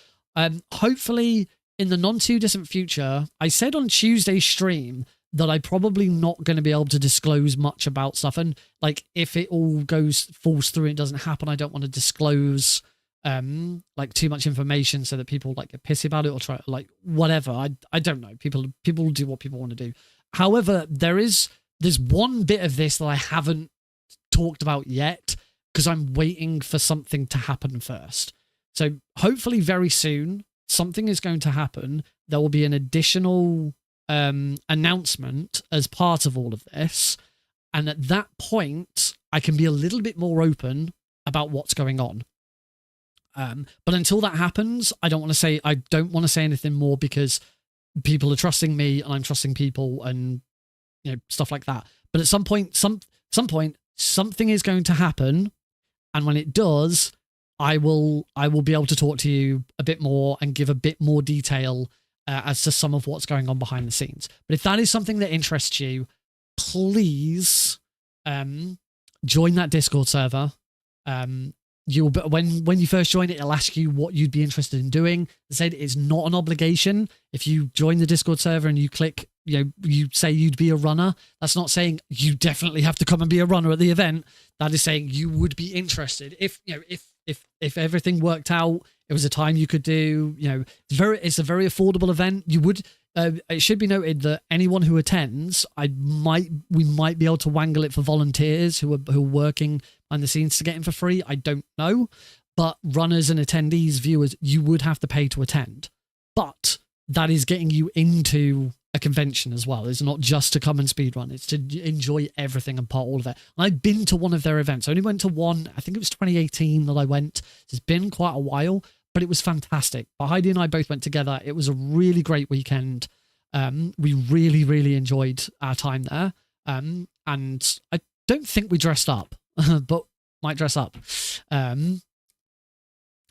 S1: Hopefully in the non too distant future, I said on Tuesday's stream that I'm probably not going to be able to disclose much about stuff. And like, if it all falls through and it doesn't happen, I don't want to disclose like too much information so that people like get pissy about it or try like whatever. I don't know. People do what people want to do. However, there's one bit of this that I haven't talked about yet because I'm waiting for something to happen first. So hopefully very soon something is going to happen. There will be an additional announcement as part of all of this, and at that point I can be a little bit more open about what's going on. But until that happens, I don't want to say anything more, because people are trusting me and I'm trusting people and stuff like that. But at some point something is going to happen, and when it does, I will be able to talk to you a bit more and give a bit more detail as to some of what's going on behind the scenes. But if that is something that interests you, please join that Discord server. You'll when you first join it, it'll ask you what you'd be interested in doing. They said it's not an obligation. If you join the Discord server and you click, you say you'd be a runner, that's not saying you definitely have to come and be a runner at the event. That is saying you would be interested. If everything worked out, it was a time you could do, it's a very affordable event. You would, it should be noted that anyone who attends, we might be able to wangle it for volunteers who are working behind the scenes to get in for free. I don't know, but runners and attendees, viewers, you would have to pay to attend. But that is getting you into a convention as well. It's not just to come and speedrun. It's to enjoy everything and part all of it. I've been to one of their events. I only went to one. I think it was 2018 that I went. It's been quite a while, but it was fantastic. But Heidi and I both went together. It was a really great weekend. We really, really enjoyed our time there. And I don't think we dressed up, but might dress up.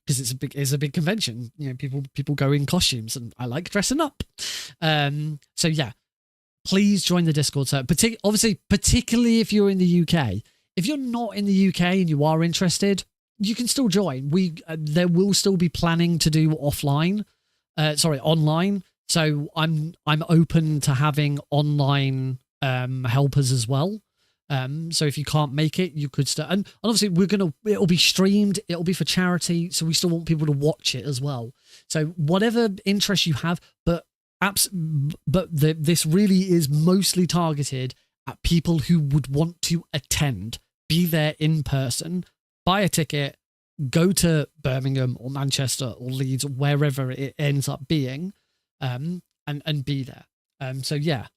S1: Because it's a big convention. People go in costumes, and I like dressing up. So yeah, please join the Discord server. Obviously, particularly if you're in the UK. If you're not in the UK and you are interested, you can still join. There will still be planning to do online. So I'm open to having online helpers as well. So if you can't make it, you could still, and obviously it'll be streamed, it'll be for charity, so we still want people to watch it as well. So whatever interest you have, but this really is mostly targeted at people who would want to attend, be there in person, buy a ticket, go to Birmingham or Manchester or Leeds, or wherever it ends up being, and be there. So yeah,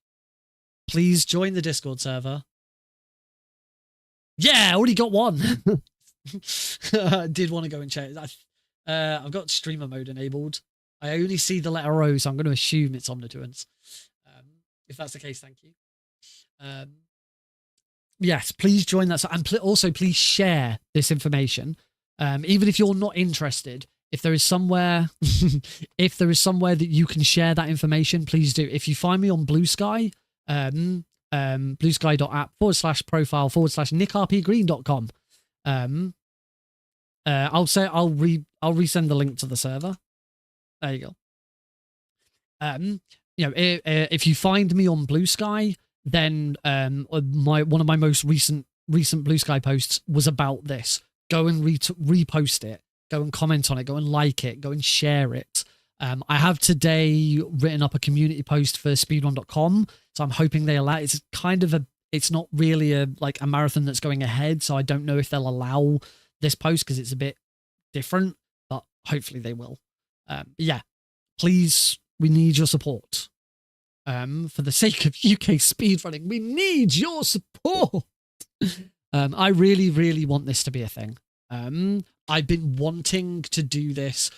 S1: please join the Discord server. Yeah, I already got one. I did want to go and check. I've got streamer mode enabled. I only see the letter O, so I'm going to assume it's Omnituance. If that's the case, thank you. Yes, please join that. And also, please share this information. Even if you're not interested, if there is somewhere, that you can share that information, please do. If you find me on Blue Sky, bluesky.app/profile/nickrpgreen.com. I'll resend the link to the server. There you go. If you find me on Blue Sky, then one of my most recent Blue Sky posts was about this. Go and repost it. Go and comment on it. Go and like it. Go and share it. I have today written up a community post for speedrun.com, so I'm hoping they allow. It's not really a marathon that's going ahead, so I don't know if they'll allow this post because it's a bit different, but hopefully they will. Yeah, please, we need your support. For the sake of UK speedrunning, we need your support. I really, really want this to be a thing. I've been wanting to do this.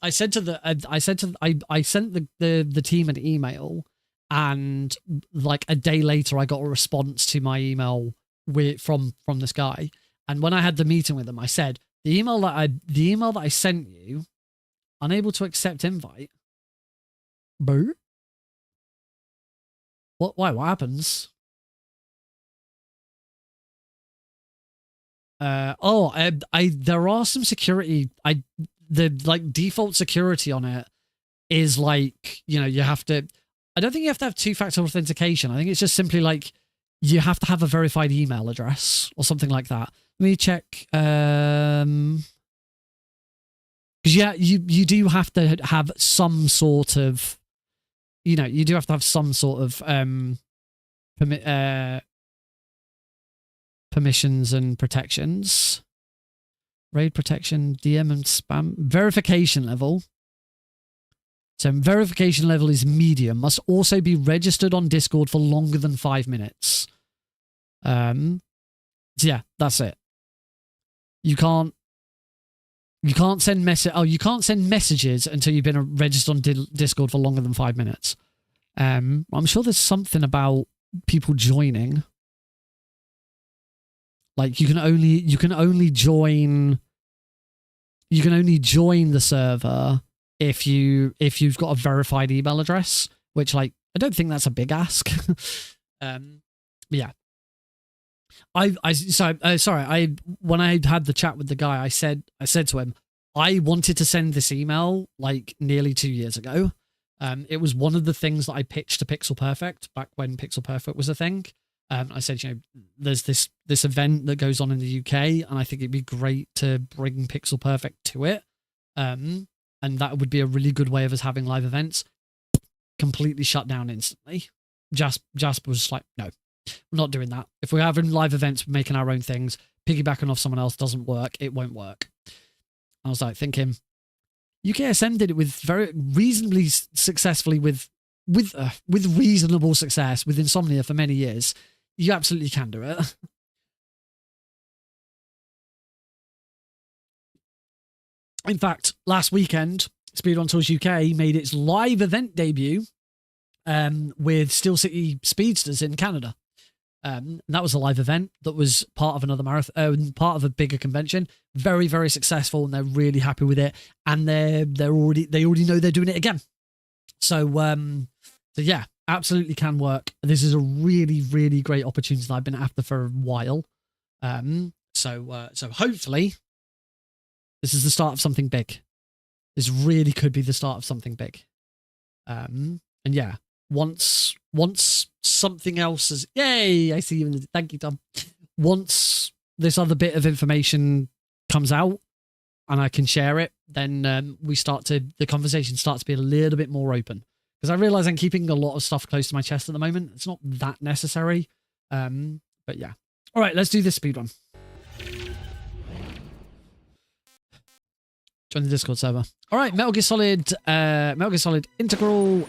S1: I sent the team an email, and like a day later I got a response to my email from this guy. And when I had the meeting with him, I said, the email that I sent you, unable to accept invite. Boo? What happens? There are some security. The default security on it is you have to, I don't think you have to have two-factor authentication. I think it's just simply you have to have a verified email address or something like that. Let me check. Because yeah, you do have to have some sort of, you do have to have some sort of permissions and protections. Raid protection, DM and spam. Verification level. So verification level is medium. Must also be registered on Discord for longer than 5 minutes. So yeah, that's it. You can't send you can't send messages until you've been registered on Discord for longer than 5 minutes. I'm sure there's something about people joining. Like you can only join the server if you've got a verified email address, which like I don't think that's a big ask. Yeah. When I had the chat with the guy, I said to him, I wanted to send this email like nearly 2 years ago. It was one of the things that I pitched to Pixel Perfect back when Pixel Perfect was a thing. I said, there's this event that goes on in the UK, and I think it'd be great to bring Pixel Perfect to it. And that would be a really good way of us having live events. Completely shut down instantly. Jasper was like, no, we're not doing that. If we're having live events, we're making our own things. Piggybacking off someone else doesn't work. It won't work. I was like thinking, UKSM did it with very reasonably successfully with reasonable success with Insomnia for many years. You absolutely can do it. In fact, last weekend, Speedrun Tours UK made its live event debut with Steel City Speedsters in Canada. That was a live event that was part of another marathon, part of a bigger convention. Very, very successful, and they're really happy with it. And they already know they're doing it again. So yeah, absolutely can work. This is a really, really great opportunity that I've been after for a while. So hopefully this is the start of something big. This really could be the start of something big. And yeah, once something else is, yay, I see you in the, thank you, Tom. Once this other bit of information comes out and I can share it, then the conversation starts to be a little bit more open. Because I realize I'm keeping a lot of stuff close to my chest at the moment. It's not that necessary. But yeah. All right, let's do this speedrun. Join the Discord server. All right, Metal Gear Solid Integral,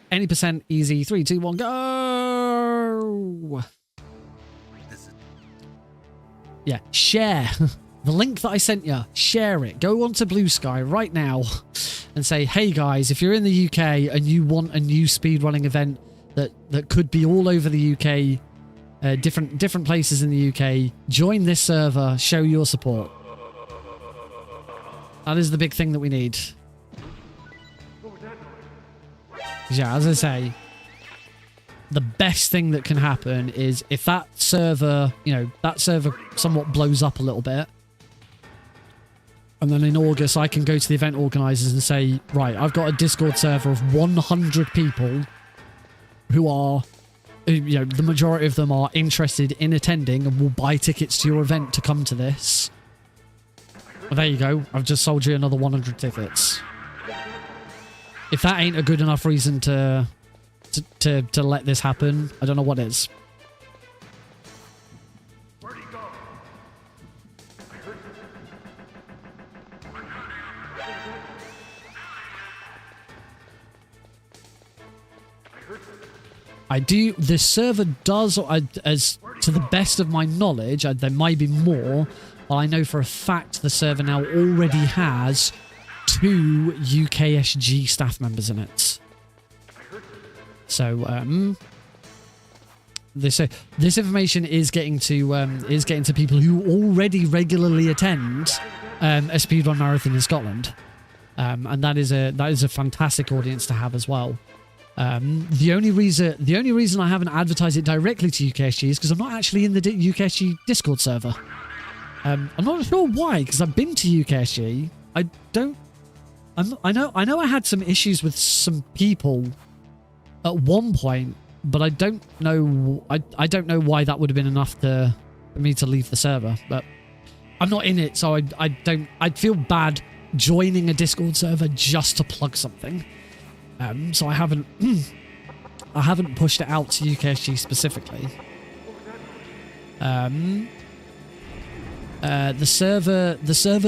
S1: any percent, easy. 3, 2, 1, go. Yeah, share. The link that I sent you, share it. Go onto Blue Sky right now and say, hey guys, if you're in the UK and you want a new speedrunning event that could be all over the UK, different places in the UK, join this server, show your support. That is the big thing that we need. Yeah, as I say, the best thing that can happen is if that server, somewhat blows up a little bit, and then in August I can go to the event organizers and say, right, I've got a Discord server of 100 people who are, the majority of them are interested in attending and will buy tickets to your event to come to this. Well, there you go. I've just sold you another 100 tickets. If that ain't a good enough reason to let this happen, I don't know what is. The server does, as to the best of my knowledge, there might be more, but I know for a fact the server now already has 2 UKSG staff members in it. So, this information is getting to people who already regularly attend a speedrun marathon in Scotland, and that is a fantastic audience to have as well. The only reason I haven't advertised it directly to UKSG is because I'm not actually in the UKSG Discord server. I'm not sure why, because I've been to UKSG. I know I had some issues with some people at one point, but I don't know why that would have been enough for me to leave the server. But I'm not in it, so I'd feel bad joining a Discord server just to plug something. So I haven't pushed it out to UKSG specifically. The server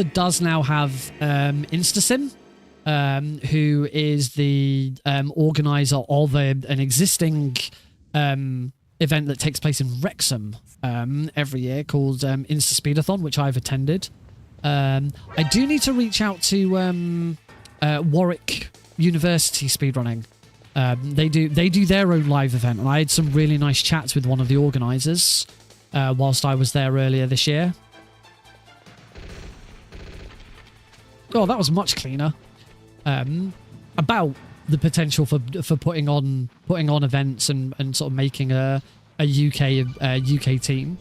S1: does now have InstaSim, who is the organizer of an existing event that takes place in Wrexham every year called Insta Speedathon, which I've attended. I do need to reach out to Warwick University Speedrunning. They do their own live event, and I had some really nice chats with one of the organizers. whilst I was there earlier this year. Oh, that was much cleaner. About the potential for putting on events and sort of making a UK team,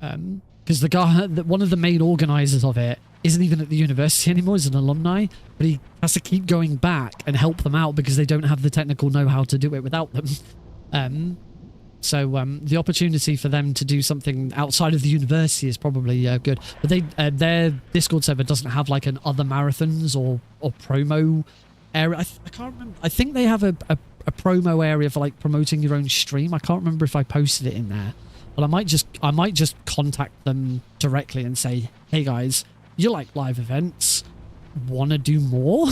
S1: because the guy, one of the main organisers of it, isn't even at the university anymore. He's an alumni, but he has to keep going back and help them out because they don't have the technical know-how to do it without them. So the opportunity for them to do something outside of the university is probably good. But their Discord server doesn't have like an other marathons or promo area. I can't remember. I think they have a promo area for like promoting your own stream. I can't remember if I posted it in there, but I might just contact them directly and say, hey guys, you like live events? Want to do more?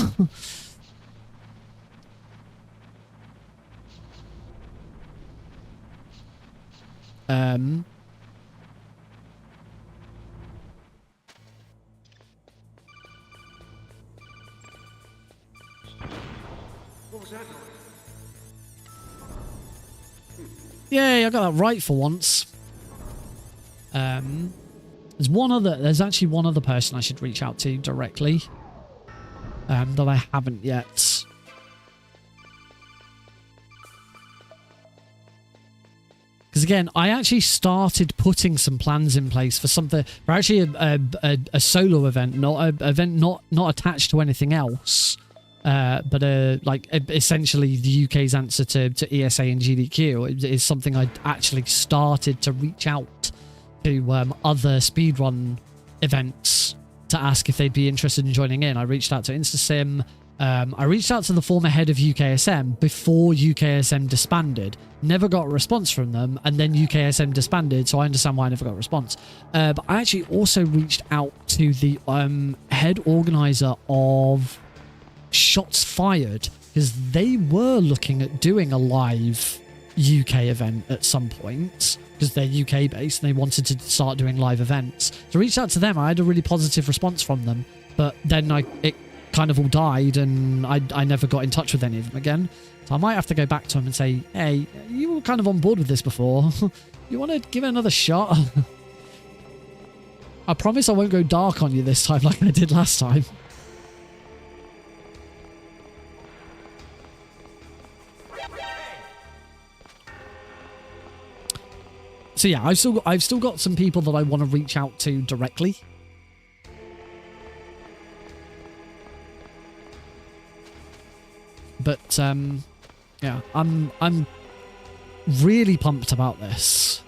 S1: Yay, I got that right for once. There's actually one other person I should reach out to directly, that I haven't yet. Because again, I actually started putting some plans in place for something, for actually a solo event, not attached to anything else, but like essentially the UK's answer to ESA and GDQ is something I actually started to reach out to other speedrun events to ask if they'd be interested in joining in. I reached out to InstaSim. I reached out to the former head of UKSM before UKSM disbanded. Never got a response from them, and then UKSM disbanded, so I understand why I never got a response. But I actually also reached out to the head organizer of Shots Fired, because they were looking at doing a live UK event at some point, because they're UK based and they wanted to start doing live events. So I reached out to them. I had a really positive response from them, but then it kind of all died and I never got in touch with any of them again. So I might have to go back to them and say, hey, you were kind of on board with this before. You want to give it another shot? I promise I won't go dark on you this time like I did last time. So yeah, I've still got some people that I want to reach out to directly. But yeah, I'm really pumped about this.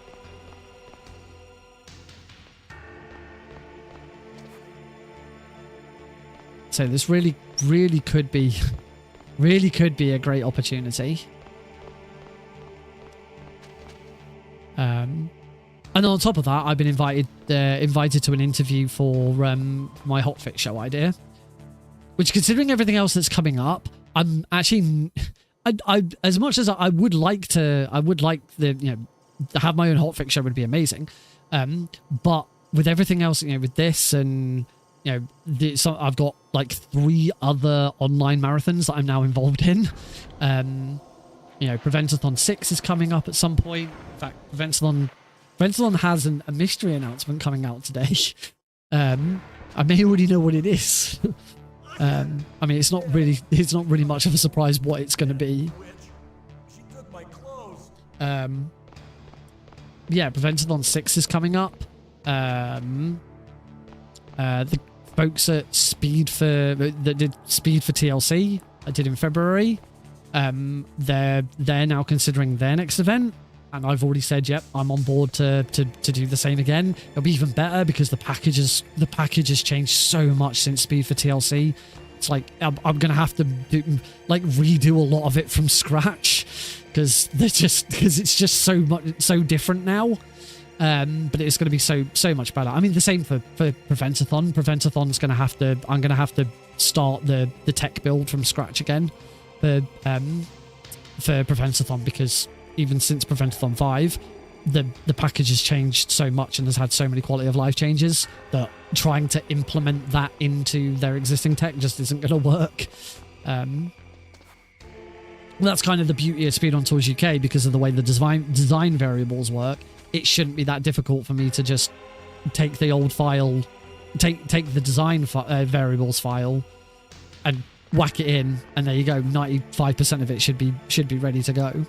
S1: So this really could be a great opportunity. And on top of that, I've been invited to an interview for my hotfix show idea, which, considering everything else that's coming up, I'm actually, I as much as I would like to have my own hotfix show would be amazing, but with everything else, with this and I've got like 3 other online marathons that I'm now involved in. Preventathon 6 is coming up at some point. In fact, Preventathon has a mystery announcement coming out today. I may already know what it is. I mean, it's not really much of a surprise what it's going to be. Yeah, Preventathon 6 is coming up. The folks at that did Speed for TLC, I did in February. They're now considering their next event, and I've already said, yep, I'm on board to do the same again. It'll be even better because the package has changed so much since Speed for TLC. It's like I'm gonna have to redo a lot of it from scratch because it's just so different now. But it's going to be so much better. I mean, the same for Preventathon. Preventathon's going to have to. I'm going to have to start the tech build from scratch again for Preventathon, because even since Preventathon 5, the package has changed so much and has had so many quality of life changes that trying to implement that into their existing tech just isn't going to work. That's kind of the beauty of Speedrun Tours UK, because of the way the design variables work. it shouldn't be that difficult for me to just take the old file, take the design variables file, and whack it in, and there you go. 95% of it should be ready to go.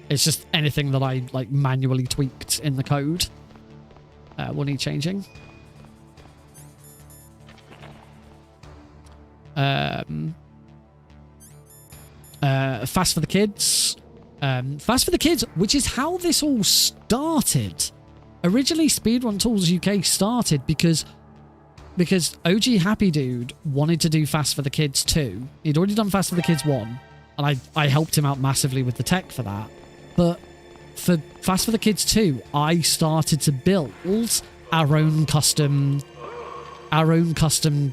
S1: It's just anything that I like manually tweaked in the code will need changing. Fast for the Kids. Fast for the Kids, which is how this all started. Originally, Speedrun Tools UK started because OG Happy Dude wanted to do Fast for the Kids 2. He'd already done Fast for the Kids 1, and I helped him out massively with the tech for that. But for Fast for the Kids 2, I started to build our own custom Node.cg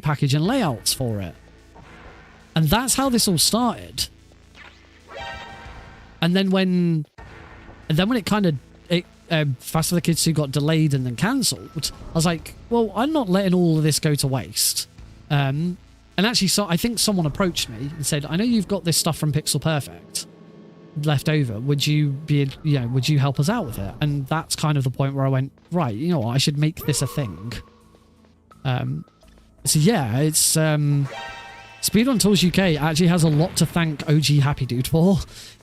S1: package and layouts for it. And that's how this all started. And then when it kind of Fast for the Kids 2 got delayed and then cancelled, I was like, well, I'm not letting all of this go to waste. And actually, so I think someone approached me and said, I know you've got this stuff from Pixel Perfect left over. Would you help us out with it? And that's kind of the point where I went, right, you know what, I should make this a thing. So yeah, it's Speedrun Tools UK actually has a lot to thank OG Happy Dude for.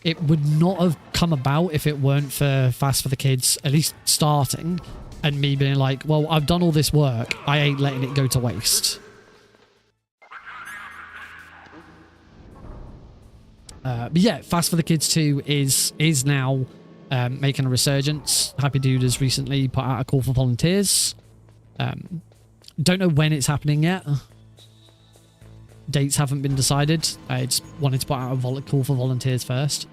S1: It would not have come about if it weren't for Fast for the Kids, at least starting, and me being like, well, I've done all this work, I ain't letting it go to waste. But yeah, Fast for the Kids 2 is now making a resurgence. Happy Dude has recently put out a call for volunteers. Don't know when it's happening yet. Dates haven't been decided. I just wanted to put out a call for volunteers first.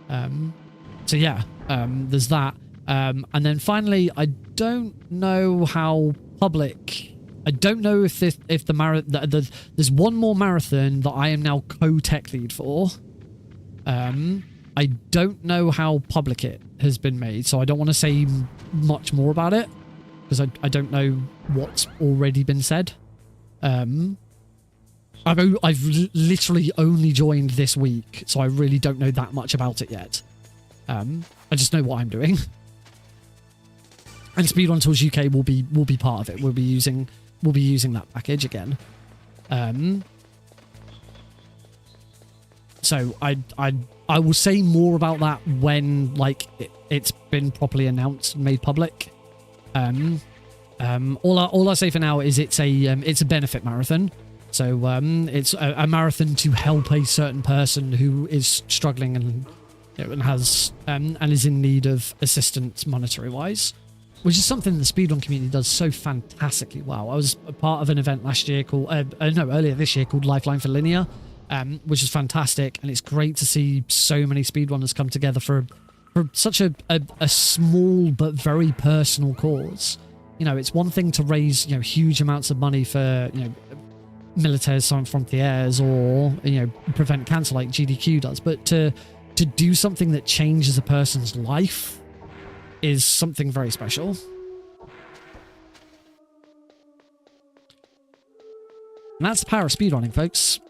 S1: So yeah, there's that. And then finally, I don't know how public. I don't know if there's one more marathon that I am now co-tech lead for. I don't know how public it has been made, so I don't want to say much more about it because I don't know what's already been said. I've literally only joined this week, so I really don't know that much about it yet. I just know what I'm doing. And Speedrun Tools UK will be part of it. We'll be using that package again. So I will say more about that when it's been properly announced and made public. All I say for now is it's a benefit marathon. So it's a marathon to help a certain person who is struggling and has and is in need of assistance monetary wise, which is something the speedrun community does so fantastically well. I was a part of an event earlier this year called Lifeline for Linear, which is fantastic, and it's great to see so many speedrunners come together for such a small but very personal cause. You know, it's one thing to raise huge amounts of money for Militaires Sans Frontières or prevent cancer like GDQ does, but to do something that changes a person's life is something very special. And that's the power of speedrunning, folks.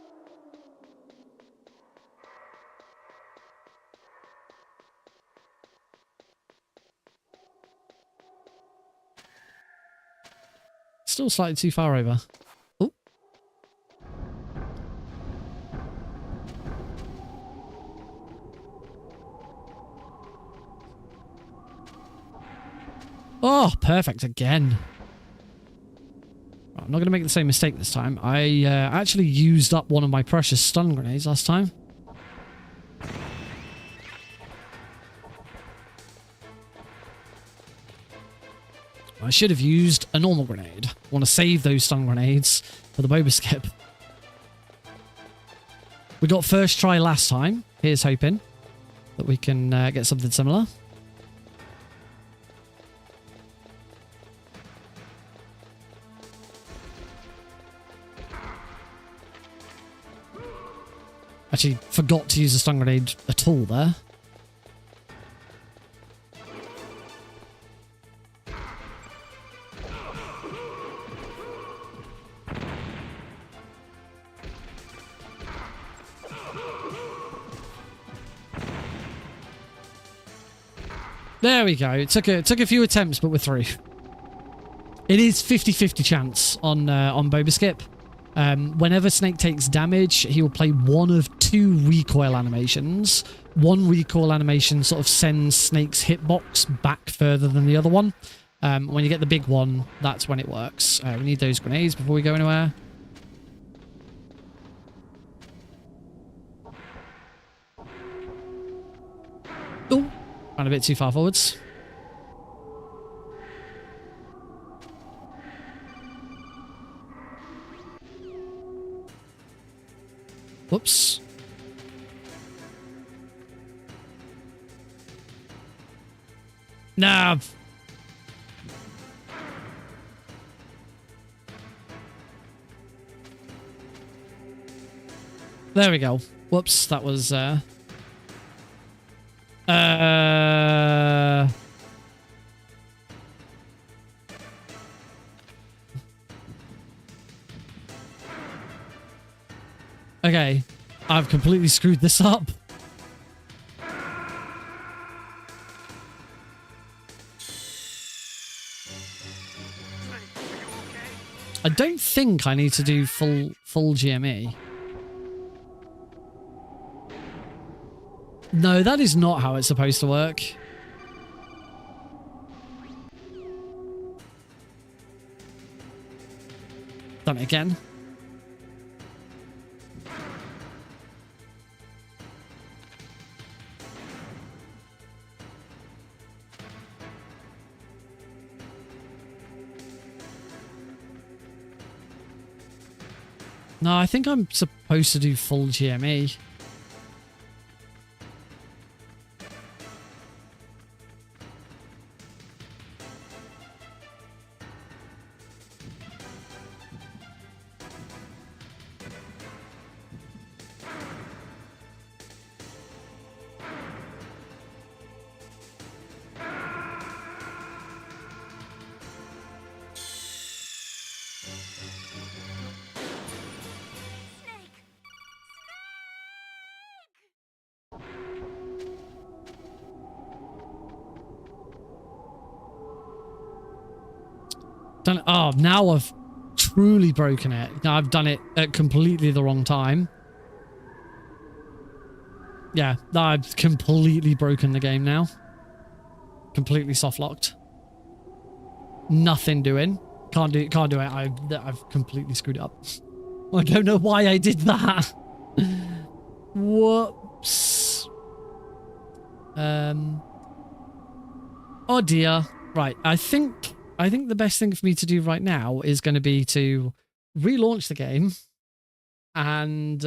S1: Still slightly too far over. Oh. Oh, perfect again. I'm not going to make the same mistake this time. I actually used up one of my precious stun grenades last time. I should have used a normal grenade. I want to save those stun grenades for the boba skip. We got first try last time. Here's hoping that we can get something similar. Actually, forgot to use a stun grenade at all there. There we go. It took a few attempts, but we're through. It is 50-50 chance on Boba Skip. Whenever Snake takes damage, he will play one of two recoil animations. One recoil animation sort of sends Snake's hitbox back further than the other one. When you get the big one, that's when it works. We need those grenades before we go anywhere. Oh, ran a bit too far forwards. Whoops. Nah. There we go. Whoops, that was okay, I've completely screwed this up. I don't think I need to do full GME. No, that is not how it's supposed to work. Done it again. No, I think I'm supposed to do full GME. Done it. Oh, now I've truly broken it. Now I've done it at completely the wrong time. Yeah, I've completely broken the game now. Completely soft locked. Nothing doing. Can't do it. I've completely screwed it up. I don't know why I did that. Whoops. Oh dear. Right. I think the best thing for me to do right now is going to be to relaunch the game and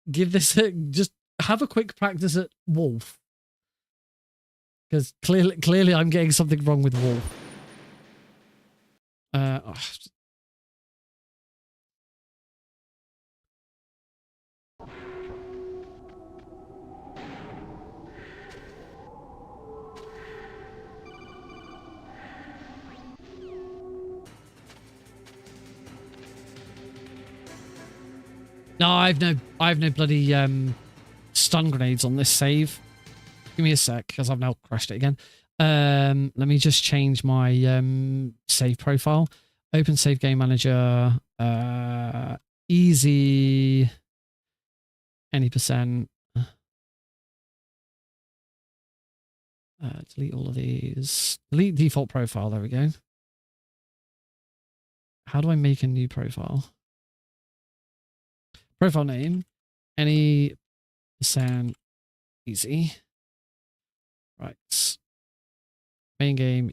S1: give this just have a quick practice at Wolf, because clearly I'm getting something wrong with Wolf. Oh. No, I have no bloody stun grenades on this save. Give me a sec, because I've now crashed it again. Let me just change my save profile. Open save game manager. Easy. Any percent. Delete all of these. Delete default profile. There we go. How do I make a new profile? Profile name, any percent easy. Right. Main game.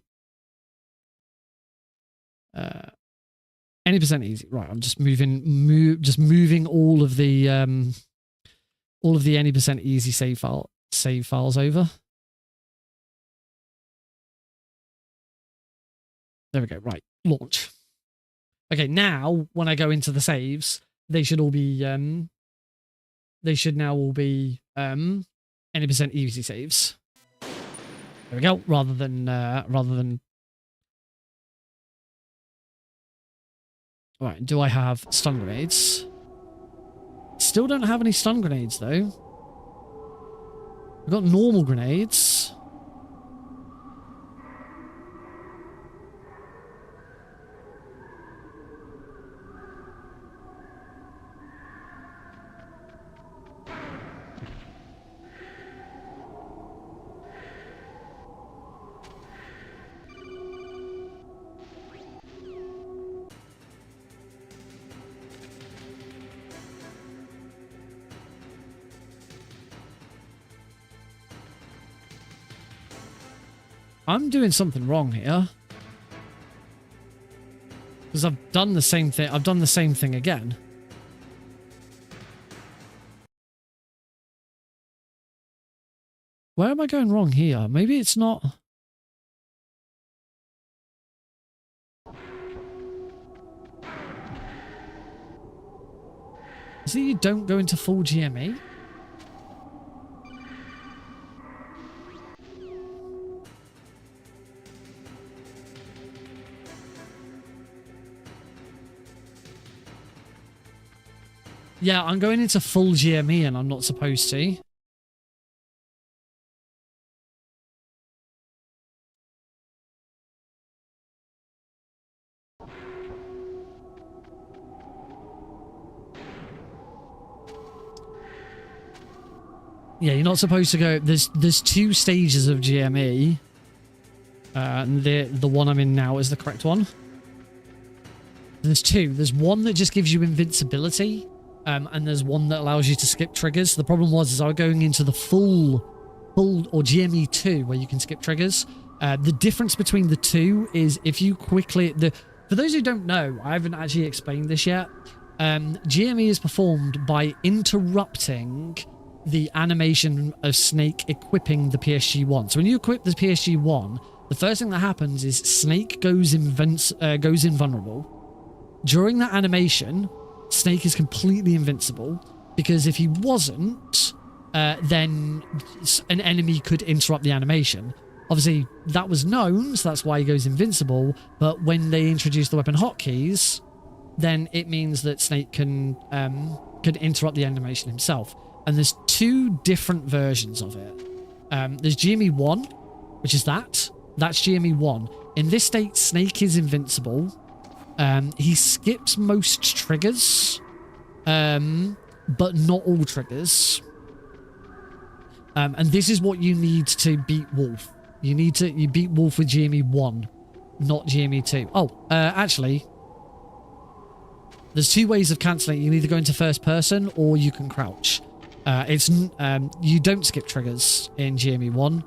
S1: Any percent easy. Right. I'm just moving all of the any percent easy save files over. There we go. Right. Launch. Okay. Now when I go into the saves, they should all be they should now all be any percent easy saves. There we go. Rather than all right, do I have stun grenades? Still don't have any stun grenades though. I've got normal grenades. I'm doing something wrong here. Because I've done the same thing. I've done the same thing again. Where am I going wrong here? Maybe it's not... Is it you don't go into full GME? Yeah, I'm going into full GME and I'm not supposed to. Yeah, you're not supposed to go. There's 2 stages of GME. And the one I'm in now is the correct one. There's 2. There's one that just gives you invincibility. And there's one that allows you to skip triggers. The problem was I was going into the full or GME 2 where you can skip triggers. The difference between the 2 is if you quickly... For those who don't know, I haven't actually explained this yet. GME is performed by interrupting the animation of Snake equipping the PSG-1. So when you equip the PSG-1, the first thing that happens is Snake goes invulnerable. During that animation, Snake is completely invincible, because if he wasn't, then an enemy could interrupt the animation. Obviously, that was known, so that's why he goes invincible, but when they introduce the weapon hotkeys, then it means that Snake can interrupt the animation himself. And there's 2 different versions of it. There's GME 1, which is that. That's GME 1. In this state, Snake is invincible. He skips most triggers, but not all triggers. And this is what you need to beat Wolf. You beat Wolf with GME 1, not GME 2. Oh, actually, there's 2 ways of cancelling. You can either go into first person or you can crouch. You don't skip triggers in GME 1.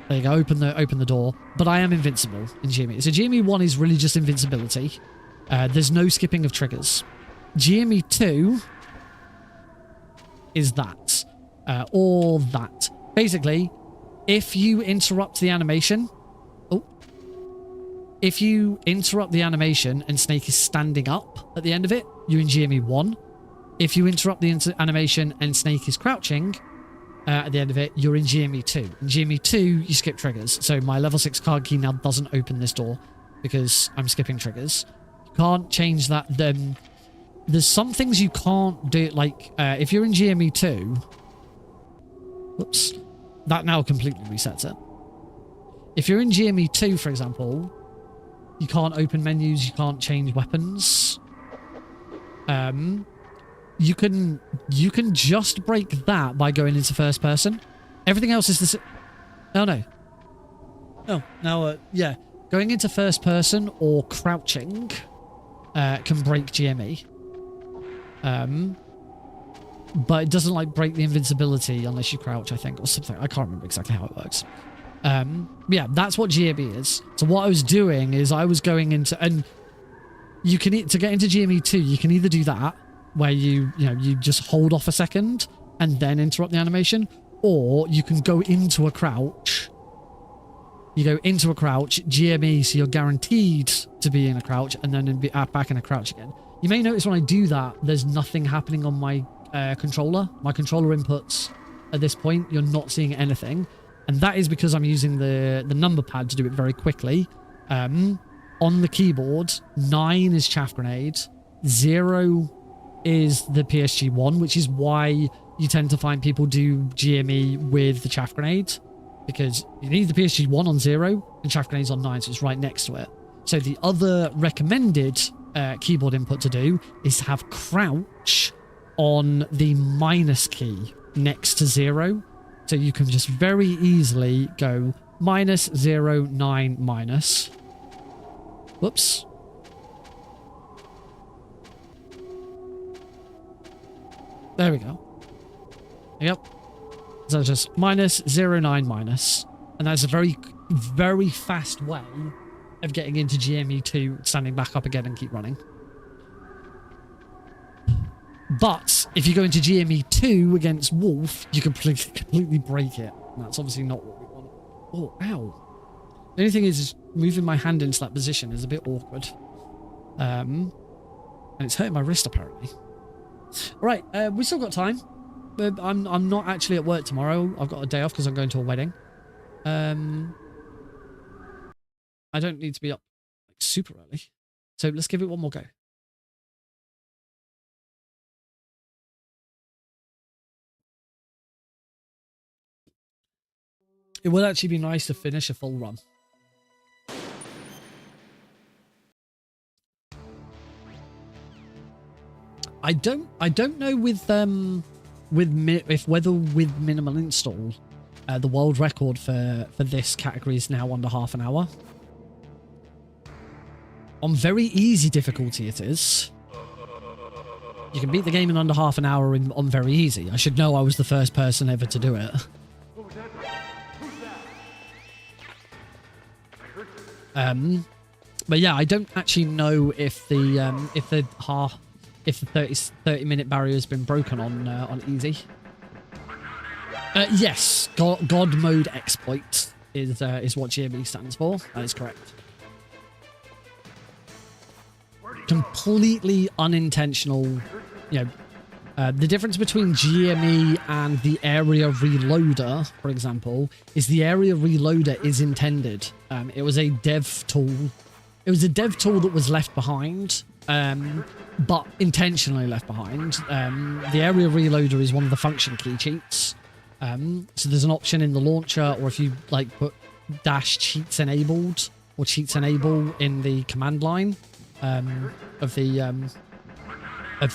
S1: There you go, open the door. But I am invincible in GME. So GME 1 is really just invincibility. There's no skipping of triggers. GME 2 is that. Or that. Basically, if you interrupt the animation... If you interrupt the animation and Snake is standing up at the end of it, you're in GME 1. If you interrupt the animation and Snake is crouching... at the end of it, you're in GME 2. In GME 2, you skip triggers. So my level 6 card key now doesn't open this door because I'm skipping triggers. You can't change that. There's some things you can't do, like if you're in GME 2... Whoops. That now completely resets it. If you're in GME 2, for example, you can't open menus, you can't change weapons. You can just break that by going into first person. Everything else is the same. Oh, no. Oh, now, yeah. Going into first person or crouching can break GME. But it doesn't, like, break the invincibility unless you crouch, I think, or something. I can't remember exactly how it works. Yeah, that's what GME is. So what I was doing is I was going into... And you can... To get into GME 2, you can either do that, where you just hold off a second and then interrupt the animation, or you can go into a crouch. You go into a crouch, GME, so you're guaranteed to be in a crouch, and then be back in a crouch again. You may notice when I do that, there's nothing happening on my controller. My controller inputs at this point, you're not seeing anything, and that is because I'm using the number pad to do it very quickly. On the keyboard, 9 is chaff grenade, 0 is the PSG-1, which is why you tend to find people do GME with the chaff grenade, because you need the PSG-1 on 0 and chaff grenade's on 9, so it's right next to it. So the other recommended keyboard input to do is to have crouch on the minus key next to 0, so you can just very easily go minus 0, 9, minus. Whoops. There we go. Yep. So just minus 0, 9, minus. And that's a very very fast way of getting into GME2, standing back up again and keep running. But if you go into GME2 against Wolf, you completely break it. And that's obviously not what we want. Oh, ow. The only thing is moving my hand into that position is a bit awkward. And it's hurting my wrist, apparently. All right, we still got time. I'm not actually at work tomorrow. I've got a day off because I'm going to a wedding. I don't need to be up like super early. So let's give it one more go. It would actually be nice to finish a full run. I don't know with whether with minimal install, the world record for this category is now under half an hour. On very easy difficulty it is. You can beat the game in under half an hour on very easy. I should know I was the first person ever to do it. But yeah, I don't actually know if the 30-minute barrier has been broken on easy. Yes, God mode exploit is what GME stands for. That is correct. Completely unintentional. You know, the difference between GME and the area reloader, for example, is the area reloader is intended. It was a dev tool. It was a dev tool that was left behind, but intentionally left behind. The area reloader is one of the function key cheats. So there's an option in the launcher, or if you like put -cheats enabled or cheats enable in the command line of the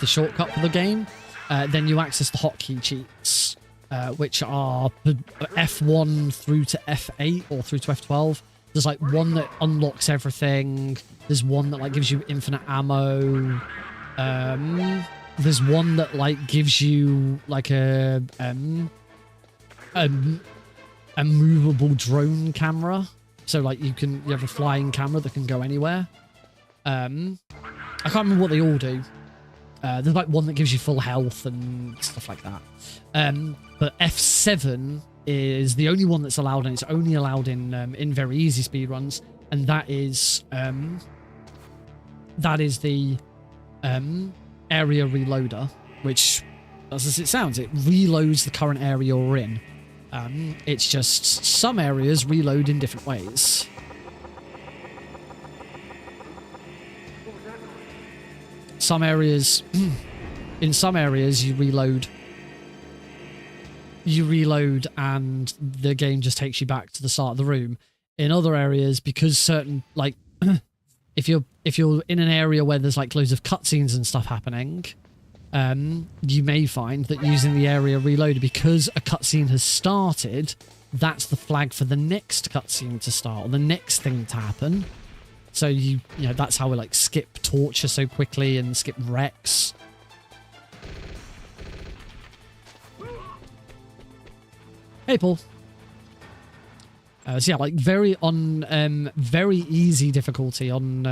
S1: shortcut for the game, then you access the hotkey cheats, which are F1 through to F8 or through to F12. There's like one that unlocks everything. There's one that like gives you infinite ammo. There's one that like gives you like a movable drone camera. So like you have a flying camera that can go anywhere. I can't remember what they all do. There's like one that gives you full health and stuff like that. But F7 is the only one that's allowed, and it's only allowed in very easy speedruns, and that is the area reloader, which, as it sounds, it reloads the current area you're in. It's just some areas reload in different ways. Some areas, in some areas, you reload and the game just takes you back to the start of the room. In other areas, because certain, like, if you're in an area where there's like loads of cutscenes and stuff happening, you may find that using the area reloader, because a cutscene has started, that's the flag for the next cutscene to start, or the next thing to happen. So you know, that's how we like skip torture so quickly and skip Rex. Hey, Paul. So yeah, like very easy difficulty on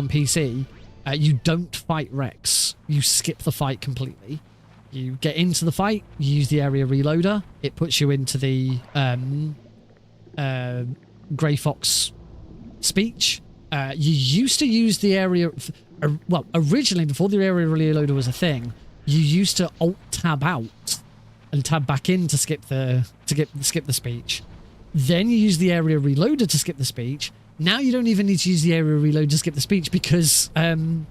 S1: PC. You don't fight Rex. You skip the fight completely. You get into the fight. You use the area reloader. It puts you into the Grey Fox speech. You used to use the area... Well, originally, before the area reloader was a thing, you used to Alt-tab out and tab back in to skip the speech. Then you use the area reloader to skip the speech. Now you don't even need to use the area reload to skip the speech because minimal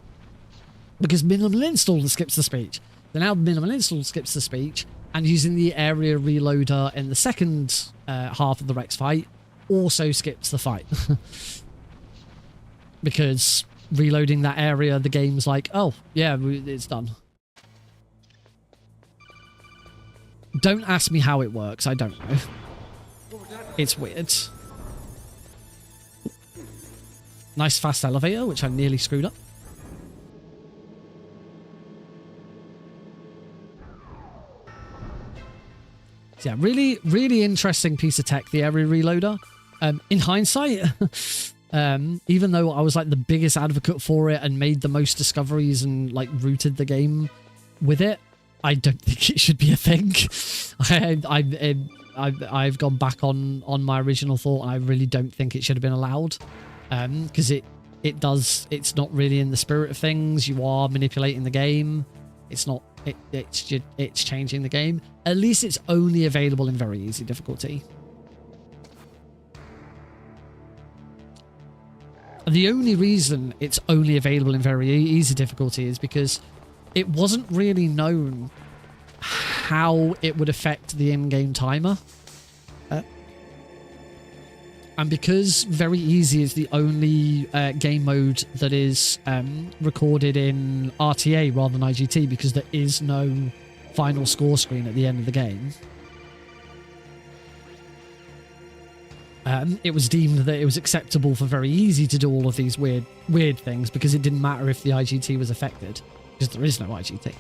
S1: install skips the speech. So now minimal install skips the speech, and using the area reloader in the second half of the Rex fight also skips the fight. Because reloading that area, the game's like, oh, yeah, it's done. Don't ask me how it works, I don't know. It's weird. Nice fast elevator, which I nearly screwed up. So yeah, really, really interesting piece of tech, the area reloader. In hindsight, even though I was like the biggest advocate for it and made the most discoveries and like rooted the game with it, I don't think it should be a thing. I've gone back on my original thought, and I really don't think it should have been allowed, because it's not really in the spirit of things. You are manipulating the game. It's not. It's changing the game. At least it's only available in very easy difficulty. The only reason it's only available in very easy difficulty is because it wasn't really known how it would affect the in-game timer. And because very easy is the only game mode that is recorded in RTA rather than IGT, because there is no final score screen at the end of the game, it was deemed that it was acceptable for very easy to do all of these weird things, because it didn't matter if the IGT was affected, because there is no IGT.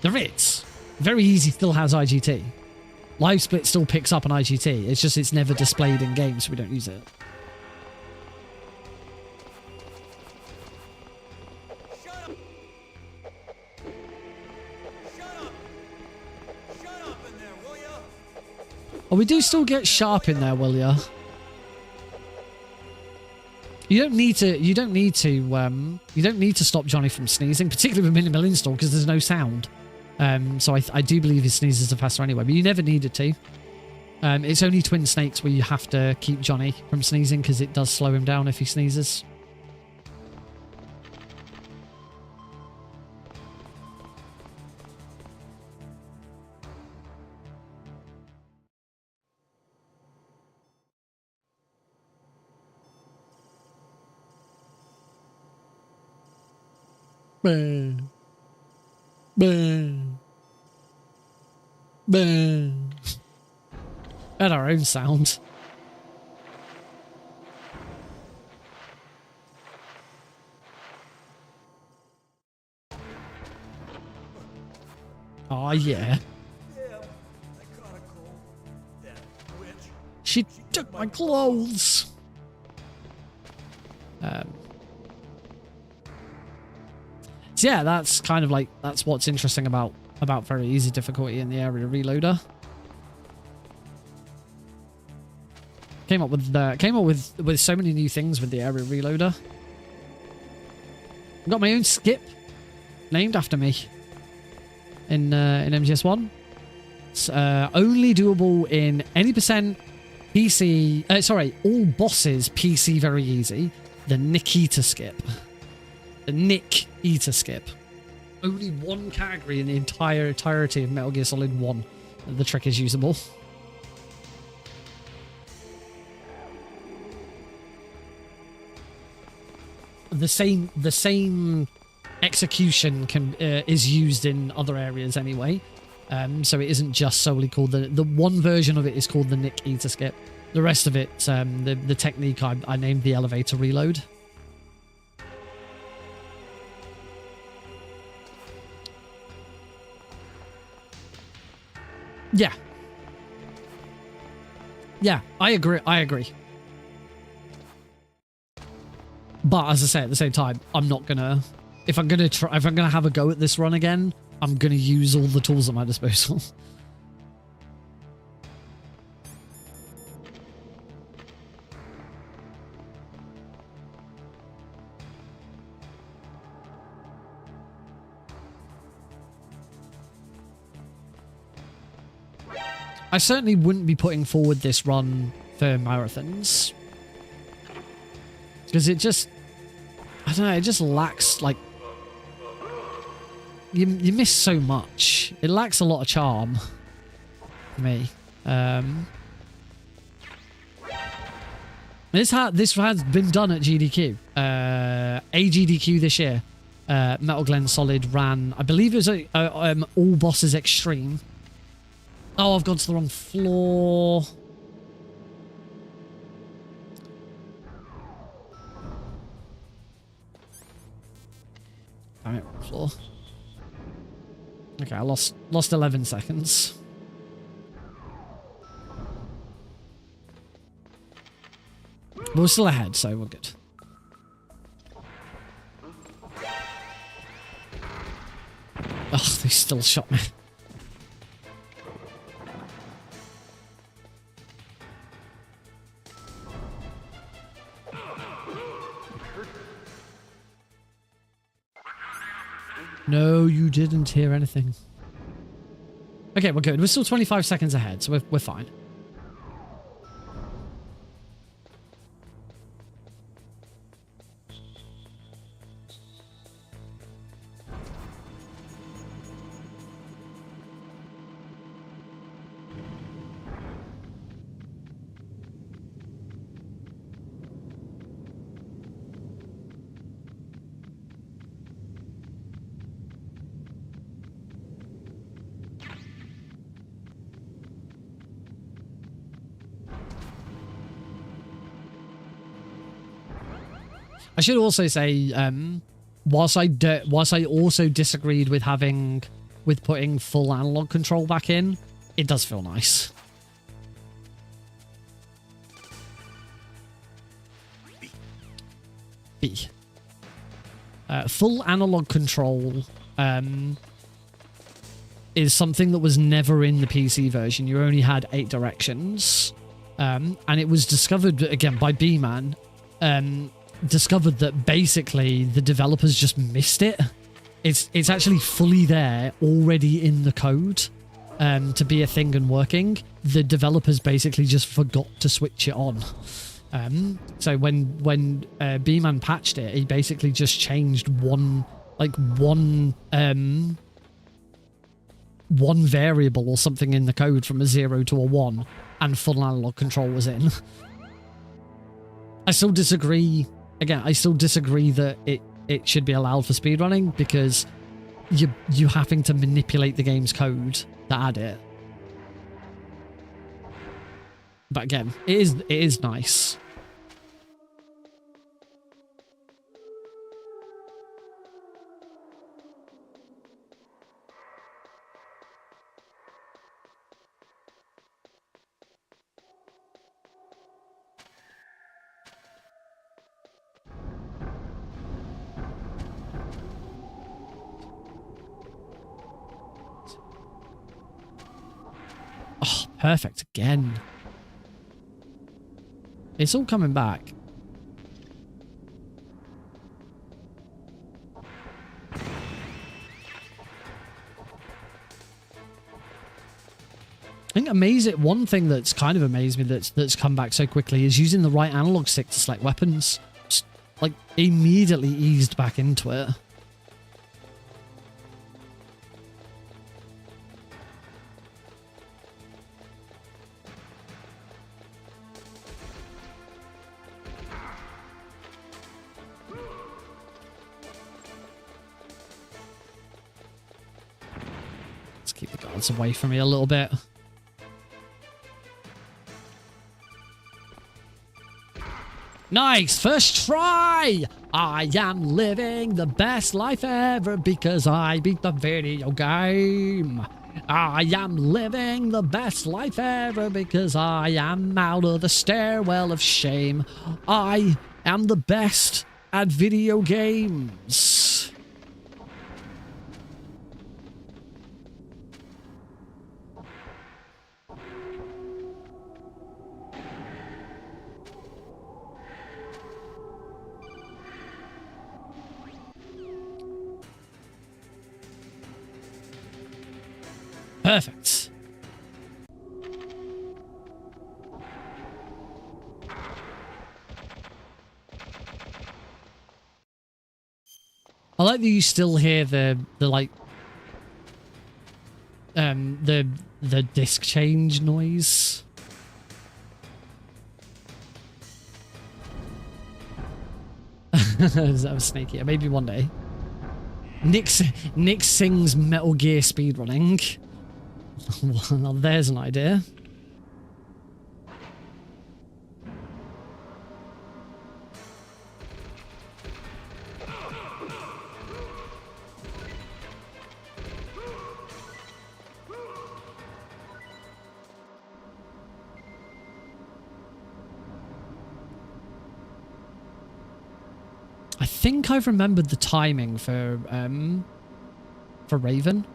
S1: There is. Very easy still has IGT. Live Split still picks up an IGT. It's just it's never displayed in game, so we don't use it.
S2: Shut up! Shut up in there, will ya?
S1: Oh, we do still get sharp in there, will ya? You don't need to stop Johnny from sneezing, particularly with minimal install, because there's no sound. So I do believe his sneezes are faster anyway, but you never needed to. It's only Twin Snakes where you have to keep Johnny from sneezing, because it does slow him down if he sneezes. Burn. Burn. Burn. At our own sound. Oh yeah. She took my clothes. So yeah, that's kind of like, that's what's interesting about very easy difficulty in the area reloader. Came up with so many new things with the area reloader. I've got my own skip named after me in MGS1. It's only doable in any percent PC. All bosses PC very easy. The Nick Eater skip. The Nick Eater skip. Only one category in the entirety of Metal Gear Solid 1 that the trick is usable. The same execution is used in other areas anyway, so it isn't just solely called the one version of it is called the Nick Eater skip. The rest of it, the technique I named the elevator reload. Yeah, I agree. But as I say, at the same time, I'm not gonna. If I'm gonna have a go at this run again, I'm gonna use all the tools at my disposal. I certainly wouldn't be putting forward this run for marathons, because it just, I don't know, it just lacks, like, you miss so much. It lacks a lot of charm for me. This has been done at GDQ. A GDQ this year. Metal Gear Solid ran, I believe it was All Bosses Extreme. Oh, I've gone to the wrong floor. Damn it, wrong floor. Okay, I lost 11 seconds. But we're still ahead, so we're good. Oh, they still shot me. No, you didn't hear anything. Okay, we're good. We're still 25 seconds ahead, so we're fine. I should also say, whilst I also disagreed with putting full analog control back in, it does feel nice. B. Full analog control is something that was never in the PC version. You only had 8 directions, and it was discovered again by B-Man. Discovered that basically the developers just missed it. It's actually fully there already in the code to be a thing and working. The developers basically just forgot to switch it on. So when B-Man patched it, he basically just changed one variable or something in the code from a 0 to a 1, and full analog control was in. I still disagree. Again, I still disagree that it should be allowed for speedrunning, because you having to manipulate the game's code to add it. But again, it is nice. Oh, perfect again. It's all coming back. I think one thing that's kind of amazed me that's come back so quickly is using the right analog stick to select weapons. Just, like, immediately eased back into it. Let's keep the guards away from me a little bit. Nice! First try! I am living the best life ever because I beat the video game. I am living the best life ever because I am out of the stairwell of shame. I am the best at video games. Perfect. I like that you still hear the disc change noise. That was sneaky. Maybe one day. Nick sings Metal Gear speedrunning. Well, there's an idea. think I've remembered the timing for Raven.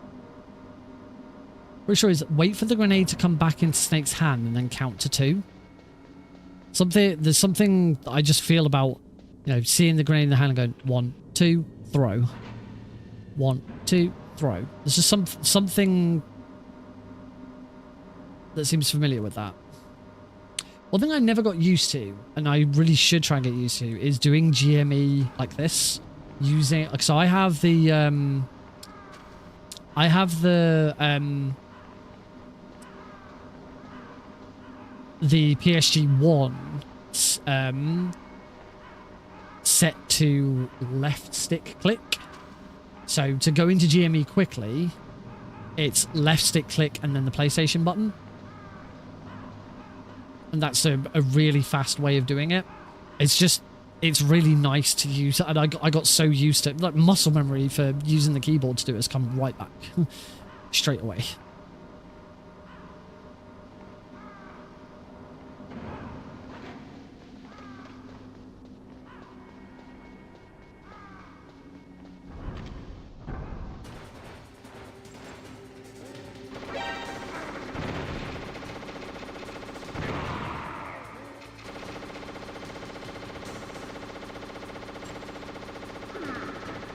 S1: Pretty sure is wait for the grenade to come back into Snake's hand and then count to 2. There's something I just feel about, you know, seeing the grenade in the hand and going 1, 2, throw. 1, 2, throw. There's just something that seems familiar with that. One thing I never got used to, and I really should try and get used to, is doing GME like this. Using, so I have the PSG-1 set to left stick click. So to go into GME quickly, it's left stick click and then the PlayStation button. And that's a really fast way of doing it. It's really nice to use. And I got so used to it. Like muscle memory for using the keyboard to do it has come right back straight away.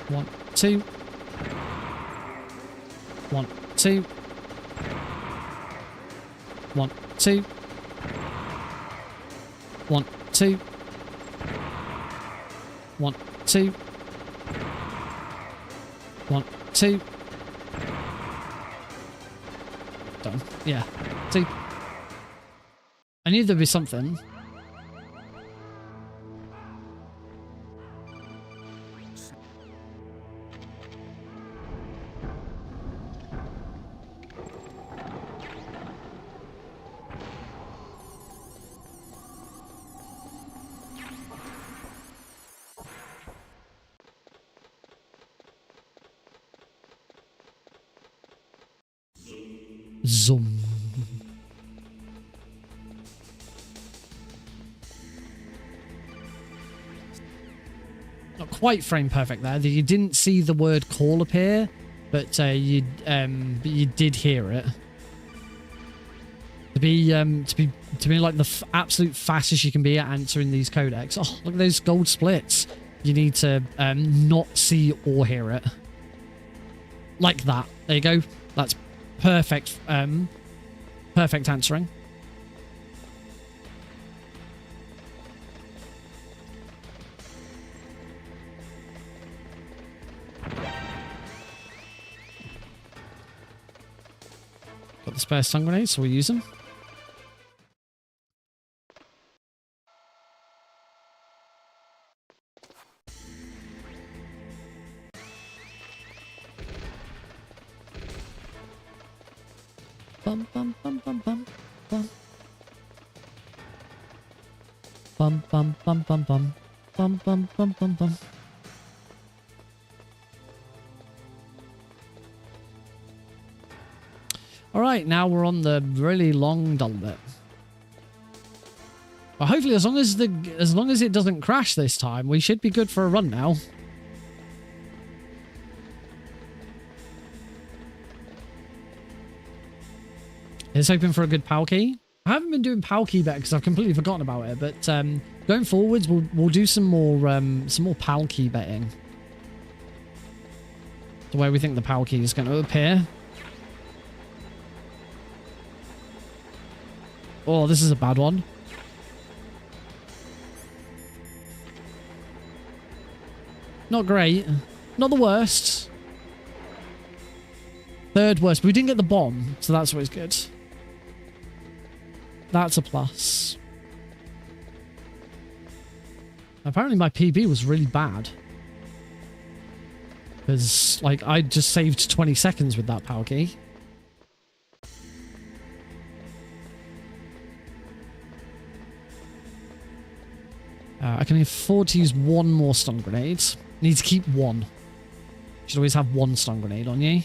S1: One, two. 1, 2. 1, 2. 1, 2. 1, 2. 1, 2. Done. Yeah. 2. I knew there'd be something. Zoom. Not quite frame perfect there. You didn't see the word call appear, but you did hear it. To be like the absolute fastest you can be at answering these codecs. Oh, look at those gold splits. You need to not see or hear it. Like that. There you go. That's perfect. Perfect answering. Got the spare stun grenades, so we'll use them. Bum bum bum bum bum bum. Bum bum bum bum bum. Bum bum bum bum bum. Alright, now we're on the really long dull bit. But hopefully as long as it doesn't crash this time, we should be good for a run now. It's hoping for a good PAL key. I haven't been doing PAL key bet because I've completely forgotten about it, but going forwards we'll do some more PAL key betting. The way we think the PAL key is going to appear. Oh, this is a bad one. Not great. Not the worst. Third worst. But we didn't get the bomb, so that's always good. That's a plus. Apparently my PB was really bad. Because, like, I just saved 20 seconds with that power key. I can afford to use one more stun grenade. Need to keep one. Should always have one stun grenade on you.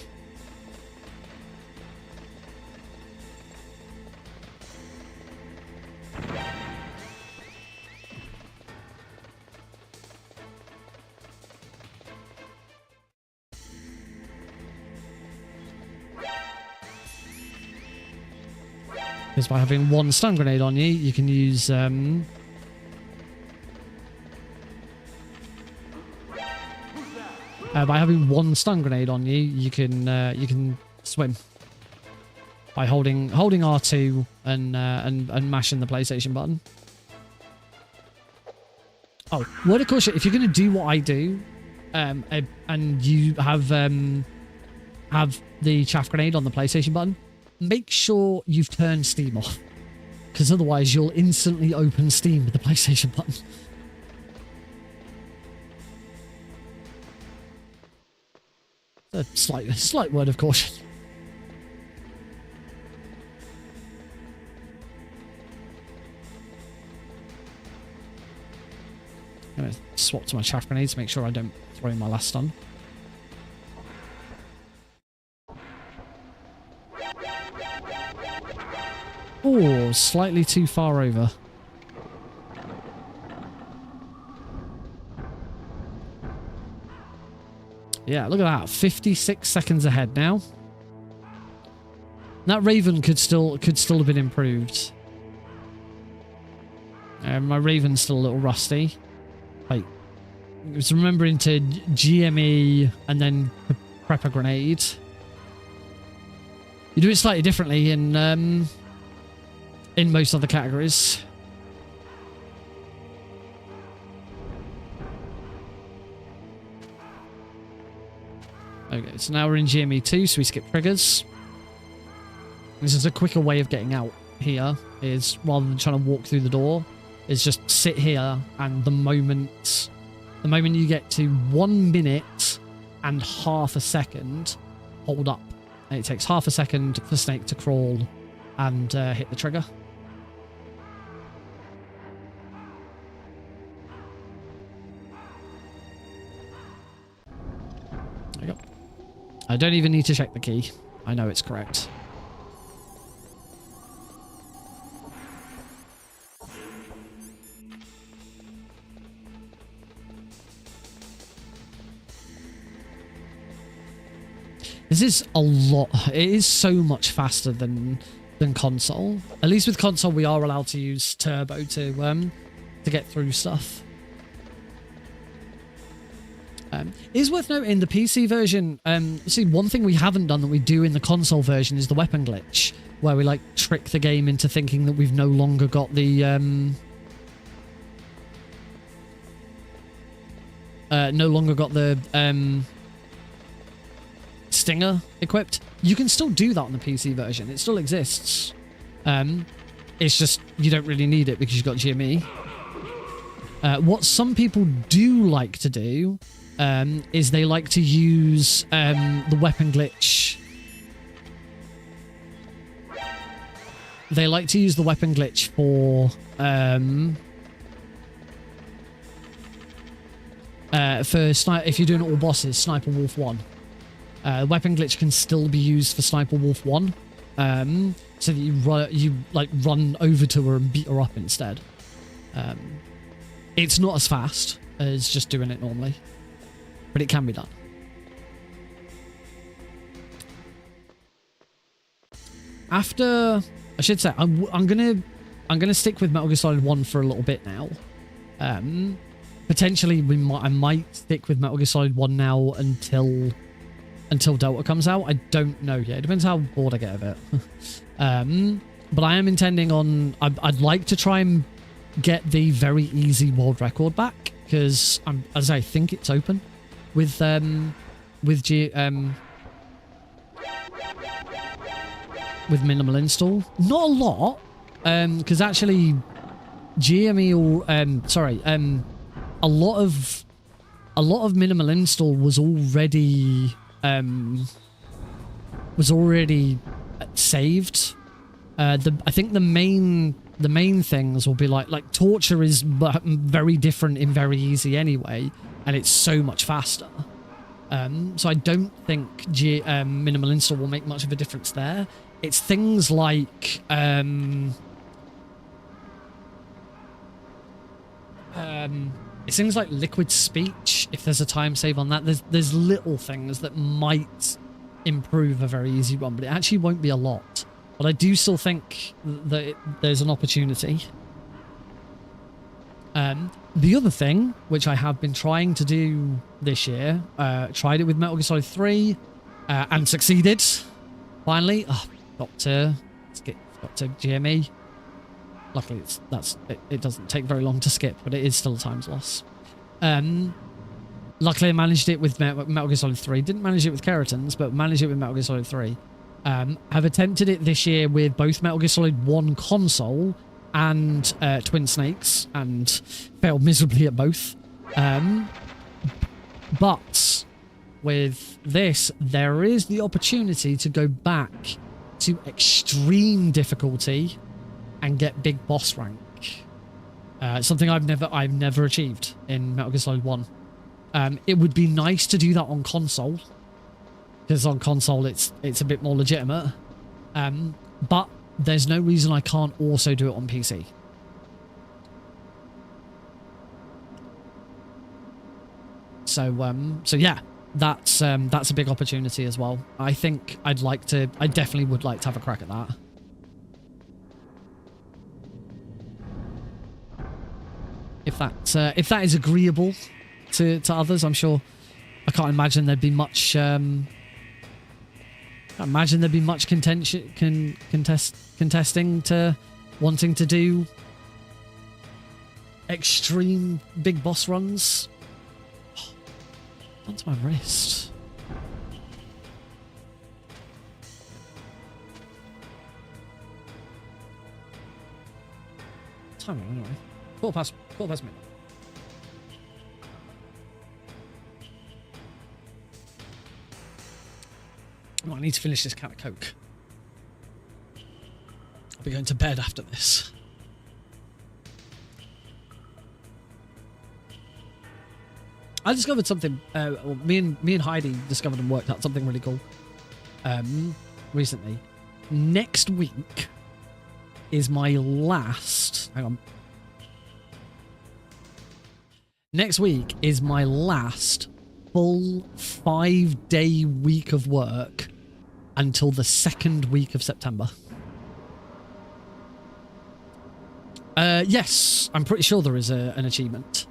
S1: Because by having one stun grenade on you, you can use by having one stun grenade on you, you can swim by holding R2 and mashing the PlayStation button. Oh, word of caution: if you're going to do what I do, and you have the chaff grenade on the PlayStation button, make sure you've turned Steam off, because otherwise you'll instantly open Steam with the PlayStation button. A slight word of caution. I'm going to swap to my chaff grenades to make sure I don't throw in my last stun. Oh, slightly too far over. Yeah, look at that. 56 seconds ahead now. That Raven could still have been improved. My Raven's still a little rusty. Like, I was remembering to GME and then prep a grenade. You do it slightly differently in most other categories. Okay, so now we're in GME 2, so we skip triggers. This is a quicker way of getting out here, is rather than trying to walk through the door, is just sit here, and the moment you get to 1 minute and half a second, hold up. And it takes half a second for Snake to crawl and hit the trigger. There we go. I don't even need to check the key. I know it's correct. This is a lot. It is so much faster than console. At least with console, we are allowed to use turbo to get through stuff. It is worth noting the PC version. See, one thing we haven't done that we do in the console version is the weapon glitch, where we like trick the game into thinking that we've no longer got the Stinger equipped. You can still do that on the PC version. It still exists. It's just you don't really need it because you've got GME. What some people do like to do is they like to use the weapon glitch. They like to use the weapon glitch for if you're doing all bosses, Sniper Wolf 1. Weapon glitch can still be used for Sniper Wolf 1, so that you run over to her and beat her up instead. It's not as fast as just doing it normally, but it can be done. After, I should say, I'm gonna stick with Metal Gear Solid 1 for a little bit now. Potentially, I might stick with Metal Gear Solid 1 now until Delta comes out. I don't know yet. It depends how bored I get of it. But I am intending on... I'd like to try and get the very easy world record back, because as I think it's open with minimal install. Not a lot, because actually GME or a lot of minimal install was already saved. I think the main things will be like torture is very different in very easy anyway, and it's so much faster. So I don't think minimal install will make much of a difference there. It's things like liquid speech. If there's a time save on that, there's little things that might improve a very easy one, but it actually won't be a lot. But I do still think that there's an opportunity. The other thing, which I have been trying to do this year, tried it with Metal Gear Solid 3 and succeeded. Finally, got to GME. Luckily, it doesn't take very long to skip, but it is still a times loss. Luckily, I managed it with Metal Gear Solid 3. Didn't manage it with Keratons, but managed it with Metal Gear Solid 3. I've attempted it this year with both Metal Gear Solid 1 console and Twin Snakes, and failed miserably at both. But with this, there is the opportunity to go back to extreme difficulty and get big boss rank. Something I've never achieved in Metal Gear Solid 1. It would be nice to do that on console, because on console it's a bit more legitimate. But there's no reason I can't also do it on PC. So yeah, that's a big opportunity as well. I think I definitely would like to have a crack at that. If that is agreeable to others, I'm sure. I can't imagine there'd be much. Contesting to wanting to do extreme big boss runs. Onto my wrist. Time anyway. Quarter past midnight. Oh, I need to finish this can of Coke. I'll be going to bed after this. I discovered something. Well, me and Heidi discovered and worked out something really cool recently. Next week is my last. Hang on. Next week is my last full 5-day week of work until the 2nd week of September. Yes, I'm pretty sure there is an achievement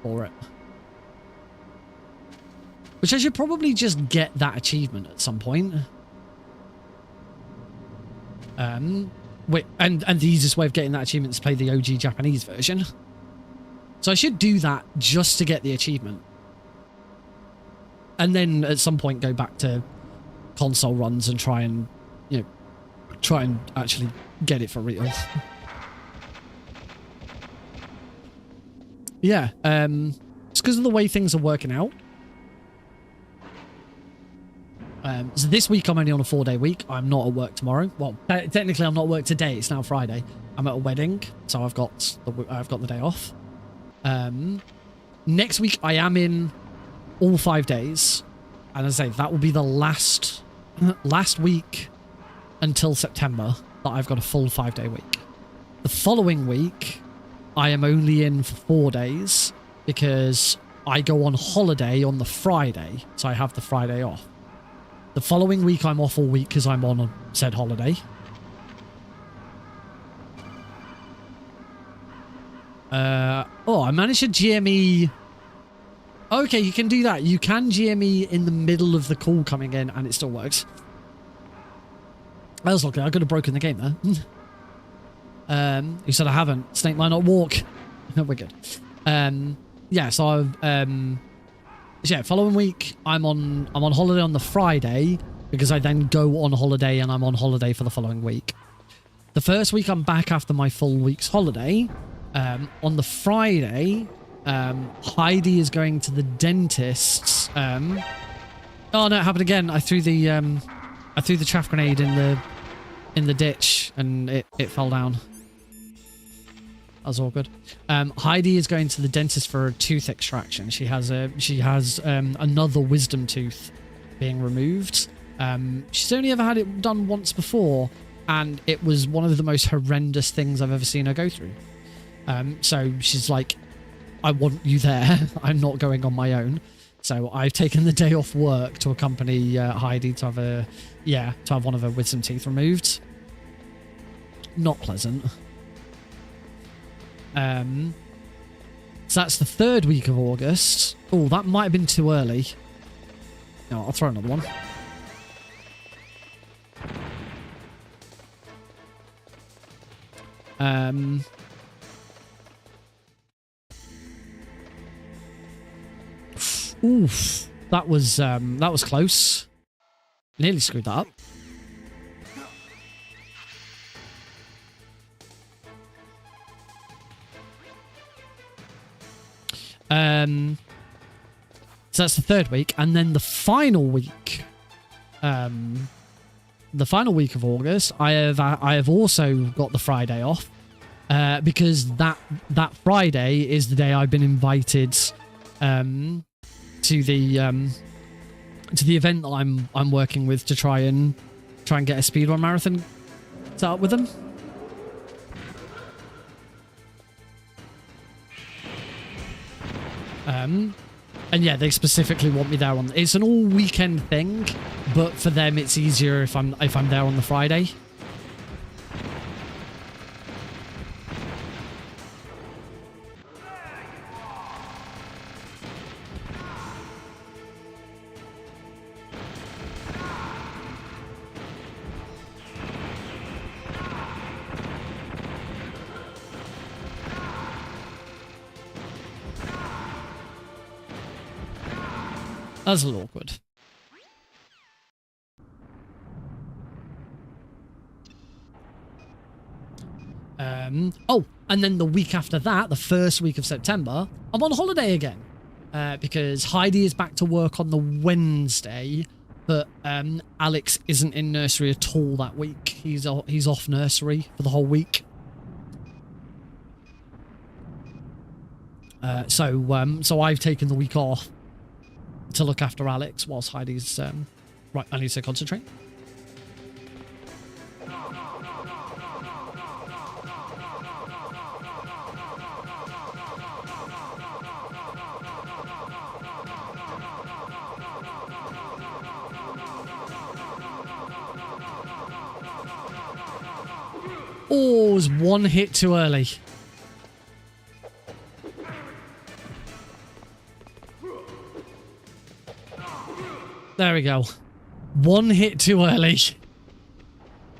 S1: for it. Which I should probably just get that achievement at some point. Wait, and the easiest way of getting that achievement is to play the OG Japanese version. So I should do that just to get the achievement. And then at some point go back to console runs and try and actually get it for real. Yeah, just because of the way things are working out. So this week I'm only on a 4-day week. I'm not at work tomorrow. Well, technically I'm not at work today. It's now Friday. I'm at a wedding, so I've got the day off. Next week I am in all 5 days, and as I say, that will be the last week until September that I've got a full 5-day week. The following week I am only in for 4 days because I go on holiday on the Friday, so I have the Friday off. The following week I'm off all week because I'm on a said holiday. I managed to GME. Okay, you can do that. You can GME in the middle of the call coming in and it still works. I was lucky. I could have broken the game there. You said I haven't. Snake might not walk. We're good. Yeah, so yeah, following week I'm on holiday on the Friday because I then go on holiday and I'm on holiday for the following week. The first week I'm back after my full week's holiday. On the Friday, Heidi is going to the dentist's. Oh no, it happened again. I threw the chaff grenade in the ditch and it fell down. That was awkward. Heidi is going to the dentist for a tooth extraction. She has another wisdom tooth being removed. She's only ever had it done once before, and it was one of the most horrendous things I've ever seen her go through. So she's like, I want you there. I'm not going on my own. So I've taken the day off work to accompany Heidi to have one of her wisdom teeth removed. not pleasant. So that's the 3rd week of August. Oh, that might have been too early. No, I'll throw another one. Oof, that was close. Nearly screwed that up. So that's the 3rd week, and then the final week, of August, I have also got the Friday off, because that Friday is the day I've been invited, to the event that I'm working with to try and get a speedrun marathon set up with them. And yeah, they specifically want me there on. It's an all weekend thing, but for them it's easier if I'm there on the Friday. That's a little awkward. Oh, and then the week after that, the 1st week of September, I'm on holiday again. Because Heidi is back to work on the Wednesday, but Alex isn't in nursery at all that week. He's off nursery for the whole week. So I've taken the week off to look after Alex whilst Heidi's... right, I need to concentrate. Oh, it was one hit too early. There we go. One hit too early.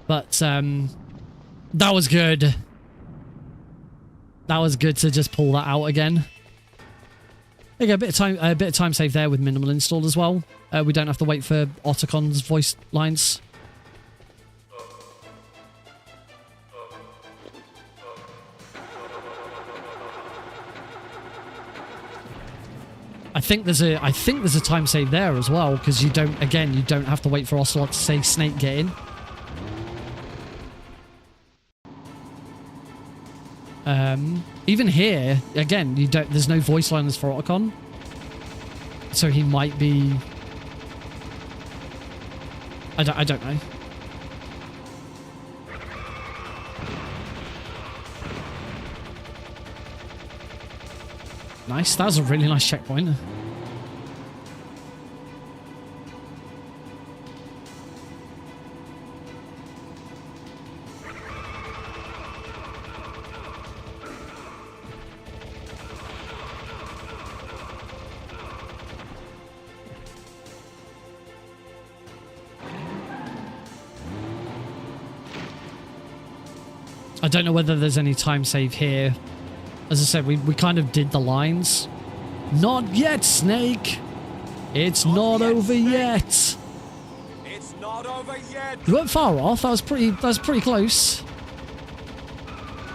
S1: But that was good. That was good to just pull that out again. There you go, a bit of time saved there with minimal install as well. We don't have to wait for Ottocon's voice lines. I think there's a time save there as well, because you don't have to wait for Ocelot to say snake get in. Even here, again, there's no voice liners for Ottocon. So he might be... I don't know. Nice, that was a really nice checkpoint. I don't know whether there's any time save here. As I said, we kind of did the lines. Not yet, Snake. It's not over yet.
S2: It's not over yet.
S1: You weren't far off. That was pretty close.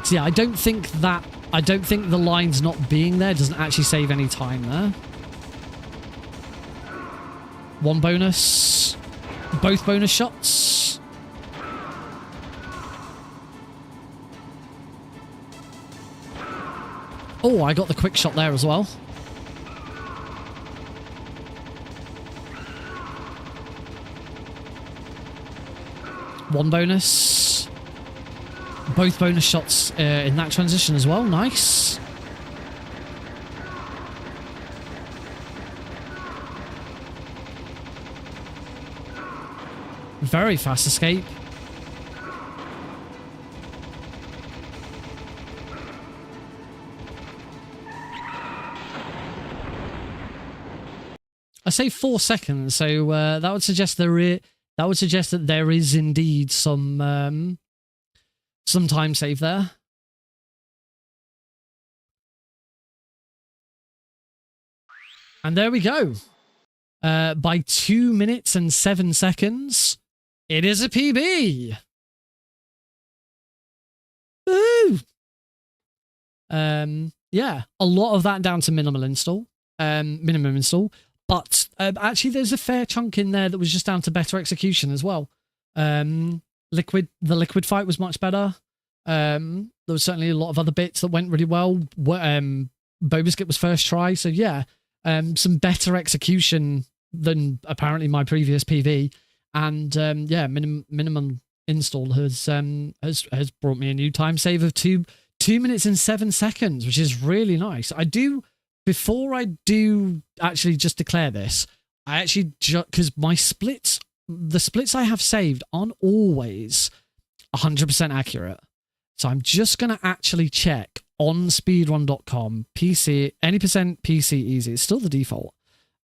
S1: So yeah, I don't think the lines not being there doesn't actually save any time there. One bonus. Both bonus shots. Oh, I got the quick shot there as well. One bonus. Both bonus shots in that transition as well. Nice. Very fast escape. I say 4 seconds, so that would suggest that there is indeed some time save there. And there we go. By 2 minutes and 7 seconds, it is a PB. Woo! Yeah, a lot of that down to minimum install. But actually, there's a fair chunk in there that was just down to better execution as well. The liquid fight was much better. There was certainly a lot of other bits that went really well. Bobiscuit was first try, so yeah, some better execution than apparently my previous PV, and yeah, minimum install has brought me a new time save of 2 minutes and 7 seconds, which is really nice. Before I do actually just declare this, I actually, because the splits I have saved aren't always 100% accurate. So I'm just going to actually check on speedrun.com, PC, any percent PC easy. It's still the default.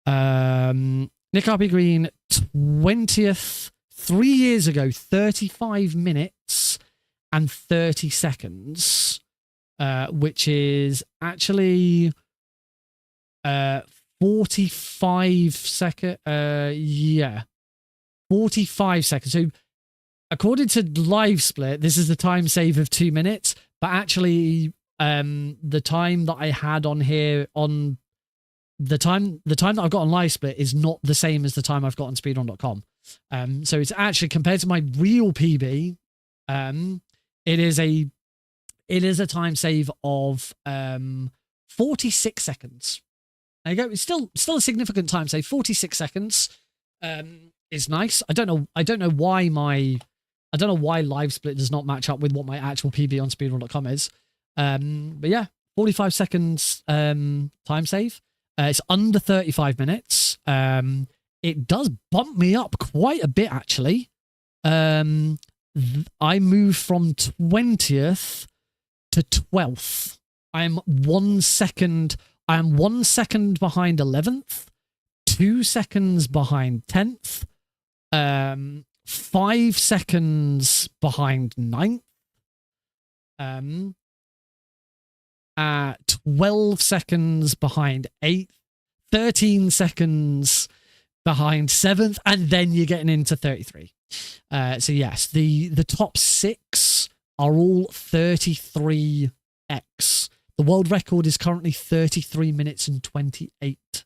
S1: Nick RP Green, 20th, 3 years ago, 35 minutes and 30 seconds, which is actually 45 seconds. Yeah, 45 seconds. So according to live split, this is the time save of 2 minutes, but actually the time that I had on here on the time that I've got on live split is not the same as the time I've got on speedrun.com. So it's actually, compared to my real PB, it is a time save of 46 secones. There you go. It's still a significant time save. 46 seconds is nice. I don't know why live split does not match up with what my actual PB on speedrun.com is. But yeah, 45 seconds time save. It's under 35 minutes. It does bump me up quite a bit, actually. I move from 20th to 12th. I am 1 second behind 11th, 2 seconds behind 10th, 5 seconds behind 9th, 12 seconds behind 8th, 13 seconds behind 7th, and then you're getting into 33. So yes, the top 6 are all 33x. The world record is currently 33 minutes and 28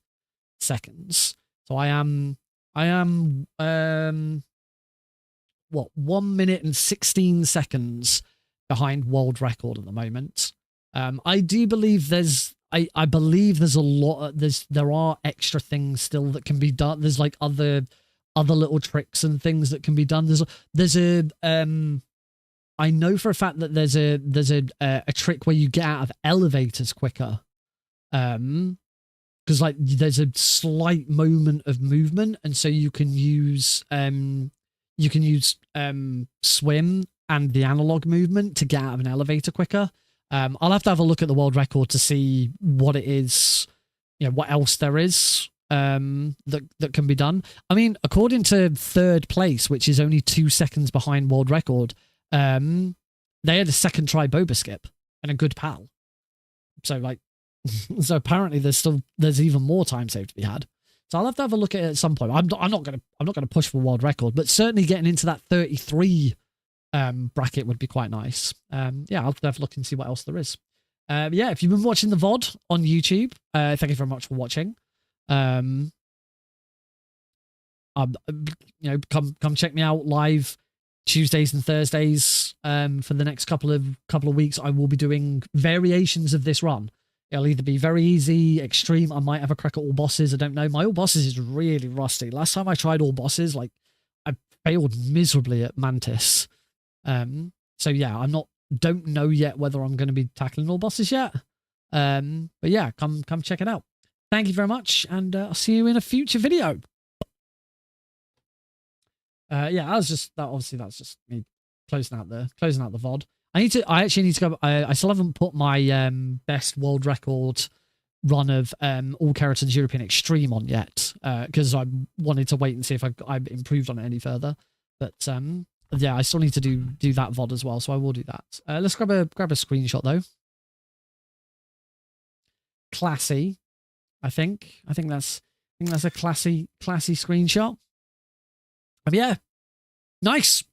S1: seconds. So I am 1 minute and 16 seconds behind world record at the moment. I do believe I believe there's a lot there are extra things still that can be done. There's like other little tricks and things that can be done. There's a I know for a fact that there's a trick where you get out of elevators quicker. Because like there's a slight moment of movement, and so you can use swim and the analog movement to get out of an elevator quicker. I'll have to have a look at the world record to see what it is, what else there is that can be done. I mean, according to third place, which is only 2 seconds behind world record, they had a second try boba skip and a good pal. So like, so apparently there's even more time saved to be had. So I'll have to have a look at it at some point. I'm not gonna push for world record, but certainly getting into that 33 bracket would be quite nice. Yeah, I'll have a look and see what else there is. Yeah, if you've been watching the VOD on YouTube, thank you very much for watching. Come check me out live Tuesdays and Thursdays. For the next couple of weeks, I will be doing variations of this run. It'll either be very easy, extreme. I might have a crack at all bosses. I don't know. My all bosses is really rusty. Last time I tried all bosses, like I failed miserably at Mantis. So yeah, don't know yet whether I'm going to be tackling all bosses yet. But yeah, come check it out. Thank you very much, and I'll see you in a future video. Yeah, that's just me closing out the VOD. I actually need to go. I still haven't put my best world record run of All Keratin's European Extreme on yet, because I wanted to wait and see if I improved on it any further. But yeah, I still need to do that VOD as well, so I will do that. Let's grab a screenshot though. Classy, I think that's a classy screenshot. But yeah, nice.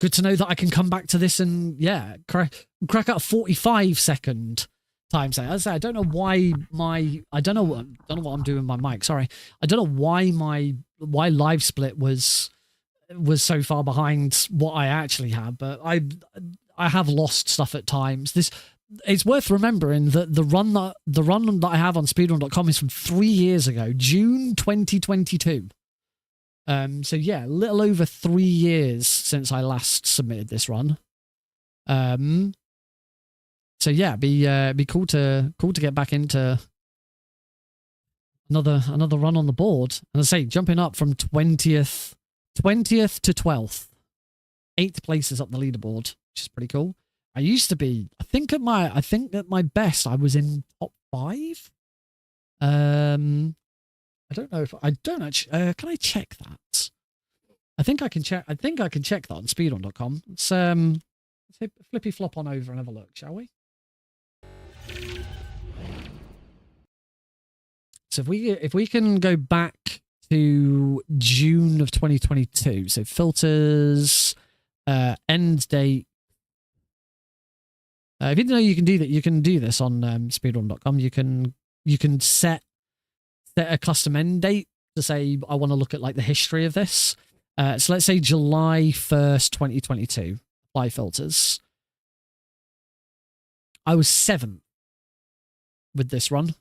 S1: Good to know that I can come back to this and yeah, crack out a 45-second time set. As I say, I don't know why I don't know what I'm doing with my mic. Sorry, I don't know why live split was so far behind what I actually have, but I have lost stuff at times. It's worth remembering that the run that I have on speedrun.com is from 3 years ago, June 2022. So yeah, a little over 3 years since I last submitted this run. So yeah, be cool to get back into another run on the board. And I say, jumping up from 20th to 12th, 8th places up the leaderboard, which is pretty cool. I used to be, I think at my best I was in top 5. I don't know if I don't actually. Can I check that? I think I can check that on speedrun.com. Let's hit flippy flop on over and have a look, shall we? So if we can go back to June of 2022, so filters, end date. If you didn't know you can do that, you can do this on speedrun.com. You can set a custom end date to say I want to look at like the history of this. So let's say July 1st, 2022. Apply filters. I was 7th with this run.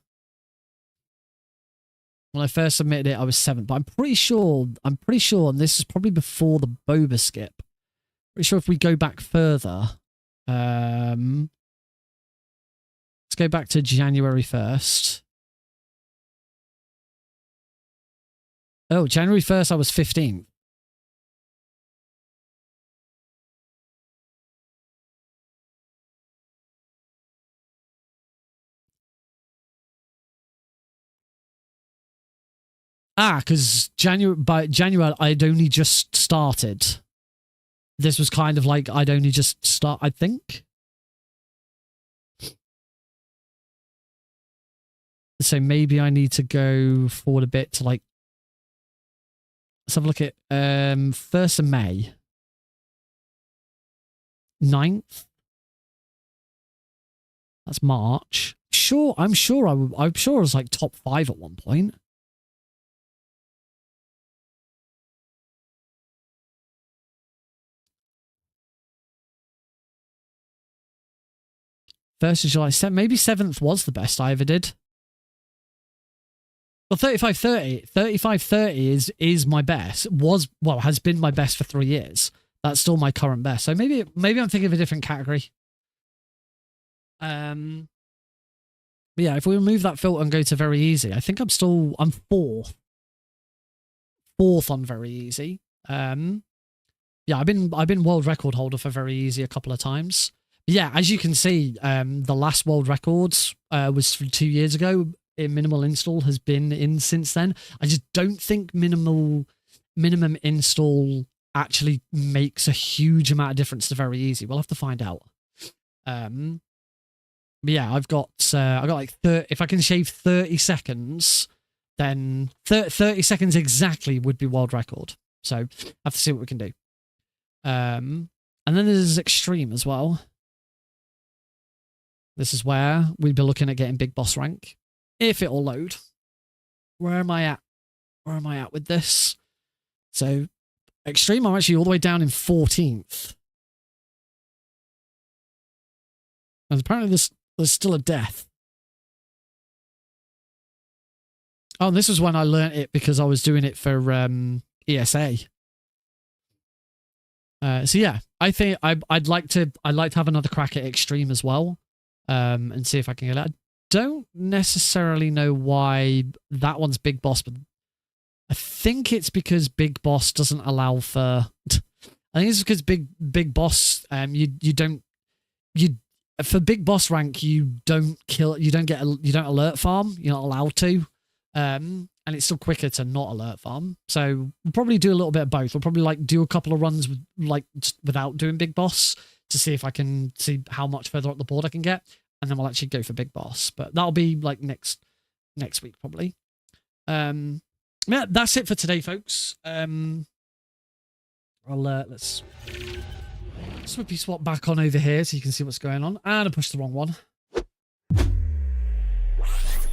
S1: When I first submitted it, I was 7th. But I'm pretty sure, and this is probably before the Boba skip. Pretty sure if we go back further, let's go back to January 1st. Oh, January 1st, I was 15th. Because by January, I'd only just started. This was kind of like I'd only just start, I think. So maybe I need to go forward a bit to like, let's have a look at 1st of May. 9th. That's March. I'm sure I was like top 5 at one point. First of July, maybe 7th was the best I ever did. Well, 35.30 is my best. Has been my best for 3 years. That's still my current best. So maybe I'm thinking of a different category. But yeah, if we remove that filter and go to very easy, I think I'm 4th. 4th on very easy. Yeah, I've been world record holder for very easy a couple of times. Yeah, as you can see, the last world records was from 2 years ago. Minimal install has been in since then. I just don't think minimum install actually makes a huge amount of difference to very easy. We'll have to find out. But yeah, I've got like 30, if I can shave 30 seconds, then 30 seconds exactly would be world record. So I have to see what we can do. And then there's extreme as well. This is where we'd be looking at getting big boss rank. If it'll load. Where am I at? Where am I at with this? So, extreme, I'm actually all the way down in 14th. And apparently there's still a death. Oh, and this was when I learnt it because I was doing it for ESA. So yeah, I think I'd like to have another crack at extreme as well. And see if I can get it. I don't necessarily know why that one's Big Boss, but I think it's because Big Boss doesn't allow for. I think it's because Big Boss. for big boss rank, you don't alert farm. You're not allowed to. And it's still quicker to not alert farm. So we'll probably do a little bit of both. We'll probably like do a couple of runs with, like just without doing big boss to see if I can see how much further up the board I can get, and then we'll actually go for big boss. But that'll be like next week probably. Yeah, that's it for today, folks. Let's swippy swap back on over here so you can see what's going on. And I pushed the wrong one.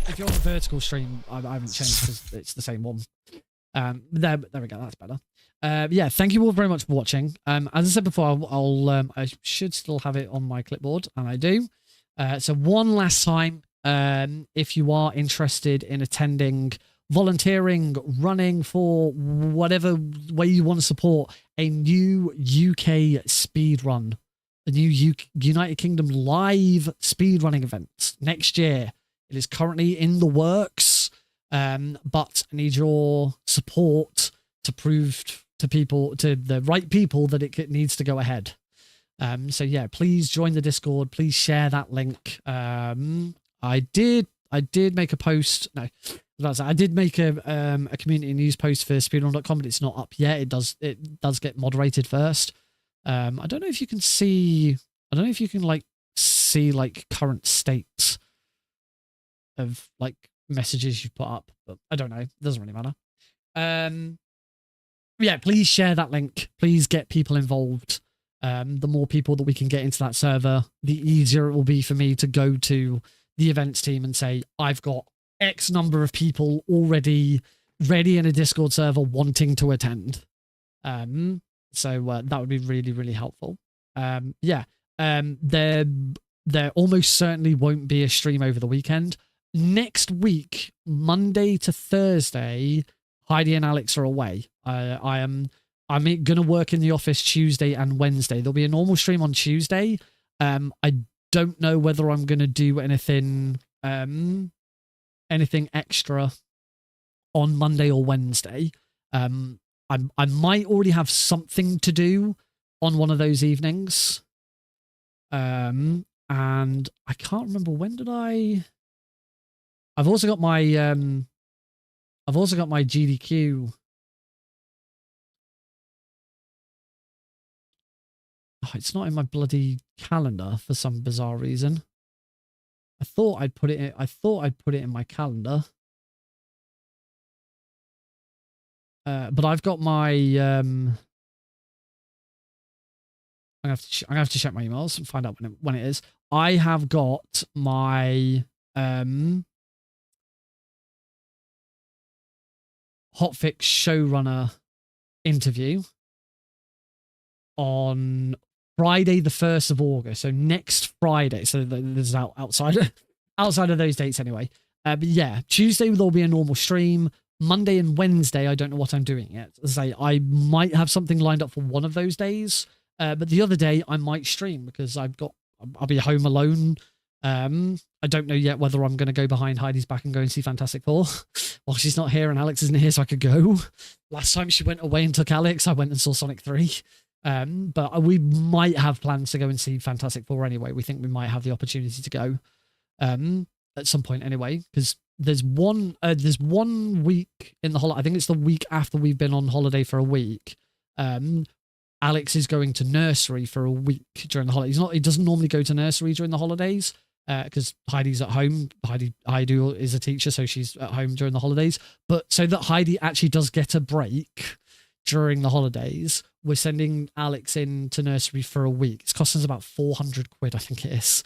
S1: If you're on the vertical stream, I haven't changed because it's the same one. There we go. That's better. Yeah, thank you all very much for watching. As I said before, I should still have it on my clipboard, and I do. So one last time, if you are interested in attending, volunteering, running for whatever way you want to support a new UK speedrun, a new United Kingdom live speedrunning event next year. It is currently in the works, but I need your support to prove to the right people that it needs to go ahead. So yeah, please join the Discord. Please share that link. I did make a post. No, I did make a community news post for speedrun.com, but it's not up yet. It does get moderated first. I don't know if you can see. I don't know if you can see current state of like messages you've put up, but I don't know. It doesn't really matter. Yeah, please share that link. Please get people involved. The more people that we can get into that server, the easier it will be for me to go to the events team and say, I've got X number of people already ready in a Discord server wanting to attend. So that would be really, really helpful. Yeah, there almost certainly won't be a stream over the weekend. Next week, Monday to Thursday, Heidi and Alex are away. I'm going to work in the office Tuesday and Wednesday. There'll be a normal stream on Tuesday. I don't know whether I'm going to do anything extra on Monday or Wednesday. I might already have something to do on one of those evenings. And I can't remember, when did I've also got my GDQ. Oh, it's not in my bloody calendar for some bizarre reason. I thought I'd put it in my calendar. But I've got my I'm gonna have to check my emails and find out when it is. I have got my Hotfix showrunner interview on Friday the 1st of August, so next Friday. So this is outside of those dates anyway. But yeah, Tuesday there'll be a normal stream. Monday and Wednesday, I don't know what I'm doing yet. As I say, I might have something lined up for one of those days, but the other day I might stream because I'll be home alone. I don't know yet whether I'm going to go behind Heidi's back and go and see Fantastic Four while she's not here and Alex isn't here, so I could go. Last time she went away and took Alex, I went and saw Sonic 3. But we might have plans to go and see Fantastic Four anyway. We think we might have the opportunity to go at some point anyway, because there's one week in the holiday. I think it's the week after we've been on holiday for a week. Alex is going to nursery for a week during the holidays. He doesn't normally go to nursery during the holidays because Heidi's at home. Heidi is a teacher, so she's at home during the holidays. But so that Heidi actually does get a break during the holidays, we're sending Alex into nursery for a week. It's costing us about 400 quid, I think it is,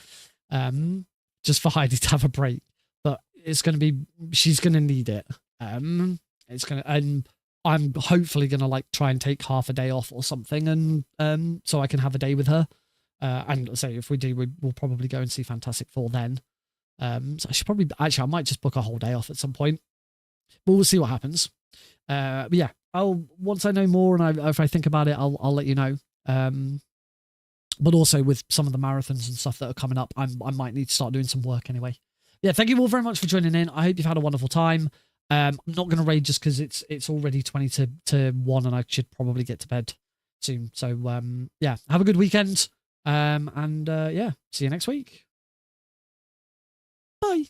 S1: just for Heidi to have a break. But she's going to need it. And I'm hopefully going to try and take half a day off or something, and so I can have a day with her. And so if we do, we'll probably go and see Fantastic Four then. So I might just book a whole day off at some point, but we'll see what happens. But yeah, once I know more and if I think about it, I'll let you know. But also with some of the marathons and stuff that are coming up, I might need to start doing some work anyway. Yeah, thank you all very much for joining in. I hope you've had a wonderful time. I'm not going to raid just because it's already 20 to 1 and I should probably get to bed soon. So yeah, have a good weekend. And yeah, see you next week. Bye.